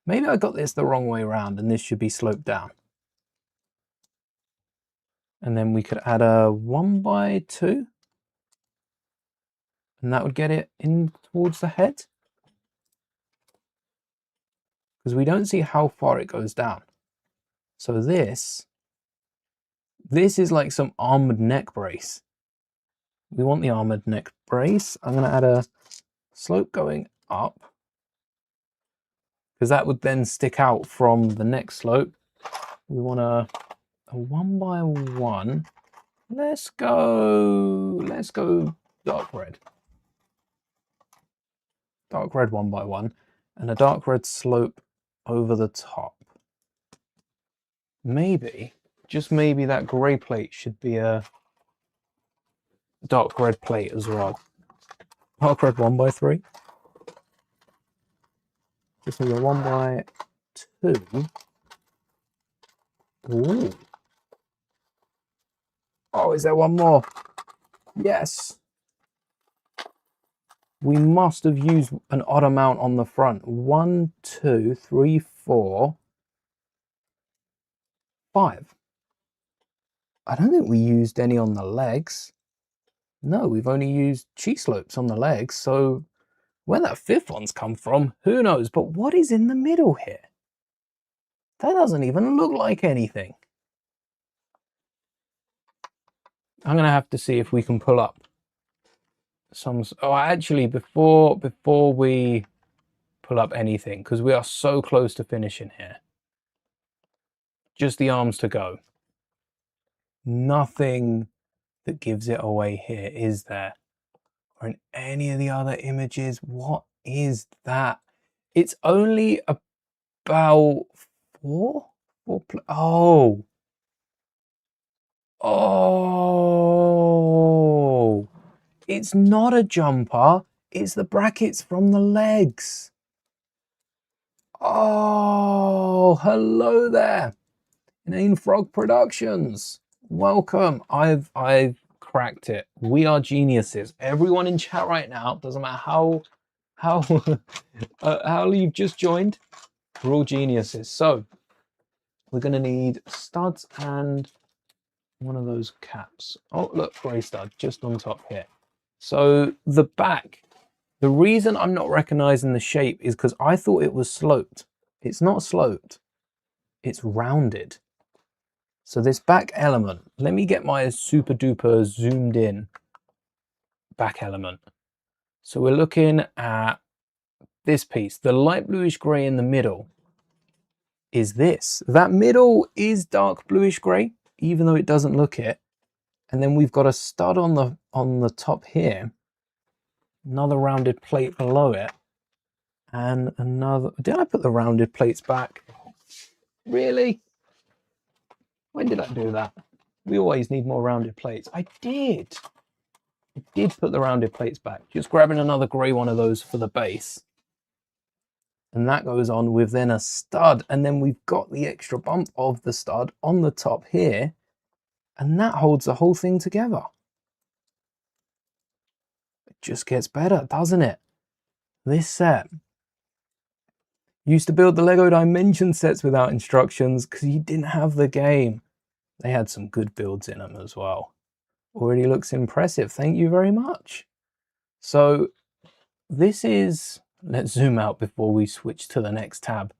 Maybe I got this the wrong way around and this should be sloped down. And then we could add a 1x2. And that would get it in towards the head. Because we don't see how far it goes down. So this is like some armored neck brace. We want the armored neck brace. I'm going to add a slope going up. Because that would then stick out from the next slope. We want a 1x1 Let's go dark red. Dark red 1x1 and a dark red slope over the top. Maybe, just maybe that grey plate should be a dark red plate as well. Dark red 1x3. This is a 1x2. Ooh. Oh, is there one more? Yes. We must have used an odd amount on the front. 1, 2, 3, 4, 5. I don't think we used any on the legs. No, we've only used cheese slopes on the legs. So where that 5th one's come from, who knows? But what is in the middle here? That doesn't even look like anything. I'm going to have to see if we can pull up some... Oh, actually, before we pull up anything, because we are so close to finishing here. Just the arms to go. Nothing that gives it away here, is there? Or in any of the other images? What is that? It's only about 4? Oh. Oh. It's not a jumper. It's the brackets from the legs. Oh, hello there. Inane Frog Productions. Welcome. I've cracked it. We are geniuses. Everyone in chat right now, doesn't matter how how you've just joined, we're all geniuses. So we're going to need studs and one of those caps. Oh, look, grey stud just on top here. So the back, the reason I'm not recognizing the shape is because I thought it was sloped. It's not sloped. It's rounded. So this back element, let me get my super duper zoomed in back element. So we're looking at this piece. The light bluish grey in the middle is this. That middle is dark bluish grey, even though it doesn't look it. And then we've got a stud on the top here, another rounded plate below it, and another... Did I put the rounded plates back? Really? When did I do that? We always need more rounded plates. I did put the rounded plates back. Just grabbing another grey one of those for the base. And that goes on with then a stud. And then we've got the extra bump of the stud on the top here. And that holds the whole thing together. It just gets better, doesn't it? This set. Used to build the Lego Dimension sets without instructions because you didn't have the game. They had some good builds in them as well. Already looks impressive. Thank you very much. So this is... Let's zoom out before we switch to the next tab.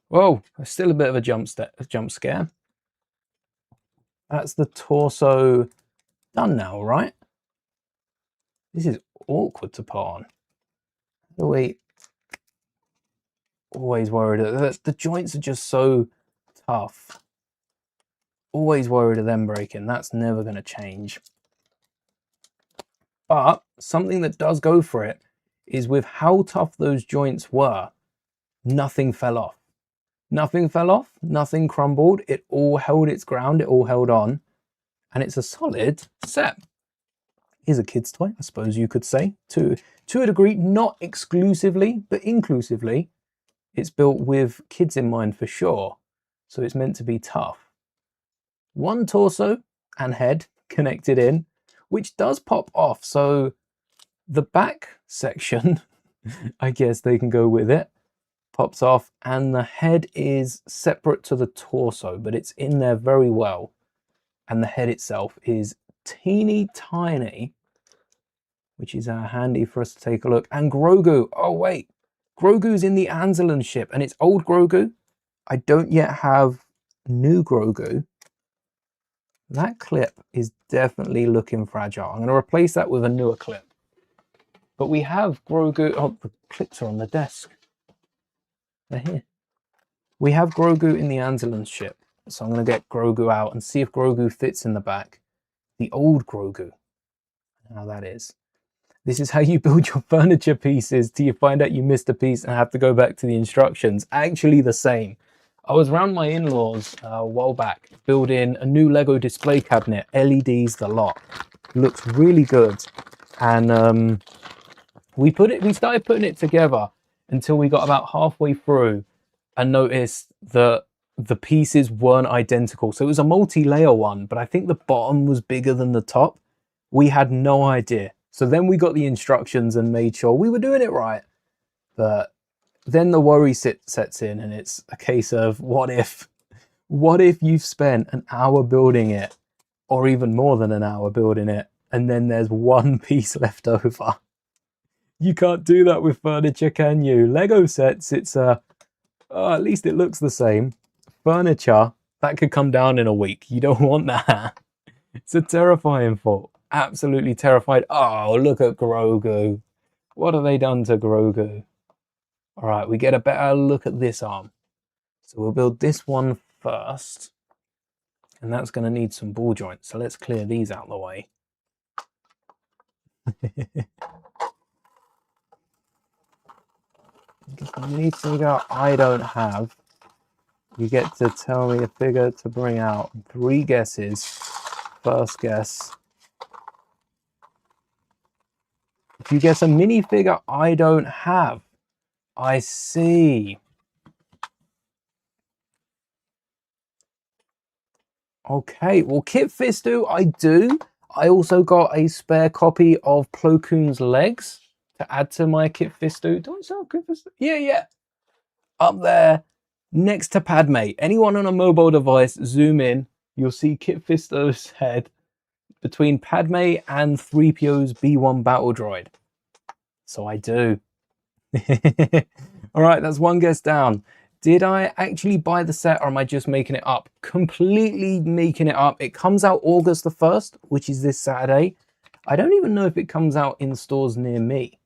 Whoa, still a bit of a jump scare. That's the torso done now, right? This is awkward to put on. Wait. Always worried. The joints are just so tough. Always worried of them breaking. That's never going to change. But something that does go for it is with how tough those joints were, nothing fell off. Nothing fell off, nothing crumbled. It all held its ground, it all held on. And it's a solid set. Is a kid's toy, I suppose you could say, to a degree, not exclusively, but inclusively. It's built with kids in mind for sure. So it's meant to be tough. One torso and head connected in, which does pop off. So the back section, I guess they can go with it, pops off, and the head is separate to the torso, but it's in there very well. And the head itself is teeny tiny, which is handy for us to take a look. And Grogu, oh wait, Grogu's in the Anzelin ship, and it's old Grogu. I don't yet have new Grogu. That clip is definitely looking fragile. I'm going to replace that with a newer clip. But we have Grogu. Oh, the clips are on the desk. They're here. We have Grogu in the Anzelin ship. So I'm going to get Grogu out and see if Grogu fits in the back. the old Grogu. How that is. This is how you build your furniture pieces till you find out you missed a piece and have to go back to the instructions. Actually the same. I was around my in-laws a while back building a new Lego display cabinet, LEDs the lot. Looks really good. And we started putting it together until we got about halfway through and noticed that the pieces weren't identical. So it was a multi-layer one, but I think the bottom was bigger than the top. We had no idea. So then we got the instructions and made sure we were doing it right. But then the worry sets in, and it's a case of what if you've spent an hour building it, or even more than an hour building it, and then there's one piece left over. You can't do that with furniture, can you? Lego sets, it's at least it looks the same. Furniture, that could come down in a week. You don't want that. It's a terrifying thought. Absolutely terrified. Oh, look at Grogu. What have they done to Grogu? All right, we get a better look at this arm. So we'll build this one first. And that's going to need some ball joints. So let's clear these out of the way. Any figure I don't have, you get to tell me a figure to bring out. 3 guesses. First guess. If you guess a minifigure I don't have, I see. Okay, well, Kit Fisto, I do. I also got a spare copy of Plo Koon's legs to add to my Kit Fisto. Do I sell Kit Fisto? Yeah. Up there, next to Padme. Anyone on a mobile device, zoom in, you'll see Kit Fisto's head between Padme and 3PO's B1 battle droid. So I do. All right, that's one guess down. Did I actually buy the set, or am I just making it up? Completely making it up. It comes out August the 1st, which is this Saturday. I don't even know if it comes out in stores near me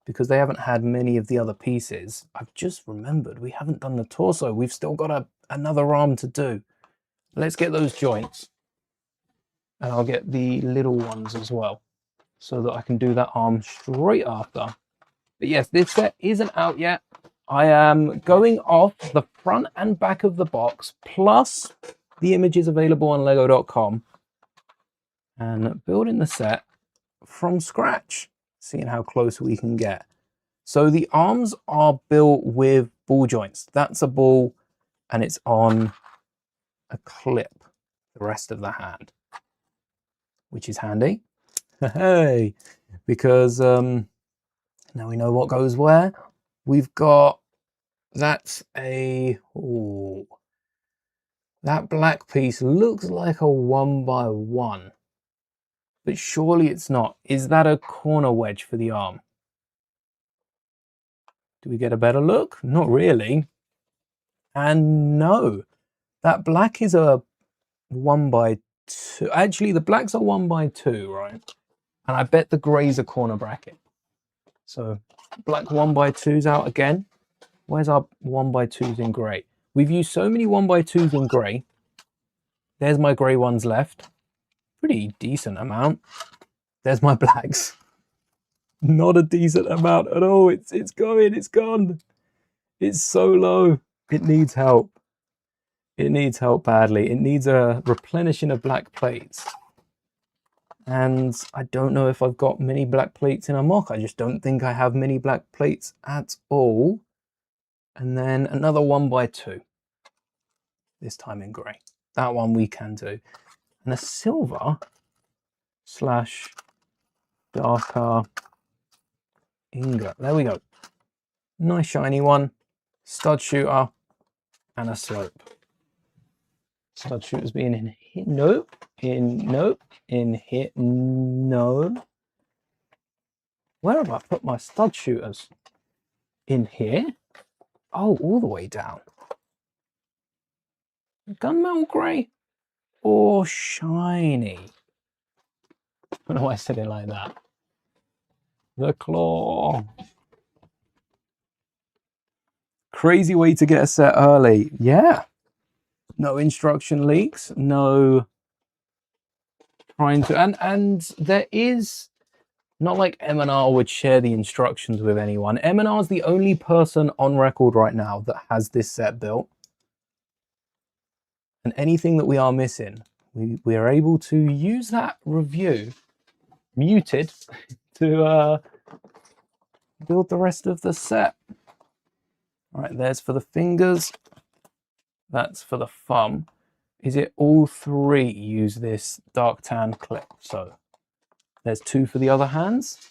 because they haven't had many of the other pieces. I've just remembered we haven't done the torso. We've still got another arm to do. Let's get those joints. And I'll get the little ones as well so that I can do that arm straight after. But yes, this set isn't out yet. I am going off the front and back of the box, plus the images available on lego.com, and building the set from scratch, seeing how close we can get. So the arms are built with ball joints. That's a ball, and it's on a clip, the rest of the hand, which is handy. Hey, because now we know what goes where. We've got, that's a, ooh, that black piece looks like a 1x1, but surely it's not. Is that a corner wedge for the arm? Do we get a better look? Not really. And no, that black is a 1x2. Actually, the black's a 1x2, right? And I bet the grey's a corner bracket. So black 1x2's out again. Where's our 1x2s in grey? We've used so many 1x2s in grey. There's my grey ones left. Pretty decent amount. There's my blacks. Not a decent amount at all. It's gone. It's so low. It needs help. It needs help badly. It needs a replenishing of black plates. And I don't know if I've got many black plates in a mock. I just don't think I have many black plates at all. And then another 1x2. This time in grey. That one we can do. And a silver slash darker ingot. There we go. Nice shiny one. Stud shooter and a slope. Stud shooters being in here. Nope. In here. No. Where have I put my stud shooters? In here? Oh, all the way down. Gunmetal grey or shiny? I don't know why I said it like that. The claw. Crazy way to get a set early. Yeah. No instruction leaks. No trying to, and there is not like M&R would share the instructions with anyone. M&R is the only person on record right now that has this set built. And anything that we are missing, we are able to use that review, muted, to build the rest of the set. All right, there's for the fingers. That's for the thumb. Is it all three use this dark tan clip? So there's two for the other hands.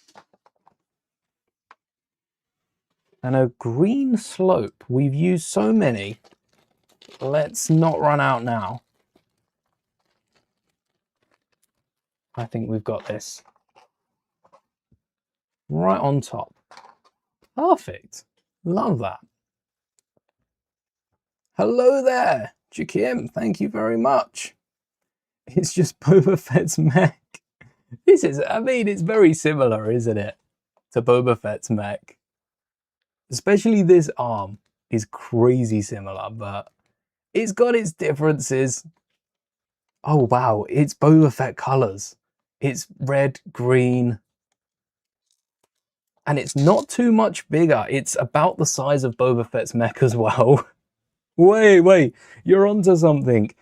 And a green slope. We've used so many. Let's not run out now. I think we've got this. Right on top. Perfect. Love that. Hello there, Jakim. Thank you very much. It's just Boba Fett's mech. This is, I mean, it's very similar, isn't it, to Boba Fett's mech? Especially this arm is crazy similar, but it's got its differences. Oh, wow. It's Boba Fett colors. It's red, green, and it's not too much bigger. It's about the size of Boba Fett's mech as well. Wait, you're onto something.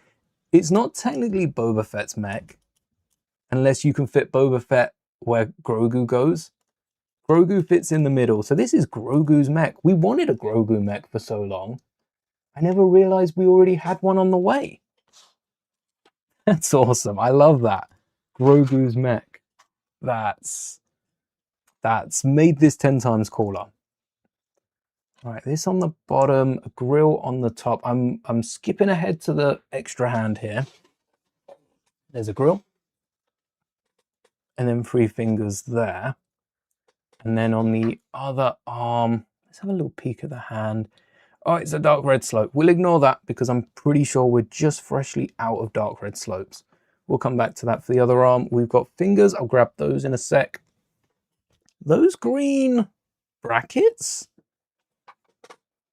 It's not technically Boba Fett's mech, unless you can fit Boba Fett where Grogu goes. Grogu fits in the middle, so this is Grogu's mech. We wanted a Grogu mech for so long. I never realized we already had one on the way. That's awesome. I love that. Grogu's mech. That's made this 10 times cooler. All right, this on the bottom, a grill on the top. I'm skipping ahead to the extra hand here. There's a grill. And then 3 fingers there. And then on the other arm, let's have a little peek at the hand. Oh, it's a dark red slope. We'll ignore that because I'm pretty sure we're just freshly out of dark red slopes. We'll come back to that for the other arm. We've got fingers. I'll grab those in a sec. Those green brackets,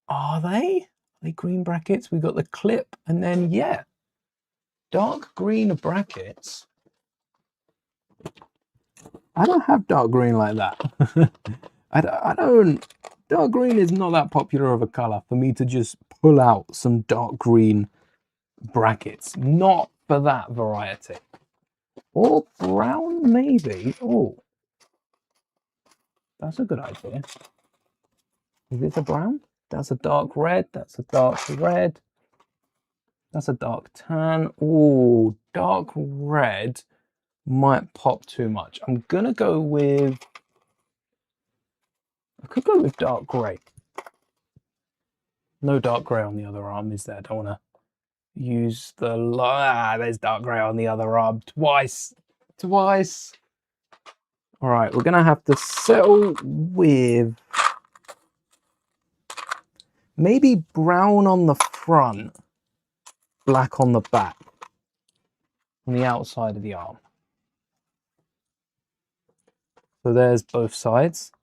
are they green brackets? We've got the clip and then, yeah, dark green brackets. I don't have dark green like that. I don't, dark green is not that popular of a color for me to just pull out some dark green brackets. Not for that variety. Or brown, maybe. Oh, that's a good idea. Is this a brown? That's a dark red. That's a dark red. That's a dark tan. Oh, dark red might pop too much. I'm gonna go with, I could go with dark grey. No dark grey on the other arm, is there? I don't want to use the, there's dark grey on the other arm. Twice. All right, we're gonna have to settle with maybe brown on the front, black on the back, on the outside of the arm. So there's both sides.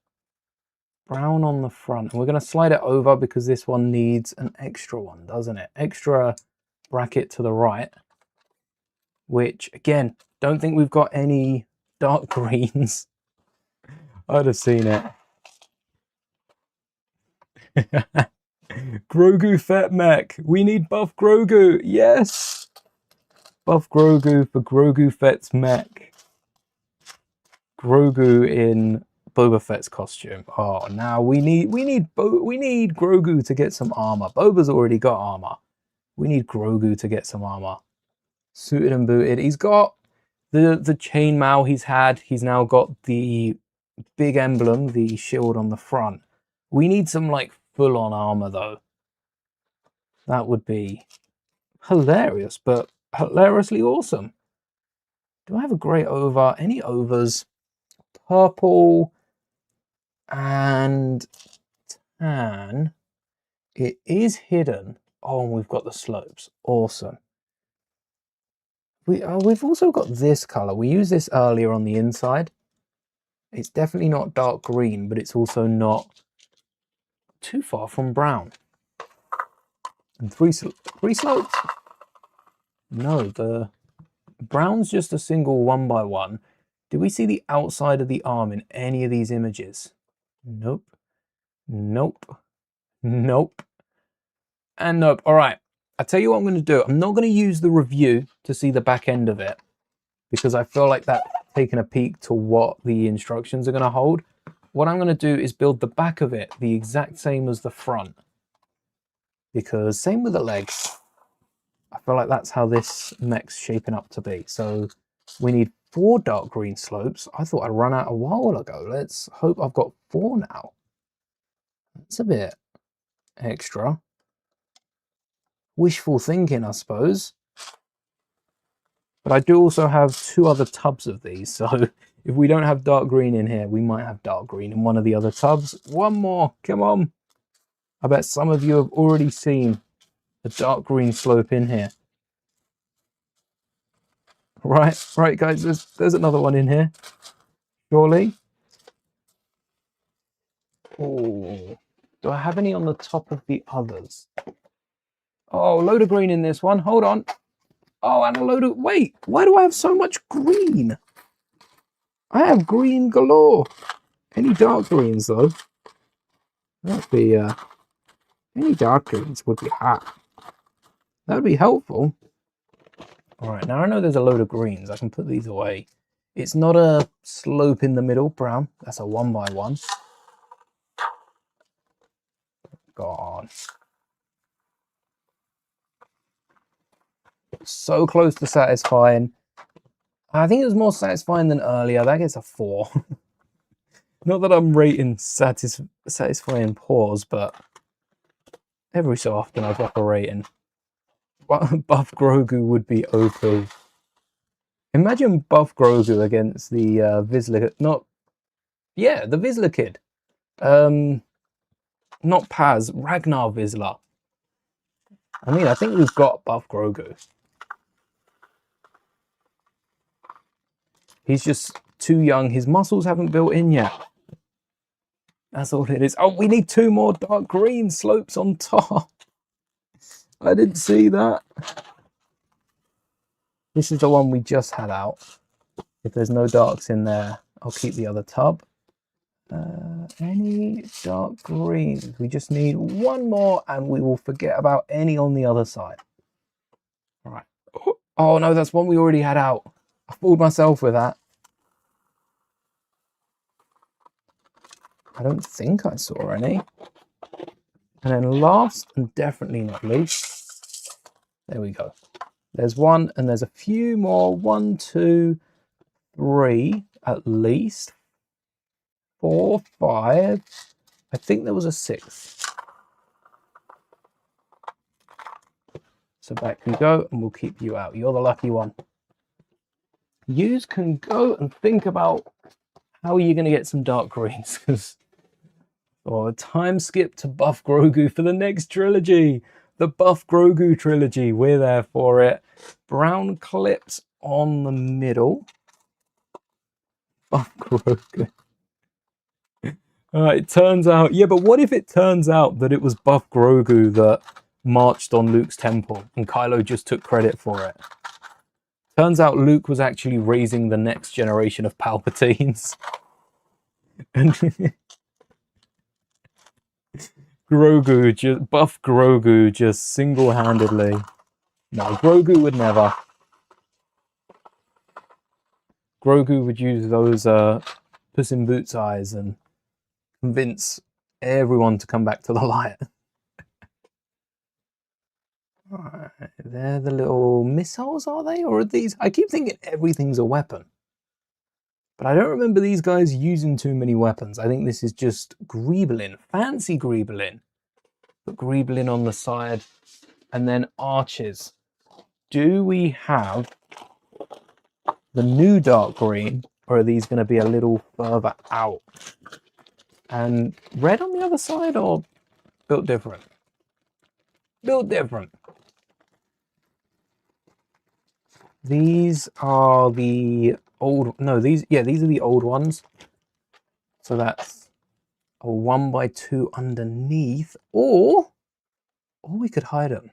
Brown on the front. And we're going to slide it over because this one needs an extra one, doesn't it? Extra bracket to the right. Which, again, don't think we've got any dark greens. I'd have seen it. Grogu Fett mech. We need buff Grogu. Yes. Buff Grogu for Grogu Fett's mech. Grogu in Boba Fett's costume. Oh, now we need Grogu to get some armor. Boba's already got armor. We need Grogu to get some armor. Suited and booted. He's got the chainmail he's had. He's now got the big emblem, the shield on the front. We need some like full-on armor though. That would be hilarious, but hilariously awesome. Do I have a grey over? Any overs? Purple and tan. It is hidden. Oh, and we've got the slopes. Awesome. We've also got this color. We used this earlier on the inside. It's definitely not dark green, but it's also not too far from brown. And three slopes. No, the Brown's just a single 1x1. Do we see the outside of the arm in any of these images? Nope. Nope. Nope. And nope. All right. I tell you what I'm going to do. I'm not going to use the review to see the back end of it because I feel like that's taking a peek to what the instructions are going to hold. What I'm going to do is build the back of it the exact same as the front, because same with the legs. I feel like that's how this mech's shaping up to be. So we need 4 dark green slopes. I thought I'd run out a while ago. Let's hope I've got 4 now. That's a bit extra. Wishful thinking, I suppose. But I do also have 2 other tubs of these, so if we don't have dark green in here, we might have dark green in one of the other tubs. 1 more, come on. I bet some of you have already seen a dark green slope in here. Right, guys, there's another one in here, surely. Oh, do I have any on the top of the others? Oh, load of green in this one, hold on. Oh, and a load of, wait, why do I have so much green? I have green galore. Any dark greens though? That'd be, any dark greens would be hot. That'd be helpful. All right, now I know there's a load of greens. I can put these away. It's not a slope in the middle, brown. That's a 1x1. God. So close to satisfying. I think it was more satisfying than earlier. That gets a 4. Not that I'm rating satisfying pause, but every so often I drop a rating. Buff Grogu would be OP. Imagine Buff Grogu against the Vizsla, the Vizsla kid. Not Paz, Ragnar Vizsla. I mean, I think we've got Buff Grogu. He's just too young. His muscles haven't built in yet. That's all it is. Oh, we need 2 more dark green slopes on top. I didn't see that. This is the one we just had out. If there's no darks in there, I'll keep the other tub. Any dark greens? We just need 1 more and we will forget about any on the other side. All right. Oh no, that's one we already had out. I fooled myself with that. I don't think I saw any. And then last and definitely not least, there we go. There's 1 and there's a few more. 1, 2, 3 at least. 4, 5. I think there was a 6th. So back you go and we'll keep you out. You're the lucky one. Yous can go and think about how you're going to get some dark greens, because a time skip to Buff Grogu for the next trilogy. The Buff Grogu trilogy. We're there for it. Brown clips on the middle. Buff Grogu. It turns out, yeah, but what if it turns out that it was Buff Grogu that marched on Luke's temple and Kylo just took credit for it? Turns out Luke was actually raising the next generation of Palpatines. And Buff Grogu just single-handedly. No, Grogu would never. Grogu would use those Puss in Boots eyes and convince everyone to come back to the light. Right, they're the little missiles, are they? Or are these? I keep thinking everything's a weapon. But I don't remember these guys using too many weapons. I think this is just greebling, fancy greebling. Put greebling on the side. And then arches. Do we have the new dark green? Or are these going to be a little further out? And red on the other side, or built different? Built different. These are the old, no, these are the old ones. So that's a 1x2 underneath, or we could hide them.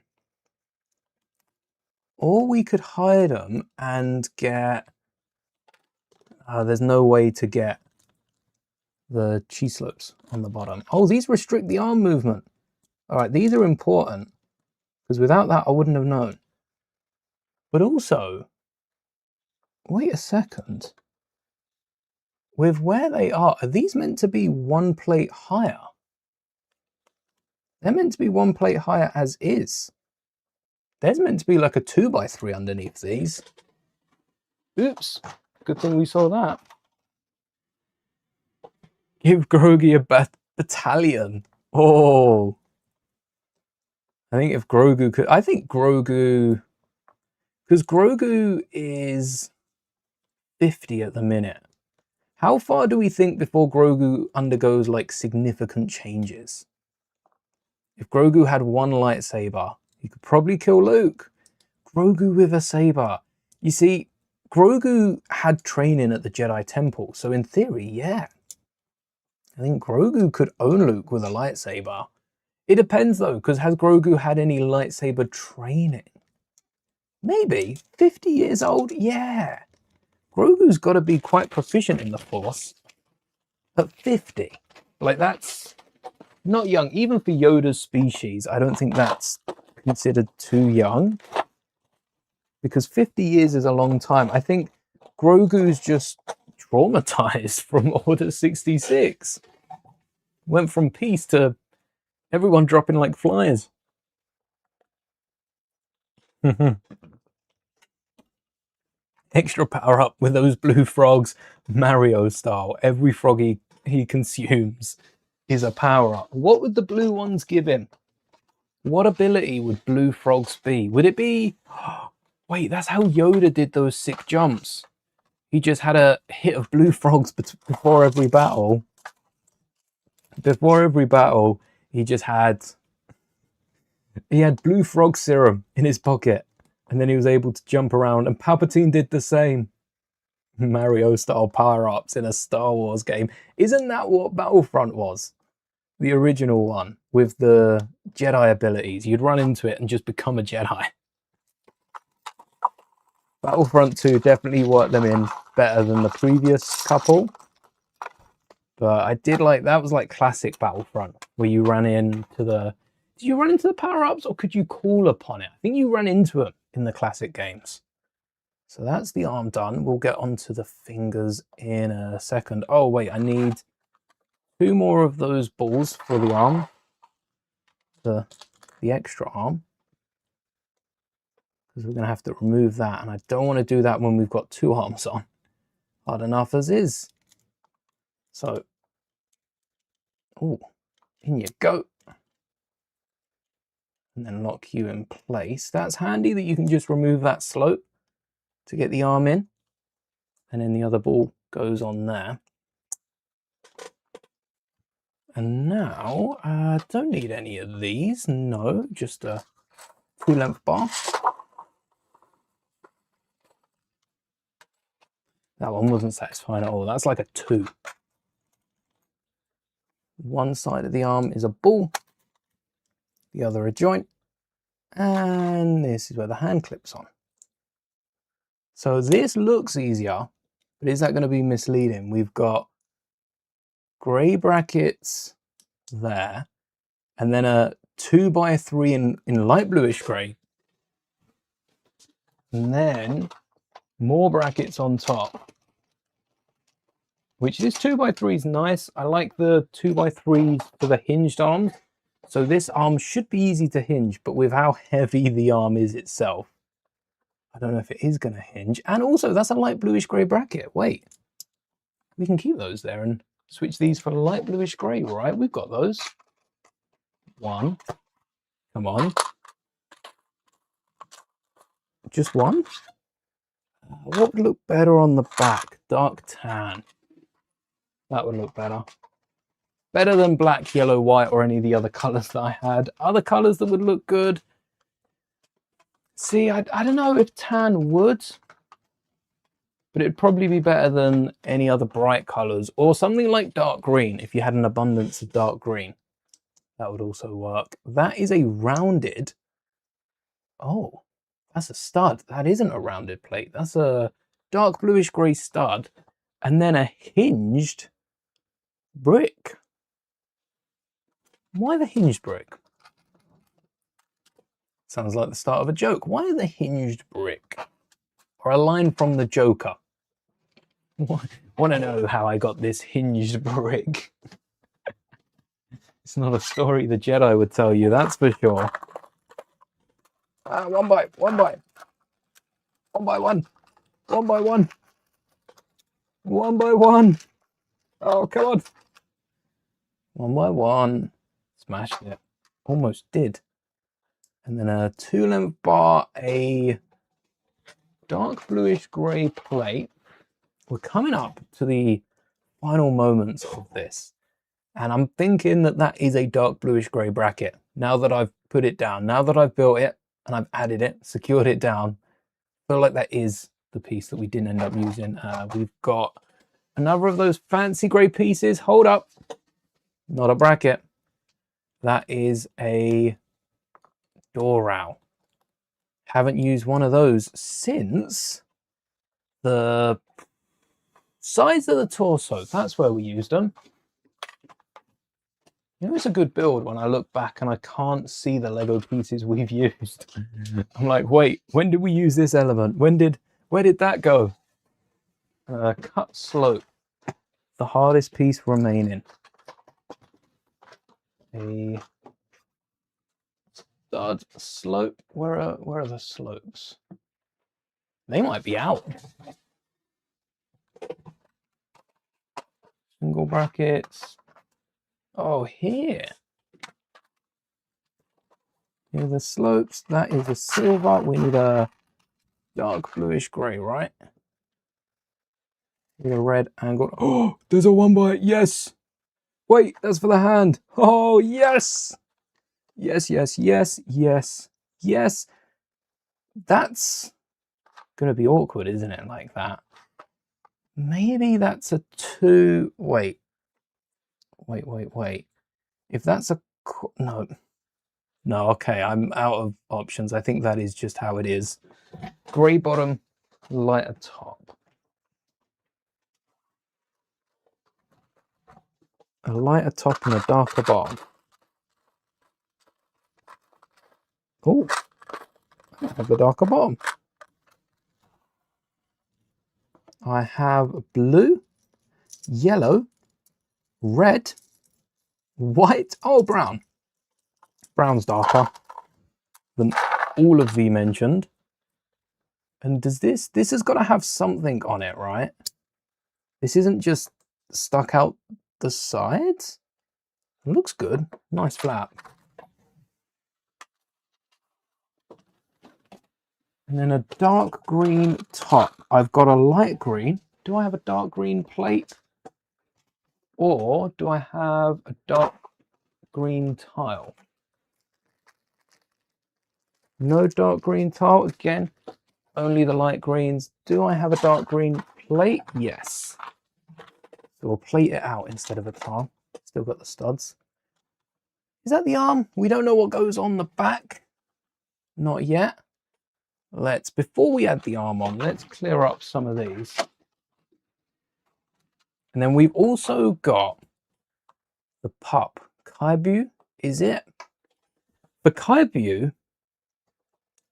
Or we could hide them and get... there's no way to get the chi slopes on the bottom. Oh, these restrict the arm movement. All right, these are important, because without that, I wouldn't have known. But also, wait a second. With where they are these meant to be one plate higher? They're meant to be one plate higher as is. There's meant to be like a 2x3 underneath these. Oops, good thing we saw that. Give Grogu a battalion. Oh. I think if Grogu could... I think Grogu... Because Grogu is 50 at the minute. How far do we think before Grogu undergoes like significant changes? If Grogu had one lightsaber, he could probably kill Luke. Grogu with a saber. You see, Grogu had training at the Jedi Temple, so in theory, yeah. I think Grogu could own Luke with a lightsaber. It depends though, because has Grogu had any lightsaber training? Maybe. 50 years old? Yeah. Grogu's got to be quite proficient in the Force at 50. Like, that's not young. Even for Yoda's species, I don't think that's considered too young. Because 50 years is a long time. I think Grogu's just traumatized from Order 66. Went from peace to everyone dropping like flies. Extra power up with those blue frogs, Mario style. Every frog he consumes is a power up. What would the blue ones give him? What ability would blue frogs be? Would it be... Wait, that's how Yoda did those sick jumps. He just had a hit of blue frogs before every battle. Before every battle, he just had... He had blue frog serum in his pocket. And then he was able to jump around, and Palpatine did the same. Mario-style power-ups in a Star Wars game. Isn't that what Battlefront was? The original one, with the Jedi abilities. You'd run into it and just become a Jedi. Battlefront 2 definitely worked them in better than the previous couple. But I did like, that was like classic Battlefront, where you ran into the... Did you run into the power-ups, or could you call upon it? I think you ran into them in the classic games. So that's the arm done. We'll get onto the fingers in a second. Oh, wait, I need 2 more of those balls for the arm. The extra arm. Because we're going to have to remove that. And I don't want to do that when we've got 2 arms on. Hard enough as is. So, oh, in you go. And then lock you in place. That's handy that you can just remove that slope to get the arm in. And then the other ball goes on there. And now, I don't need any of these. No, just a 2-length bar. That one wasn't satisfying at all. That's like a 2. One side of the arm is a ball. The other a joint, and this is where the hand clips on. So this looks easier, but is that going to be misleading? We've got grey brackets there, and then a 2x3 in light bluish grey, and then more brackets on top, which this 2x3 is nice. I like the 2x3s for the hinged arms. So this arm should be easy to hinge, but with how heavy the arm is itself, I don't know if it is going to hinge. And also, that's a light bluish grey bracket. Wait, we can keep those there and switch these for light bluish grey, right? We've got those. 1. Come on. Just 1? What would look better on the back? Dark tan. That would look better. Better than black, yellow, white, or any of the other colours that I had. Other colours that would look good. See, I don't know if tan would, but it'd probably be better than any other bright colours, or something like dark green. If you had an abundance of dark green, that would also work. That is a rounded... Oh, That's a stud. That isn't a rounded plate. That's a dark bluish grey stud. And then a hinged brick. Why the hinged brick? Sounds like the start of a joke. Why the hinged brick? Or a line from the Joker. Want to know how I got this hinged brick? It's not a story the Jedi would tell you, that's for sure. One by one. One by one. One by one. One by one. Oh, come on. One by one. Smashed it. Almost did. And then a 2-length bar, a dark bluish grey plate. We're coming up to the final moments of this. And I'm thinking that that is a dark bluish grey bracket. Now that I've put it down, now that I've built it and I've added it, secured it down, I feel like that is the piece that we didn't end up using. We've got another of those fancy grey pieces. Hold up. Not a bracket. That is a door rail. Haven't used one of those since the sides of the torso. That's where we used them. You know, it's a good build when I look back and I can't see the Lego pieces we've used. I'm like, wait, when did we use this element? Where did that go? Cut slope. The hardest piece remaining. A stud slope. Where are the slopes? They might be out. Single brackets. Oh, here. Here are the slopes. That is a silver. We need a dark bluish grey, right? Need a red angled. Oh, there's a 1x. Yes. Wait, that's for the hand. Oh, yes. Yes, yes, yes, yes, yes. That's going to be awkward, isn't it? Like that. Maybe that's a 2. Wait. If that's a... No. No, okay, I'm out of options. I think that is just how it is. Grey bottom, lighter top. A lighter top and a darker bottom. Oh, I have the darker bottom. I have blue, yellow, red, white, oh, brown. Brown's darker than all of the mentioned. And does this has got to have something on it, right? This isn't just stuck out the sides. It looks good. Nice flap. And then a dark green top. I've got a light green. Do I have a dark green plate? Or do I have a dark green tile? No dark green tile. Again, only the light greens. Do I have a dark green plate? Yes. So we'll plate it out instead of a tile. Still got the studs. Is that the arm? We don't know what goes on the back. Not yet. Before we add the arm on, let's clear up some of these. And then we've also got the pup. Kaibu, is it? For Kaibu,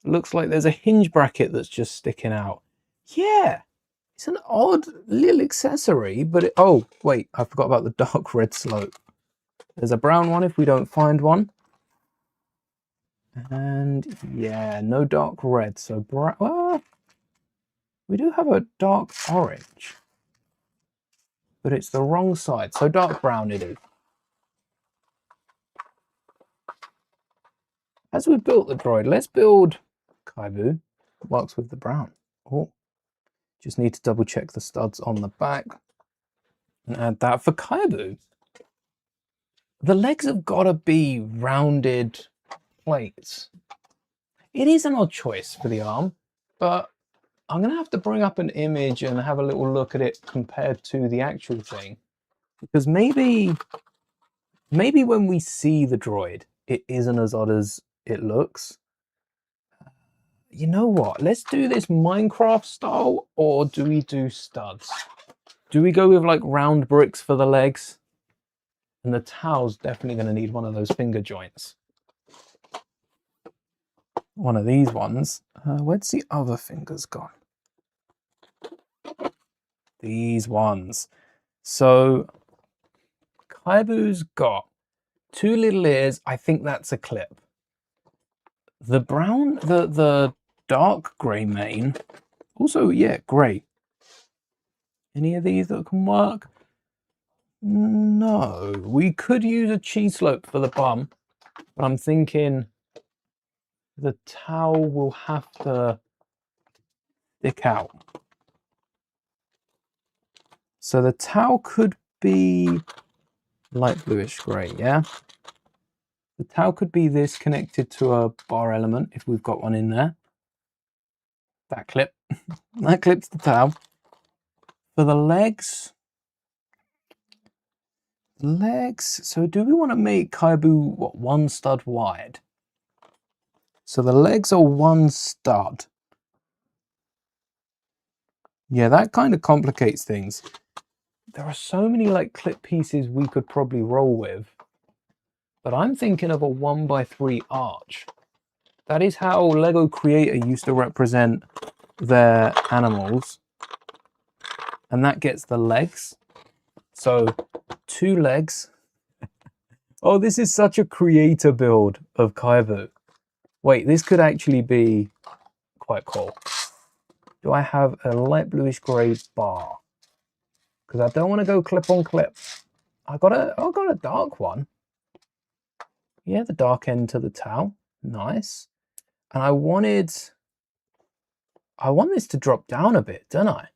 looks like there's a hinge bracket that's just sticking out. Yeah, it's an odd little accessory, but it... Oh, wait, I forgot about the dark red slope. There's a brown one if we don't find one. And yeah, no dark red, so brown. Well, we do have a dark orange, but it's the wrong side, so dark brown it is. As we built the droid, let's build Kaibu. Works with the brown. Oh, just need to double check the studs on the back and add that. For Kaibu, the legs have got to be rounded plates. It is an odd choice for the arm, but I'm going to have to bring up an image and have a little look at it compared to the actual thing, because maybe when we see the droid, it isn't as odd as it looks. you know what? Let's do this Minecraft style, or do we do studs? Do we go with like round bricks for the legs? And the towel's definitely going to need one of those finger joints. One of these ones. Where's the other fingers gone? These ones. So Kaibu's got 2 little ears. I think that's a clip. The brown, the dark grey mane. Also, yeah, grey. Any of these that can work? No. We could use a cheese slope for the bum, but I'm thinking the towel will have to stick out. So the towel could be light bluish grey, yeah? The towel could be this connected to a bar element if we've got one in there. That clip. That clips the towel. For the legs, so do we want to make Kaibu, what, 1 stud wide? So the legs are 1 stud. Yeah, that kind of complicates things. There are so many like clip pieces we could probably roll with, but I'm thinking of a 1x3 arch. That is how Lego Creator used to represent their animals, and that gets the legs. So 2 legs. Oh, this is such a creator build of Kaibu. Wait, this could actually be quite cool. Do I have a light bluish grey bar? Because I don't want to go clip on clip. I got a dark one. Yeah, the dark end to the towel. Nice. And I want this to drop down a bit, don't I?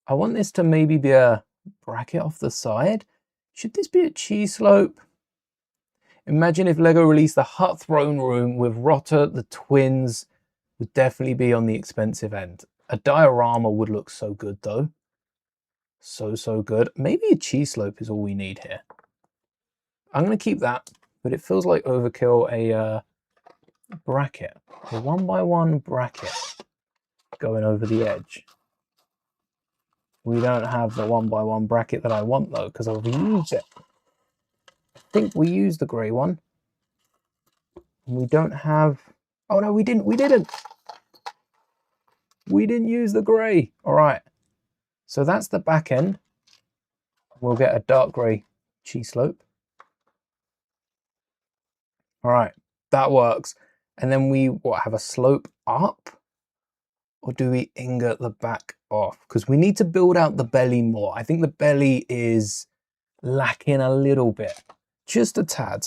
I want this to maybe be a bracket off the side. Should this be a cheese slope? Imagine if Lego released the Hutt throne room with Rotter, the twins, would definitely be on the expensive end. A diorama would look so good though. So good. Maybe a cheese slope is all we need here. I'm going to keep that, but it feels like overkill. A bracket, a 1x1 bracket going over the edge. We don't have the 1x1 bracket that I want though, because I've used it. I think we used the grey one. We don't have, oh no, we didn't use the grey. All right, so that's the back end. We'll get a dark grey cheese slope. All right, that works. And then we have a slope up, or do we ingot the back off? Because we need to build out the belly more. I think the belly is lacking a little bit, just a tad.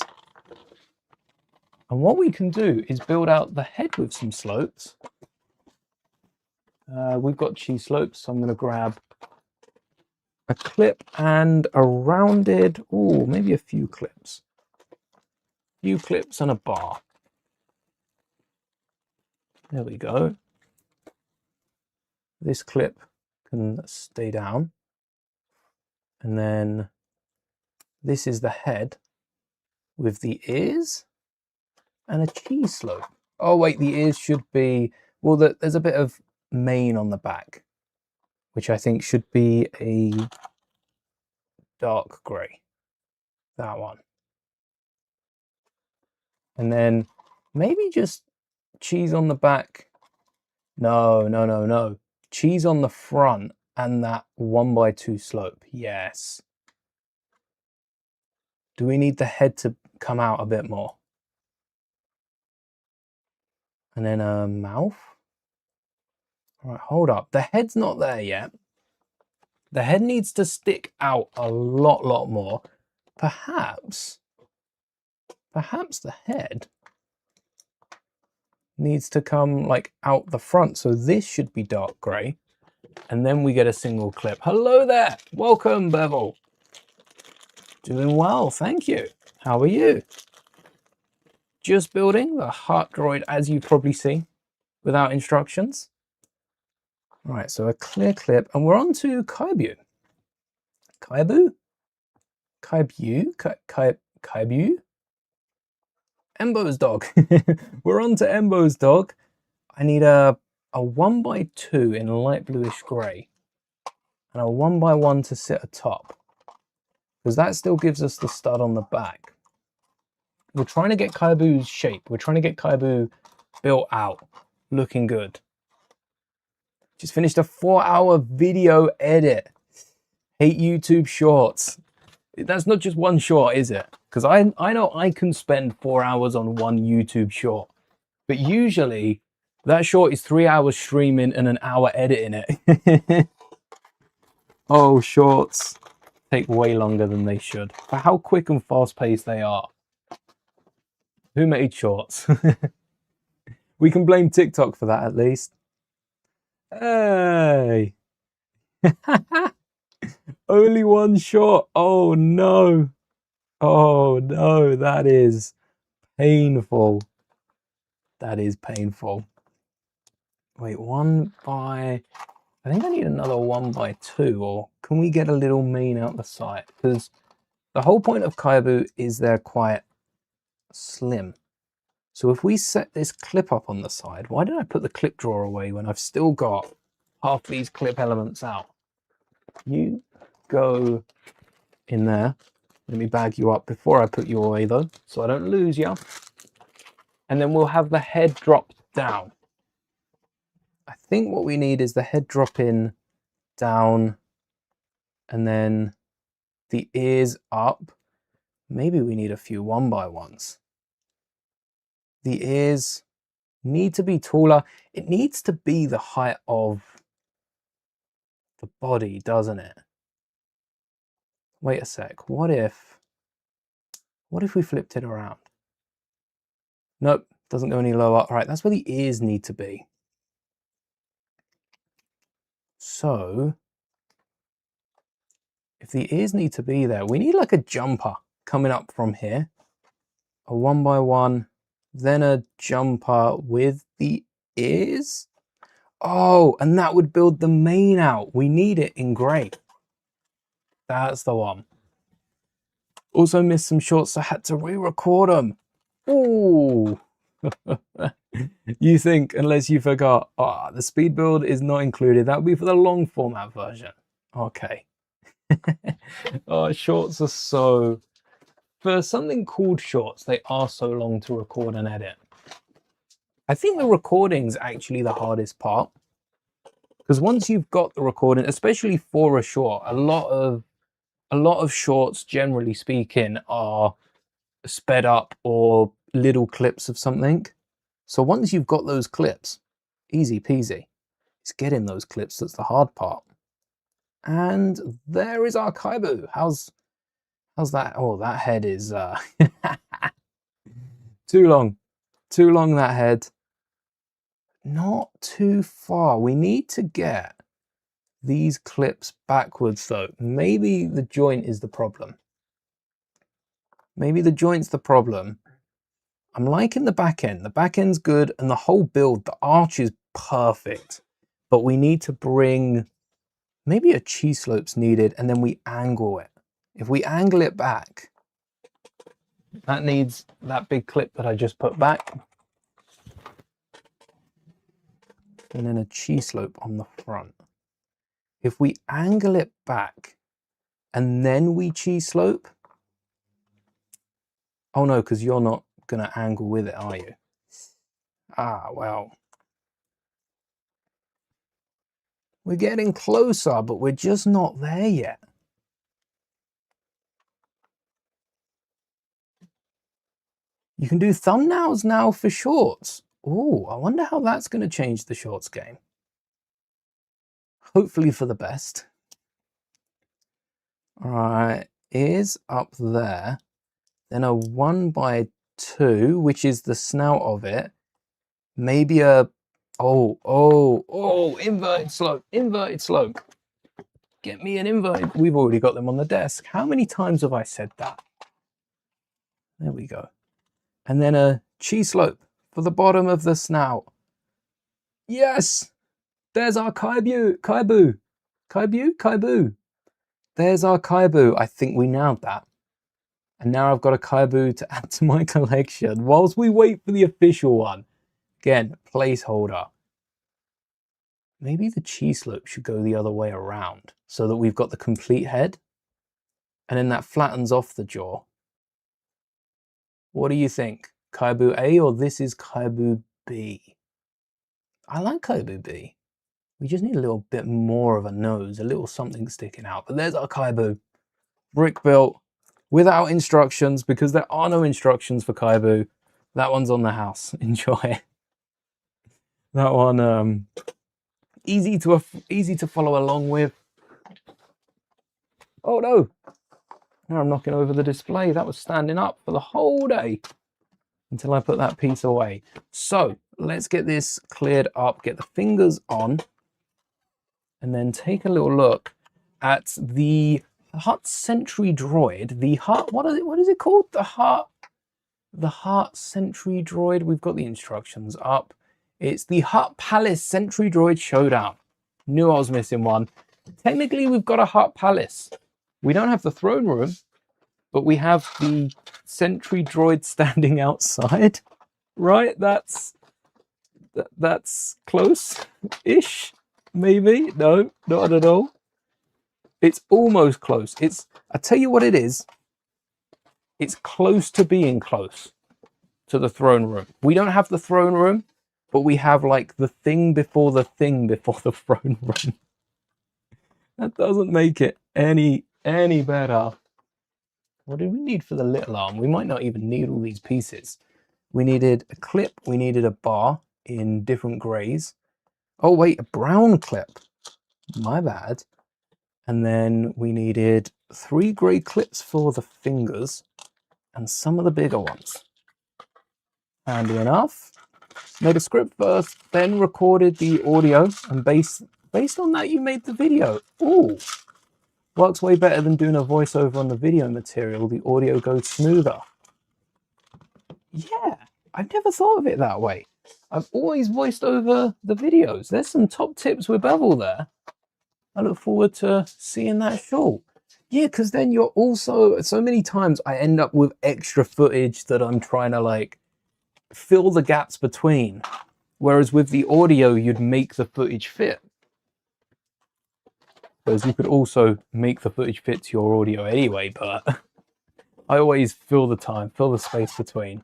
And what we can do is build out the head with some slopes. We've got cheese slopes, so I'm going to grab a clip and a rounded, oh, maybe a few clips. Few clips and a bar. There we go. This clip can stay down. And then this is the head with the ears and a cheese slope. Oh wait, the ears should be, well, there's a bit of mane on the back, which I think should be a dark grey. That one. And then maybe just cheese on the back. No. Cheese on the front and that 1x2 slope. Yes. Do we need the head to come out a bit more? And then a mouth. All right, hold up. The head's not there yet. The head needs to stick out a lot more. Perhaps the head needs to come like out the front. So this should be dark grey. And then we get a single clip. Hello there. Welcome, Bevel. Doing well, thank you. How are you? Just building the Hutt droid, as you've probably seen, without instructions. All right, so a clear clip, and we're on to Kaibu. Kaibu? Embo's dog. We're on to Embo's dog. I need a 1x2 in light bluish grey and a 1x1 to sit atop, because that still gives us the stud on the back. We're trying to get Kaibu's shape. We're trying to get Kaibu built out, looking good. Just finished a 4-hour video edit. Hate YouTube shorts. That's not just one short, is it? Because I know I can spend 4 hours on one YouTube short, but usually that short is 3 hours streaming and an hour editing it. Oh, shorts take way longer than they should for how quick and fast paced they are. Who made shorts? We can blame TikTok for that at least. Hey. Only one short. Oh no. Oh no, that is painful. That is painful. Wait, I think I need another 1x2, or can we get a little main out the side? Because the whole point of Kaibu is they're quite slim. So if we set this clip up on the side, why did I put the clip drawer away when I've still got half these clip elements out? You go in there. Let me bag you up before I put you away though, so I don't lose you. And then we'll have the head drop down. I think what we need is the head drop in, down, and then the ears up. Maybe we need a few 1x1s. The ears need to be taller. It needs to be the height of the body, doesn't it? Wait a sec. What if we flipped it around? Nope, doesn't go any lower. All right, that's where the ears need to be. So if the ears need to be there, we need like a jumper coming up from here. A 1x1, then a jumper with the ears. Oh, and that would build the main out. We need it in grey. That's the one. Also missed some shorts, so I had to re-record them. Ooh. You think, unless you forgot, the speed build is not included. That would be for the long format version. Okay. Oh, shorts are so... For something called shorts, they are so long to record and edit. I think the recording's actually the hardest part. Because once you've got the recording, especially for a short, a lot of shorts, generally speaking, are sped up or little clips of something. So once you've got those clips, easy peasy. It's getting those clips that's the hard part. And there is our Kaibu. How's that? Oh, that head is too long. Too long, that head. Not too far. We need to get these clips backwards though. Maybe the joint is the problem. Maybe the joint's the problem. I'm liking the back end. The back end's good, and the whole build, the arch is perfect. But we need to bring, maybe a cheese slope's needed, and then we angle it. If we angle it back, that needs that big clip that I just put back. And then a cheese slope on the front. If we angle it back and then we cheese slope, oh no, because you're not going to angle with it, are you? Ah, well. We're getting closer, but we're just not there yet. You can do thumbnails now for shorts. Oh, I wonder how that's going to change the shorts game. Hopefully for the best. All right, ears up there. Then a 1x2, which is the snout of it. Maybe a, inverted slope. Get me an inverted. We've already got them on the desk. How many times have I said that? There we go. And then a cheese slope for the bottom of the snout. Yes, there's our Kaibu. There's our Kaibu. I think we nailed that. And now I've got a Kaibu to add to my collection whilst we wait for the official one. Again, placeholder. Maybe the cheese slope should go the other way around so that we've got the complete head and then that flattens off the jaw. What do you think? Kaibu A or this is Kaibu B? I like Kaibu B. We just need a little bit more of a nose, a little something sticking out. But there's our Kaibu. Brick built without instructions because there are no instructions for Kaibu. That one's on the house. Enjoy. That one, easy to follow along with. Oh no! Now I'm knocking over the display. That was standing up for the whole day until I put that piece away. So let's get this cleared up, get the fingers on, and then take a little look at the Hutt Sentry Droid. The Hutt, what is it called? The Hutt Sentry Droid. We've got the instructions up. It's the Hutt Palace Sentry Droid Showdown. Knew I was missing one. Technically, we've got a Hutt Palace. We don't have the throne room, but we have the Sentry Droid standing outside. Right? That's close-ish, maybe. No, not at all. It's almost close. I tell you what it is. It's close to being close to the throne room. We don't have the throne room, but we have like the thing before the throne room. That doesn't make it any better. What do we need for the little arm? We might not even need all these pieces. We needed a clip. We needed a bar in different grays. Oh wait, a brown clip. My bad. And then we needed 3 grey clips for the fingers and some of the bigger ones. Handy enough. Made a script first, then recorded the audio, and based on that you made the video. Ooh, works way better than doing a voiceover on the video material. The audio goes smoother. Yeah, I've never thought of it that way. I've always voiced over the videos. There's some top tips with Bevel there. I look forward to seeing that short. Yeah, because then you're also, so many times I end up with extra footage that I'm trying to like fill the gaps between. Whereas with the audio, you'd make the footage fit. Whereas you could also make the footage fit to your audio anyway, but I always fill the time, fill the space between.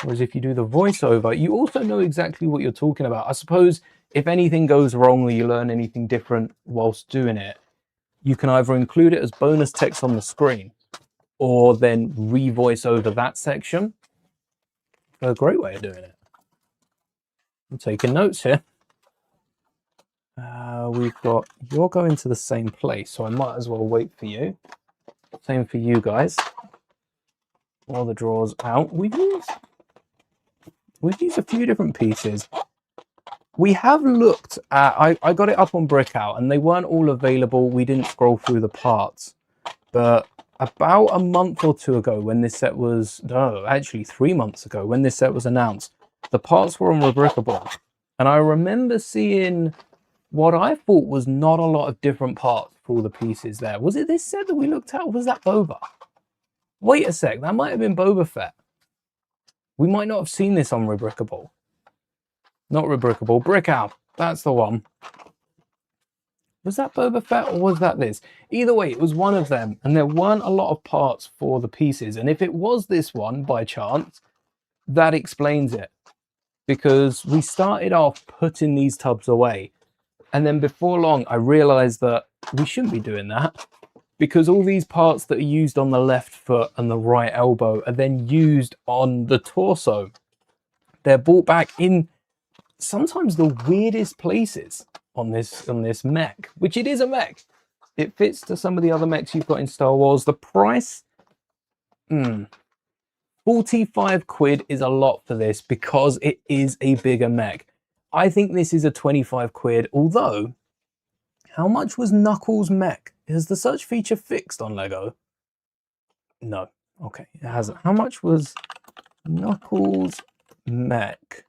Whereas if you do the voiceover, you also know exactly what you're talking about. I suppose if anything goes wrong or you learn anything different whilst doing it, you can either include it as bonus text on the screen or then re-voice over that section. A great way of doing it. I'm taking notes here. We've got, you're going to the same place, so I might as well wait for you. Same for you guys. While the draw's out, we've used a few different pieces. We have looked at, I got it up on Brickout and they weren't all available. We didn't scroll through the parts, but about a month or 2 ago when this set was, no, actually 3 months ago when this set was announced, the parts were on Rebrickable. And I remember seeing what I thought was not a lot of different parts for all the pieces there. Was it this set that we looked at or was that Boba? Wait a sec, that might have been Boba Fett. We might not have seen this on Rebrickable. Not Rebrickable, Brickout. That's the one. Was that Boba Fett or was that this? Either way, it was one of them. And there weren't a lot of parts for the pieces. And if it was this one by chance, that explains it. Because we started off putting these tubs away. And then before long, I realized that we shouldn't be doing that. Because all these parts that are used on the left foot and the right elbow are then used on the torso. They're brought back in sometimes the weirdest places on this mech, which it is a mech. It fits to some of the other mechs you've got in Star Wars. The price, 45 quid is a lot for this because it is a bigger mech. I think this is a 25 quid, although how much was Knuckles' mech? Is the search feature fixed on Lego? No. Okay, it hasn't. How much was Knuckles' mech?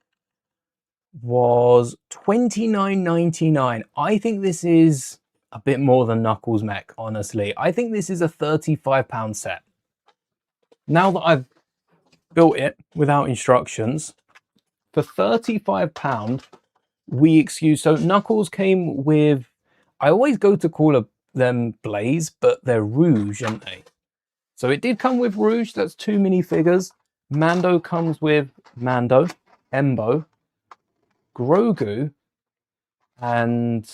Was $29.99. I think this is a bit more than Knuckles' mech, honestly. I think this is a £35 set. Now that I've built it without instructions, For £35, we excuse. So Knuckles came with, I always go to call them Blaze, but they're Rouge, aren't they? So it did come with Rouge. That's 2 minifigures. Mando comes with Mando, Embo, Grogu, and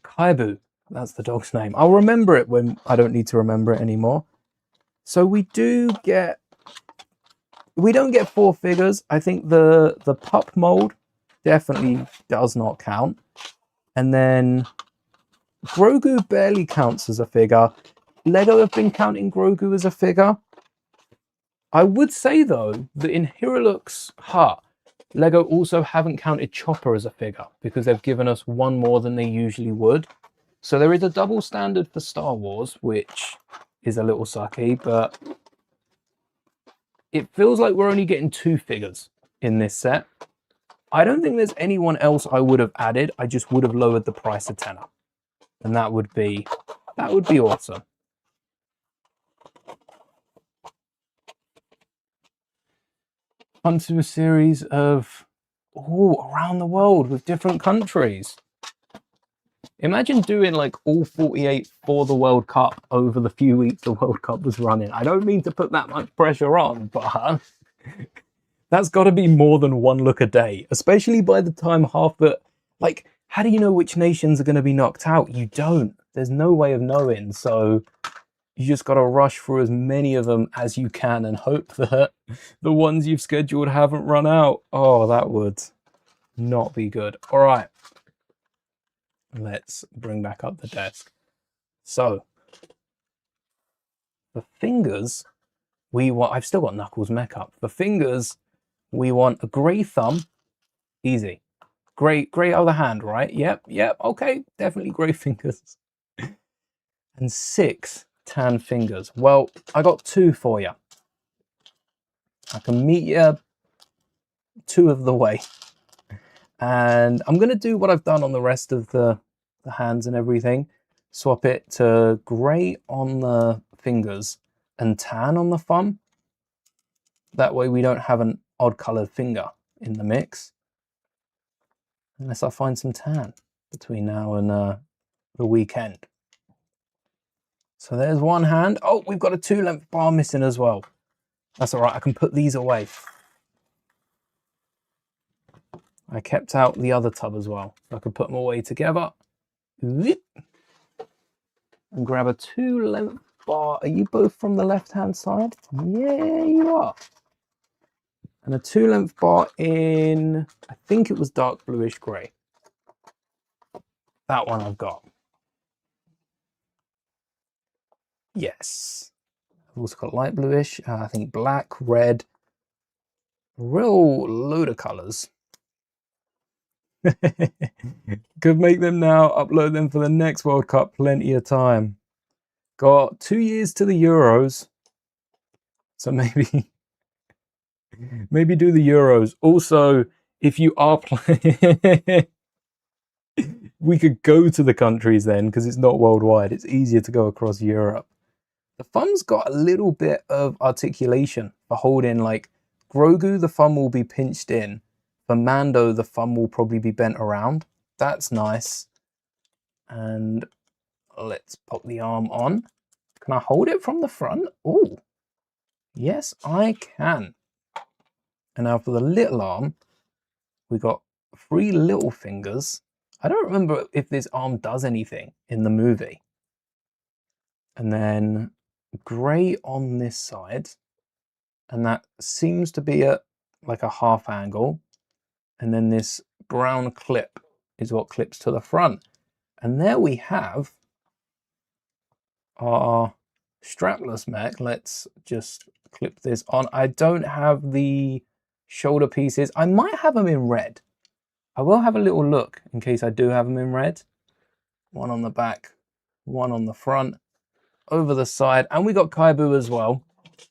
Kaibu. That's the dog's name. I'll remember it when I don't need to remember it anymore. So we don't get 4 figures. I think the pup mold definitely does not count. And then Grogu barely counts as a figure. Lego have been counting Grogu as a figure. I would say though that in Hiruluk's Hutt, Lego also haven't counted Chopper as a figure because they've given us 1 more than they usually would. So there is a double standard for Star Wars, which is a little sucky, but it feels like we're only getting 2 figures in this set. I don't think there's anyone else I would have added. I just would have lowered the price a tenner. And that would be awesome. Onto a series of around the world with different countries. Imagine doing like all 48 for the World Cup over the few weeks the World Cup was running. I don't mean to put that much pressure on, but that's got to be more than 1 look a day, especially by the time half the, like, how do you know which nations are going to be knocked out? You don't. There's no way of knowing. So you just got to rush through as many of them as you can and hope that the ones you've scheduled haven't run out. Oh, that would not be good. All right. Let's bring back up the desk. So the fingers, I've still got Knuckles mech up. The fingers, we want a grey thumb, easy. Grey other hand, right? Yep, okay, definitely grey fingers. And 6 tan fingers. Well, I got 2 for you. I can meet you 2 of the way. And I'm going to do what I've done on the rest of the hands and everything. Swap it to grey on the fingers and tan on the thumb. That way we don't have an odd coloured finger in the mix. Unless I find some tan between now and the weekend. So there's 1 hand. Oh, we've got a 2-length bar missing as well. That's all right. I can put these away. I kept out the other tub as well. So I can put them away together. And grab a 2-length bar. Are you both from the left-hand side? Yeah, you are. And a 2-length bar in, I think it was dark bluish grey. That one I've got. Yes. I've also got light bluish, I think black, red, real load of colours. Could make them now, upload them for the next World Cup, plenty of time. Got 2 years to the Euros. So maybe do the Euros. Also, if you are playing, we could go to the countries then, because it's not worldwide. It's easier to go across Europe. The thumb's got a little bit of articulation for holding, like Grogu, the thumb will be pinched in. For Mando, the thumb will probably be bent around. That's nice. And let's pop the arm on. Can I hold it from the front? Oh, yes, I can. And now for the little arm, we got 3 little fingers. I don't remember if this arm does anything in the movie. And then grey on this side. And that seems to be at like a half angle. And then this brown clip is what clips to the front. And there we have our strapless mech. Let's just clip this on. I don't have the shoulder pieces. I might have them in red. I will have a little look in case I do have them in red. 1 on the back, 1 on the front, over the side. And we got Kaibu as well.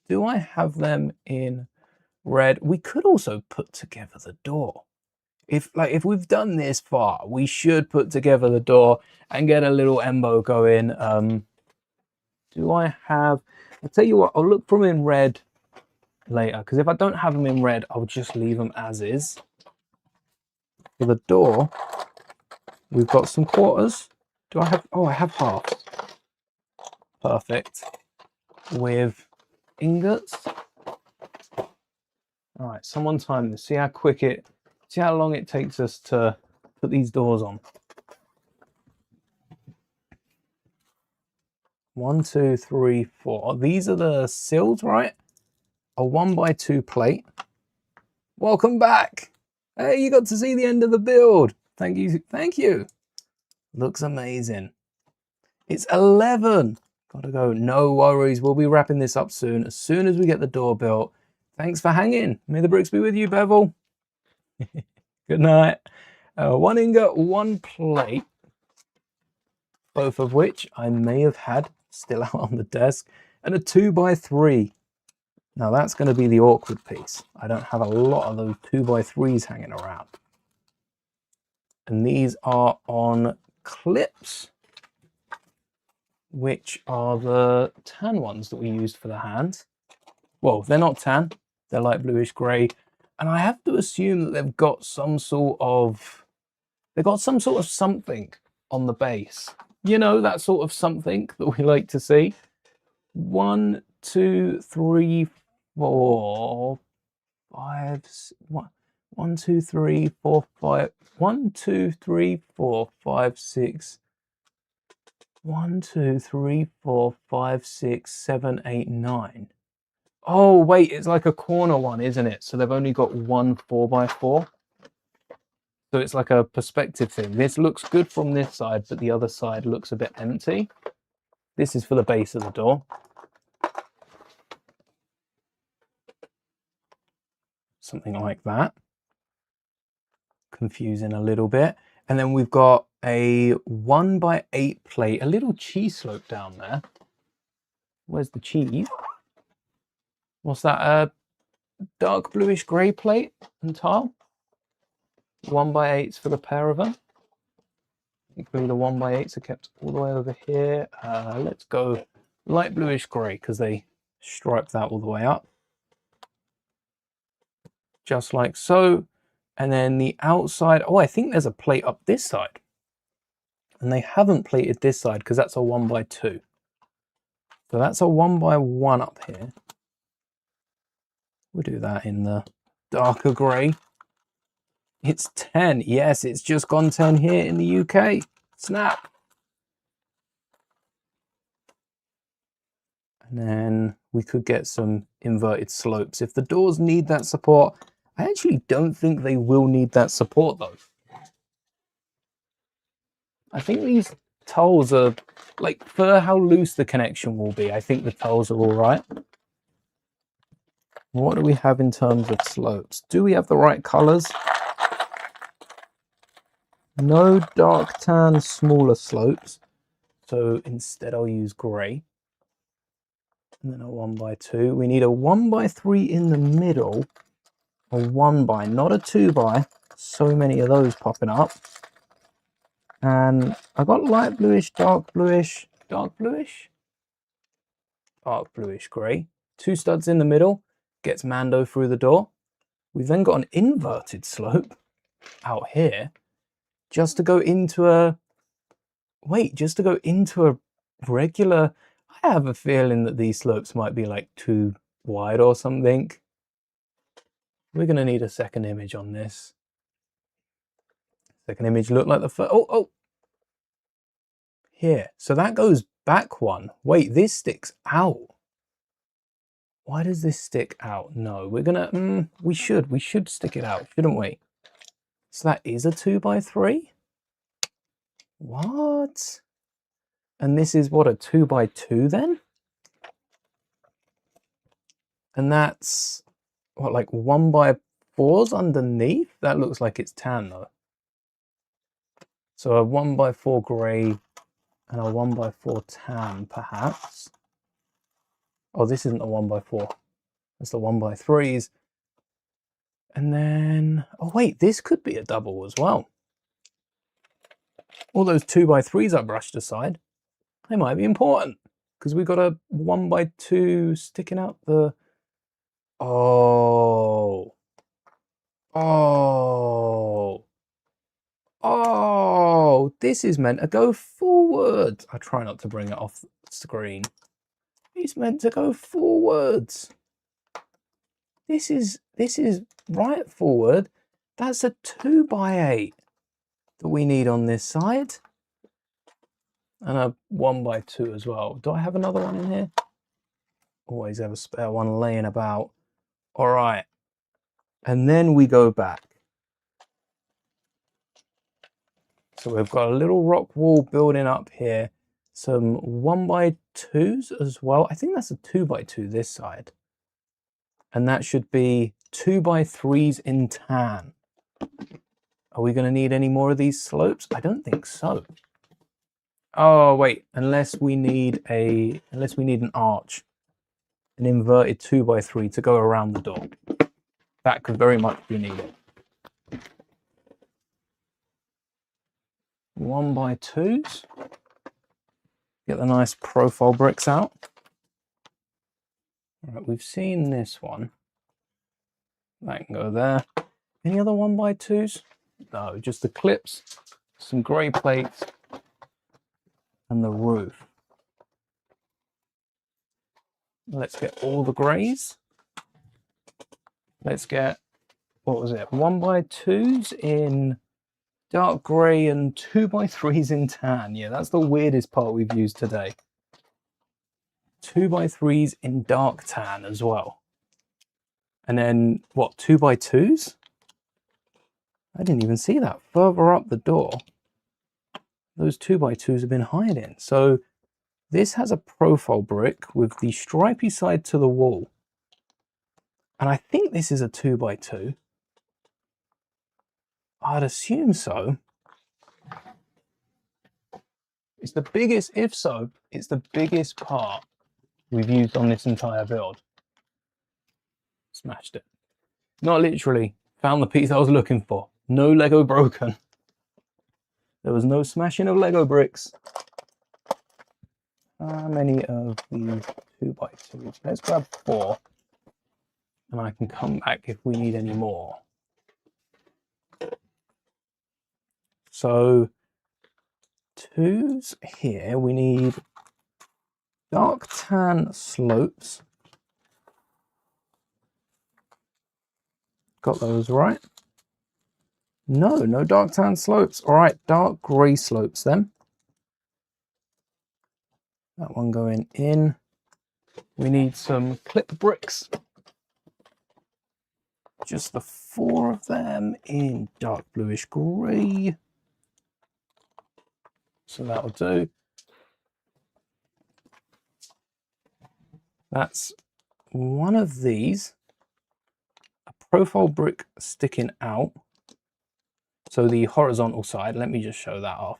Do I have them in red? We could also put together the door. If we've done this far, we should put together the door and get a little Embo going. Do I have, I'll tell you what, I'll look from in red later, because if I don't have them in red, I'll just leave them as is. For the door, we've got some quarters. Do I have, oh, I have halves. Perfect. With ingots. All right, someone time this. See how long it takes us to put these doors on. 1, 2, 3, 4. These are the sills, right? A 1x2 plate. Welcome back. Hey, you got to see the end of the build. Thank you. Thank you. Looks amazing. It's 11. Gotta go. No worries. We'll be wrapping this up soon. As soon as we get the door built. Thanks for hanging. May the bricks be with you, Bevel. Good night. 1 ingot, 1 plate. Both of which I may have had still out on the desk. And a 2x3. Now that's going to be the awkward piece. I don't have a lot of those 2x3s hanging around. And these are on clips, which are the tan ones that we used for the hands. Well, they're not tan, they're light bluish grey. And I have to assume that they've got some sort of something on the base. You know, that sort of something that we like to see. 1, 2, 3, 4, 5, 1, 2, 3, 4, 5. 1, 2, 3, 4, 5, 6. 1, 2, 3, 4, 5, 6, 7, 8, 9. Oh, wait, it's like a corner one, isn't it? So they've only got 1 4x4. So it's like a perspective thing. This looks good from this side, but the other side looks a bit empty. This is for the base of the door. Something like that. Confusing a little bit. And then we've got a 1x8 plate, a little cheese slope down there. Where's the cheese? What's that? A dark bluish grey plate and tile. 1x8s for the pair of them. Equally, the 1x8s are kept all the way over here. Let's go light bluish grey because they stripe that all the way up. Just like so. And then the outside, oh, I think there's a plate up this side. And they haven't plated this side because that's a 1x2. So that's a 1x1 up here. We'll do that in the darker grey. It's 10. Yes, it's just gone 10 here in the UK. Snap. And then we could get some inverted slopes. If the doors need that support, I actually don't think they will need that support though. I think these tiles are, like, for how loose the connection will be, I think the tiles are all right. What do we have in terms of slopes? Do we have the right colors? No dark tan, smaller slopes. So instead I'll use grey. And then a 1x2. We need a 1x3 in the middle. A 1x, not a 2x. So many of those popping up. And I got light bluish, dark bluish, dark bluish, dark bluish grey. 2 studs in the middle. Gets Mando through the door. We've then got an inverted slope out here. Just to go into a... Wait, just to go into a regular... I have a feeling that these slopes might be like too wide or something. We're going to need a second image on this. Second image look like the first... Oh! Here. So that goes back one. Wait, this sticks out. Why does this stick out? No, we're going to... we should stick it out, shouldn't we? So that is a 2x3? What? And this is what, a 2x2 then? And that's what, like 1x4s underneath? That looks like it's tan though. So a 1x4 grey and a 1x4 tan perhaps. Oh, this isn't a 1x4. That's the 1x3s. And then, oh wait, this could be a double as well. All those 2x3s I brushed aside, they might be important because we've got a 1x2 sticking out the... Oh. Oh. Oh, this is meant to go forward. I try not to bring it off the screen. It's meant to go forwards. This is right forward. That's a 2x8 that we need on this side. And a 1x2 as well. Do I have another one in here? Always have a spare one laying about. All right. And then we go back. So we've got a little rock wall building up here. Some 1x2s as well. I think that's a 2x2 this side. And that should be 2x3s in tan. Are we going to need any more of these slopes? I don't think so. Oh wait, unless we need an arch, an inverted 2x3 to go around the door. That could very much be needed. 1x2s. Get the nice profile bricks out. All right, we've seen this one. That can go there. Any other 1x2s? No, just the clips, some grey plates, and the roof. Let's get all the greys. Let's get, what was it? 1x2s in dark grey and 2x3s in tan. Yeah, that's the weirdest part we've used today. 2x3s in dark tan as well. And then, what, 2x2s? I didn't even see that. Further up the door, those 2x2s have been hiding. So this has a profile brick with the stripy side to the wall. And I think this is a 2x2. I'd assume so. It's the biggest, if so, it's the biggest part we've used on this entire build. Smashed it. Not literally. Found the piece I was looking for. No Lego broken. There was no smashing of Lego bricks. How many of these 2x2s? Let's grab 4. And I can come back if we need any more. So 2s here, we need dark tan slopes. Got those right? No dark tan slopes. All right, dark grey slopes then. That one going in. We need some clip bricks. Just the 4 of them in dark bluish grey. So that'll do. That's one of these. A profile brick sticking out. So the horizontal side, let me just show that off.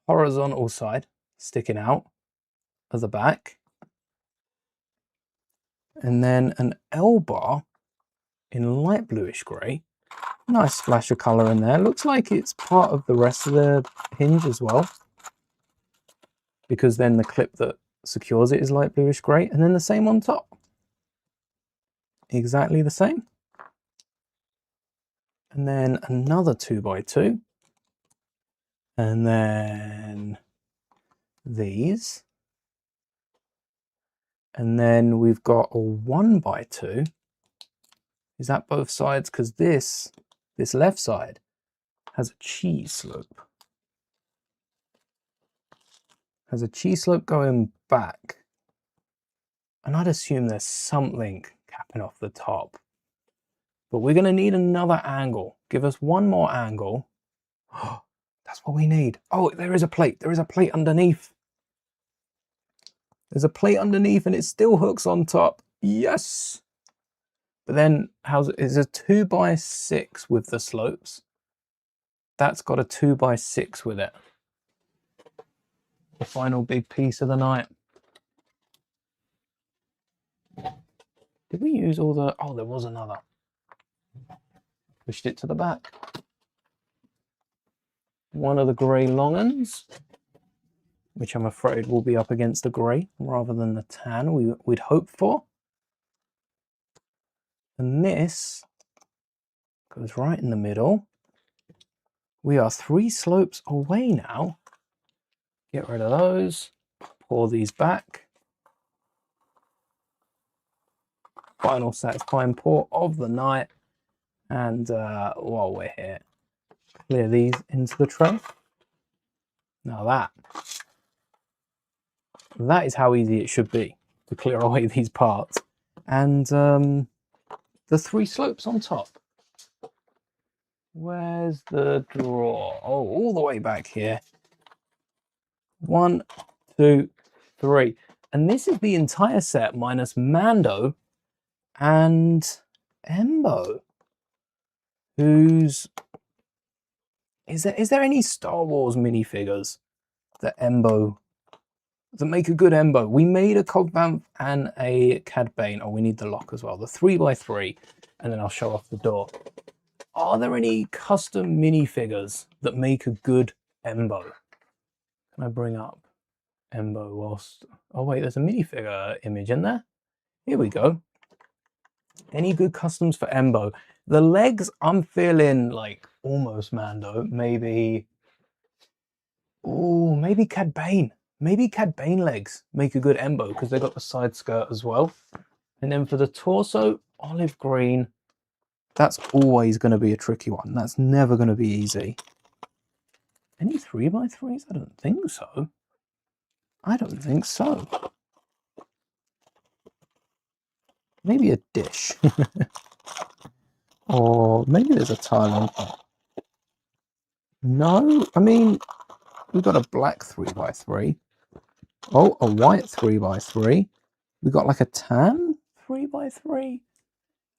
Horizontal side sticking out of the back. And then an L bar in light bluish grey. Nice splash of colour in there. Looks like it's part of the rest of the hinge as well. Because then the clip that secures it is light bluish grey. And then the same on top. Exactly the same. And then another 2x2. And then these. And then we've got a 1x2. Is that both sides? Because this left side has a cheese slope. Has a cheese slope going back. And I'd assume there's something capping off the top. But we're going to need another angle. Give us one more angle. Oh, that's what we need. Oh, there is a plate. There is a plate underneath. There's a plate underneath and it still hooks on top. Yes! But then, is a 2x6 with the slopes. That's got a 2x6 with it. The final big piece of the night. Did we use all the... Oh, there was another. Pushed it to the back. One of the grey long uns, which I'm afraid will be up against the grey rather than the tan we'd hope for. And this goes right in the middle. We are 3 slopes away now. Get rid of those. Pour these back. Final satisfying pour of the night. And while we're here, clear these into the tray. Now that is how easy it should be to clear away these parts. And the 3 slopes on top. Where's the drawer? Oh, all the way back here. 1, 2, 3. And this is the entire set minus Mando and Embo. Is there any Star Wars minifigures that make a good Embo? We made a Cog Vanth and a Cad Bane. Oh, we need the lock as well. The 3x3, and then I'll show off the door. Are there any custom minifigures that make a good Embo? Can I bring up Embo whilst... Oh wait, there's a minifigure image in there. Here we go. Any good customs for Embo? The legs, I'm feeling like almost Mando. Maybe... Oh, maybe Cad Bane. Maybe Cad Bane legs make a good Embo because they've got the side skirt as well. And then for the torso, olive green. That's always going to be a tricky one. That's never going to be easy. Any 3x3s? I don't think so. I don't think so. Maybe a dish. Or maybe there's a tile on top. No, I mean, we've got a black 3x3. Oh, a white 3x3. We've got like a tan 3x3.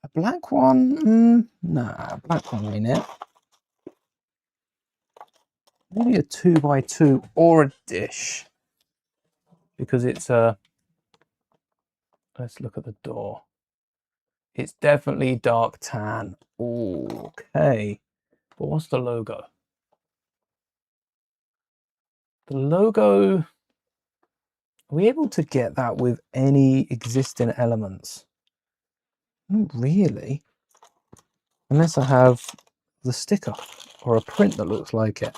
A black one? Nah, black one ain't it. Maybe a 2x2 or a dish. Because it's a... Let's look at the door. It's definitely dark tan. Ooh, okay. But what's the logo? The logo... Are we able to get that with any existing elements? Not really. Unless I have the sticker or a print that looks like it.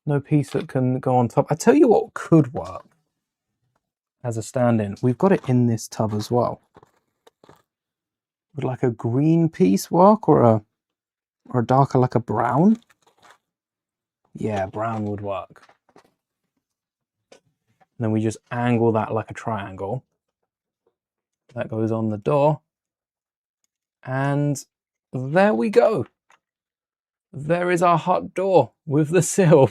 No piece that can go on top. I tell you what could work as a stand-in. We've got it in this tub as well. Would like a green piece work or a darker like a brown? Yeah, brown would work. And then we just angle that like a triangle. That goes on the door. And there we go. There is our Hutt door with the sill.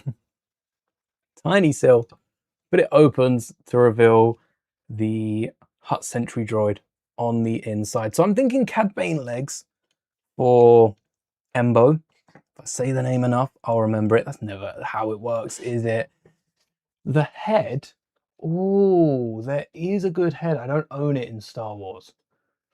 Tiny sill. But it opens to reveal the Hutt Sentry Droid on the inside. So I'm thinking Cad Bane legs for Embo. If I say the name enough, I'll remember it. That's never how it works, is it? The head. Oh, there is a good head. I don't own it in Star Wars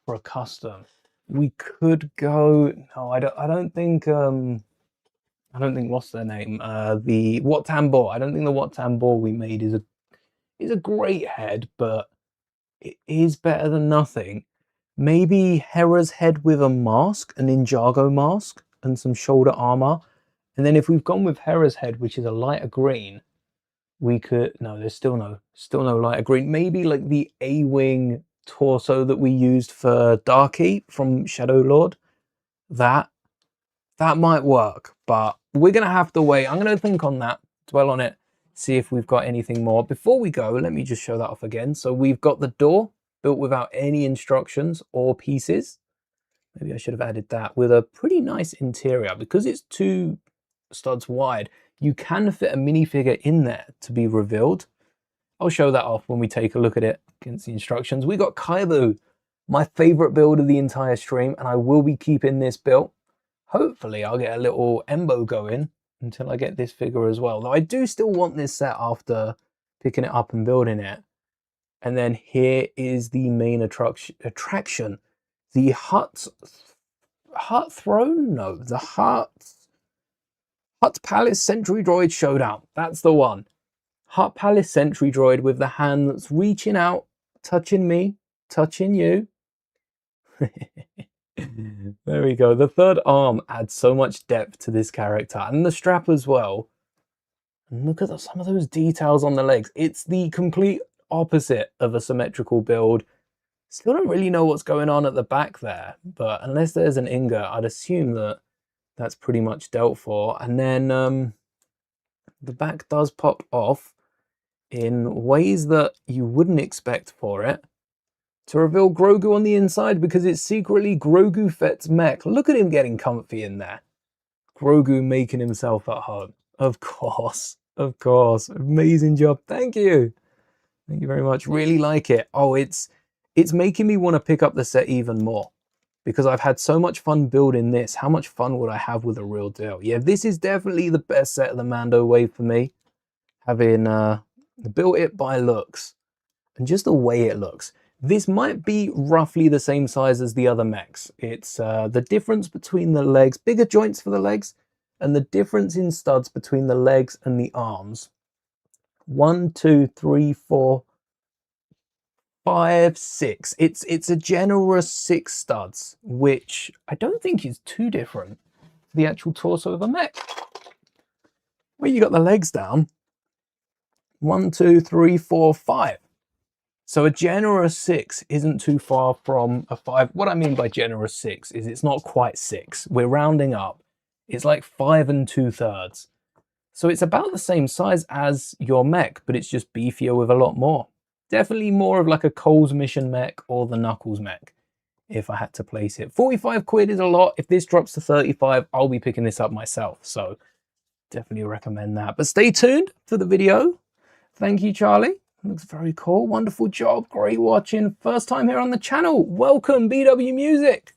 for a custom. We could go... No, I don't think... I don't think, what's their name? The Wat Tambor. I don't think the Wat Tambor we made is a great head, but it is better than nothing. Maybe Hera's head with a mask, a Ninjago mask, and some shoulder armor. And then if we've gone with Hera's head, which is a lighter green, we could... No, there's still no lighter green. Maybe like the A-Wing torso that we used for Darky from Shadow Lord. That might work, but we're going to have to wait. I'm going to think on that, dwell on it, see if we've got anything more. Before we go, let me just show that off again. So we've got the door built without any instructions or pieces. Maybe I should have added that with a pretty nice interior. Because it's 2 studs wide, you can fit a minifigure in there to be revealed. I'll show that off when we take a look at it against the instructions. We got Kaibu, my favorite build of the entire stream, and I will be keeping this built. Hopefully I'll get a little Embo going until I get this figure as well. Though I do still want this set after picking it up and building it. And then here is the main attraction. The Hutt Throne? No, the Hutt Palace Sentry Droid Showdown. That's the one. Hutt Palace Sentry Droid with the hand that's reaching out, touching me, touching you. There we go. The third arm adds so much depth to this character, and the strap as well. And look at some of those details on the legs. It's the complete opposite of a symmetrical build. Still don't really know what's going on at the back there, but unless there's an ingot, I'd assume that that's pretty much dealt for. And then the back does pop off in ways that you wouldn't expect for it, to reveal Grogu on the inside, because it's secretly Grogu Fett's mech. Look at him getting comfy in there. Grogu making himself at home. Of course, of course. Amazing job. Thank you. Thank you very much. Really like it. Oh, it's making me want to pick up the set even more, because I've had so much fun building this. How much fun would I have with a real deal? Yeah, this is definitely the best set of the Mando wave for me. Having built it by looks and just the way it looks. This might be roughly the same size as the other mechs. It's the difference between the legs, bigger joints for the legs, and the difference in studs between the legs and the arms. 1, 2, 3, 4, 5, 6. It's a generous 6 studs, which I don't think is too different for the actual torso of a mech. Where you got the legs down, 1, 2, 3, 4, 5. So a generous 6 isn't too far from a 5. What I mean by generous 6 is it's not quite 6. We're rounding up. It's like 5 2/3. So it's about the same size as your mech, but it's just beefier with a lot more. Definitely more of like a Cole's Mission mech or the Knuckles mech, if I had to place it. 45 quid is a lot. If this drops to 35, I'll be picking this up myself. So definitely recommend that. But stay tuned for the video. Thank you, Charlie. Looks very cool. Wonderful job. Great watching. First time here on the channel. Welcome, BW Music.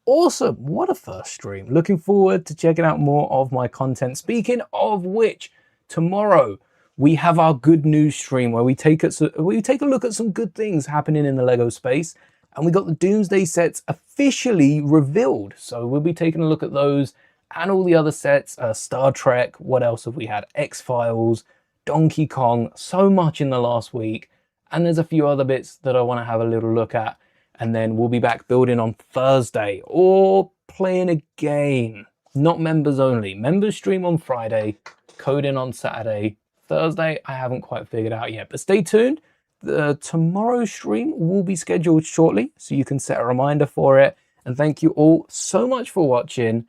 Awesome. What a first stream. Looking forward to checking out more of my content. Speaking of which, tomorrow we have our good news stream where we take a look at some good things happening in the LEGO space. And we got the Doomsday sets officially revealed. So we'll be taking a look at those and all the other sets. Star Trek. What else have we had? X-Files. Donkey Kong, so much in the last week, and there's a few other bits that I want to have a little look at, and then we'll be back building on Thursday or playing a game. Not members only. Members stream on Friday, coding on Saturday. Thursday I haven't quite figured out yet, but stay tuned. The tomorrow's stream will be scheduled shortly, so you can set a reminder for it. And thank you all so much for watching.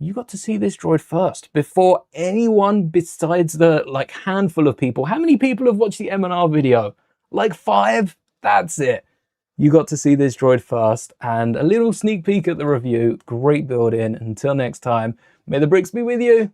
You got to see this droid first before anyone besides the handful of people. How many people have watched the M&R video? Like 5? That's it. You got to see this droid first, and a little sneak peek at the review. Great building. Until next time, may the bricks be with you.